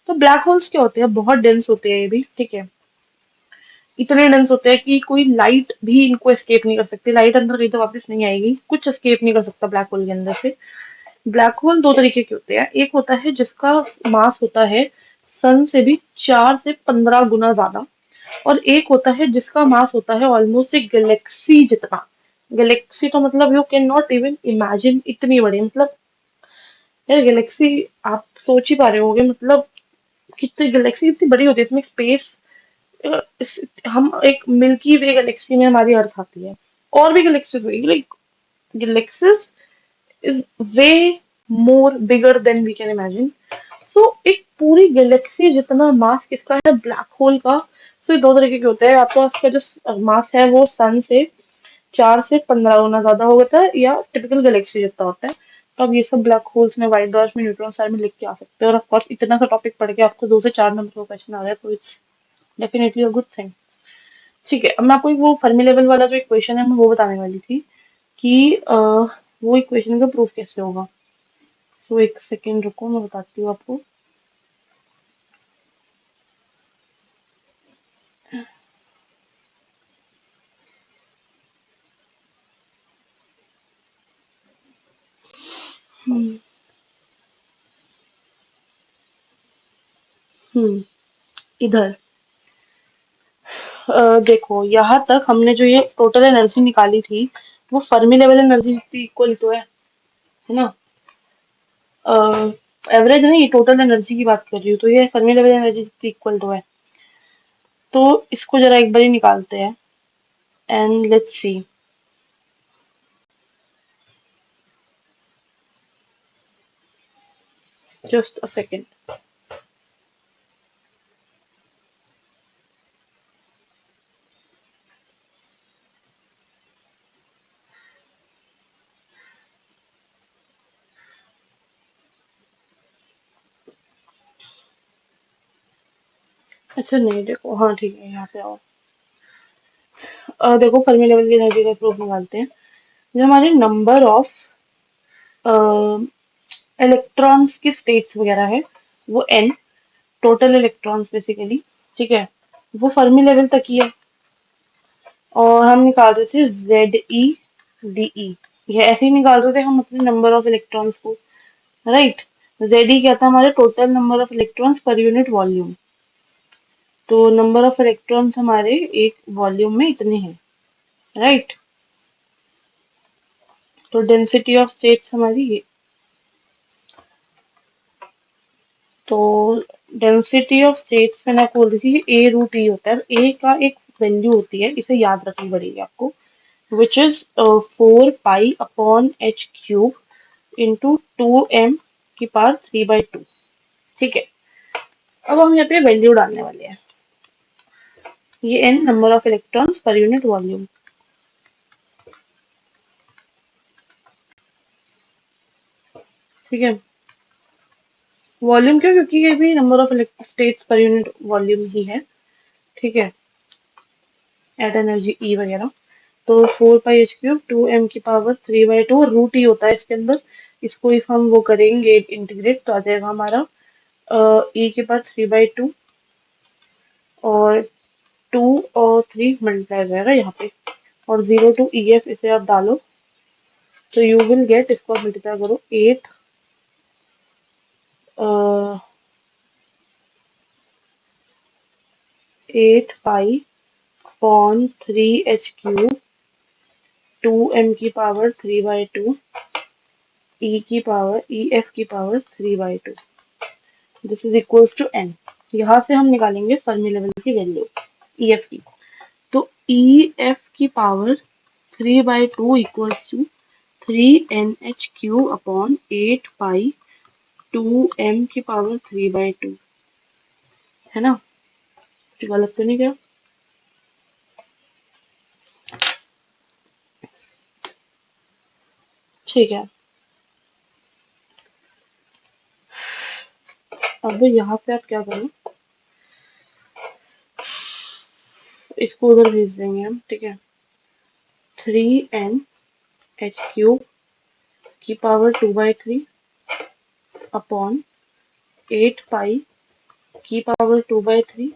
तो ब्लैक होल्स क्या होते हैं, बहुत डेंस होते हैं ये भी, ठीक है। इतने डेंस होते हैं कि कोई लाइट भी इनको एस्केप नहीं कर सकती, लाइट अंदर गई तो वापस नहीं आएगी, कुछ एस्केप नहीं कर सकता ब्लैक होल के अंदर से। ब्लैक होल दो तरीके के होते हैं, एक होता है जिसका मास होता है सन से भी 4 से 15 गुना ज्यादा, और एक होता है जिसका मास होता है ऑलमोस्ट एक गैलेक्सी जितना। गैलेक्सी का मतलब you can not even imagine, इतनी बड़ी, मतलब यार गैलेक्सी आप सोच ही पा रहे होगे, मतलब कितनी गैलेक्सी कितनी बड़ी होती है, इसमें स्पेस। हम एक मिल्की वे गैलेक्सी में हमारी अर्थ आती है, और भी गैलेक्सीज हुई, like galaxies is way more bigger than we can imagine. So एक पूरी गैलेक्सी जितना मास किसका है, ब्लैक होल का। सो ये दो तरीके के होते हैं, आपका उसका जो मास है वो सन से 4 से 15 गुना ज्यादा होता है, या टिपिकल गैलेक्सी जितना होता है। तो अब ये सब ब्लैक होल्स में, व्हाइट डॉट्स में, न्यूट्रॉन स्टार में लिख के आ सकते हैं, और ऑफकोर्स इतना सा टॉपिक पढ़ के आपको 2 से 4 नंबर का क्वेश्चन आ रहा है, तो it's definitely a good thing. ठीक है, अब मैं आपको वो फर्मी लेवल वाला जो इक्वेशन है मैं वो बताने वाली थी कि वो इक्वेशन का प्रूफ कैसे होगा। सो एक सेकेंड रुको, मैं बताती हूँ आपको। हम्म हम्म, इधर देखो, यहाँ तक हमने जो ये टोटल एनर्जी निकाली थी वो फर्मी लेवल एनर्जी इक्वल तो है ना। एवरेज नहीं, टोटल एनर्जी की बात कर रही हूँ, तो ये फर्मी लेवल एनर्जी इक्वल तो है। तो इसको जरा एक बार ही निकालते हैं, and let's see. Just a second. अच्छा नहीं, देखो, हाँ ठीक है, यहाँ पे आओ। देखो, फर्मी लेवल की एनर्जी का प्रूफ निकालते हैं। जो हमारे नंबर ऑफ इलेक्ट्रॉन्स की स्टेट्स वगैरह है वो एन, टोटल इलेक्ट्रॉन्स बेसिकली, ठीक है, वो फर्मी लेवल तक ही है। और हम निकाल रहे थे ZeDe, ये ऐसे ही निकाल रहे थे हम अपने नंबर ऑफ इलेक्ट्रॉन्स को, राइट। Ze क्या था, हमारे total number of electrons per unit volume. तो नंबर ऑफ इलेक्ट्रॉन्स हमारे एक वॉल्यूम में इतने हैं, राइट। तो डेंसिटी ऑफ स्टेट्स हमारी ये, तो डेंसिटी ऑफ स्टेट्स मैंने आपको बोल रही थी A√E होता है, ए का एक वैल्यू होती है, इसे याद रखनी पड़ेगी आपको, which is 4 pi upon H³ into 2m की पावर 3/2, ठीक है। अब हम यहाँ पे वैल्यू डालने वाले हैं, ये n number of electrons per unit volume, ठीक है। वॉल्यूम क्यों, क्योंकि ये भी number of states per unit volume ही है, ठीक है, एट एनर्जी ई वगैरह। तो 4 पाई H³ 2m की पावर 3/2, रूट ई होता है इसके अंदर। इसको इफ हम वो करेंगे इंटीग्रेट तो आ जाएगा हमारा ई की पावर 3/2, और 2 और 3 मल्टीप्लाई हो जाएगा यहाँ पे, और 0 to EF इसे आप डालो, तो यू विल गेट, इसको आप मल्टीप्लाई करो, 8 पाई अपॉन 3H³ 2m की पावर 3/2, ई की पावर EF की power 3/2, this is equals to n। यहाँ से हम निकालेंगे फर्मी लेवल की वैल्यू EF की। तो EF की power 3/2 equals to 3NH³ upon 8 pi 2m की पावर 3/2, है ना। कुछ गलत तो नहीं क्या। ठीक है, अब यहाँ से आप क्या करो, इसको उधर भेज देंगे हम, ठीक है। 3NH³ की पावर 2/3 अपॉन 8 पाई की पावर 2/3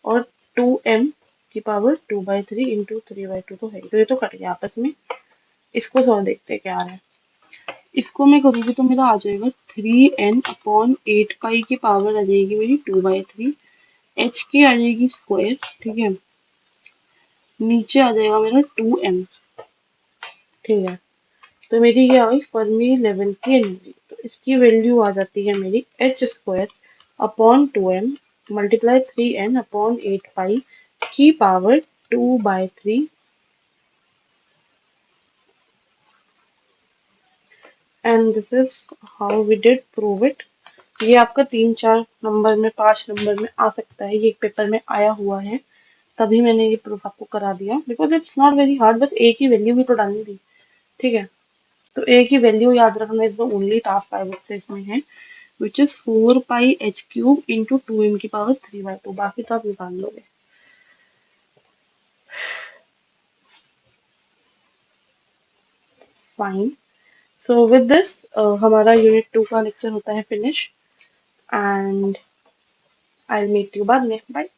और 2m की पावर 2/3 इंटू 3/2 तो है, तो ये तो कट गया आपस में। इसको सॉल्व देखते हैं क्या आ रहा है। इसको मैं करूँगी तो मेरा आ जाएगा 3n/8 पाई की पावर आ जाएगी मेरी 2/3, h की आ जाएगी स्क्वायर, ठीक है, नीचे आ जाएगा मेरा 2m, ठीक है। तो मेरी क्या हुई फर्मी लेवल की एनर्जी, तो इसकी वैल्यू आ जाती है मेरी h² upon 2m multiply 3n/8 pi की power 2/3 and this is how we did prove it. ये आपका 3-4 नंबर में 5 नंबर में आ सकता है, ये एक पेपर में आया हुआ है, तभी मैंने ये प्रूफ आपको करा दिया, because it's not very hard, बस एक ही वैल्यू भी तो डालनी थी, ठीक है। तो एक ही वैल्यू याद रखना is the only task I would say इसमें है, which is 4πh³ into 2m की पावर 3/2, बाकी तो आप निकाल लोगे। फाइन। सो विद दिस हमारा यूनिट 2 का लेक्चर होता है finish, and I meet you बाद में, बाय।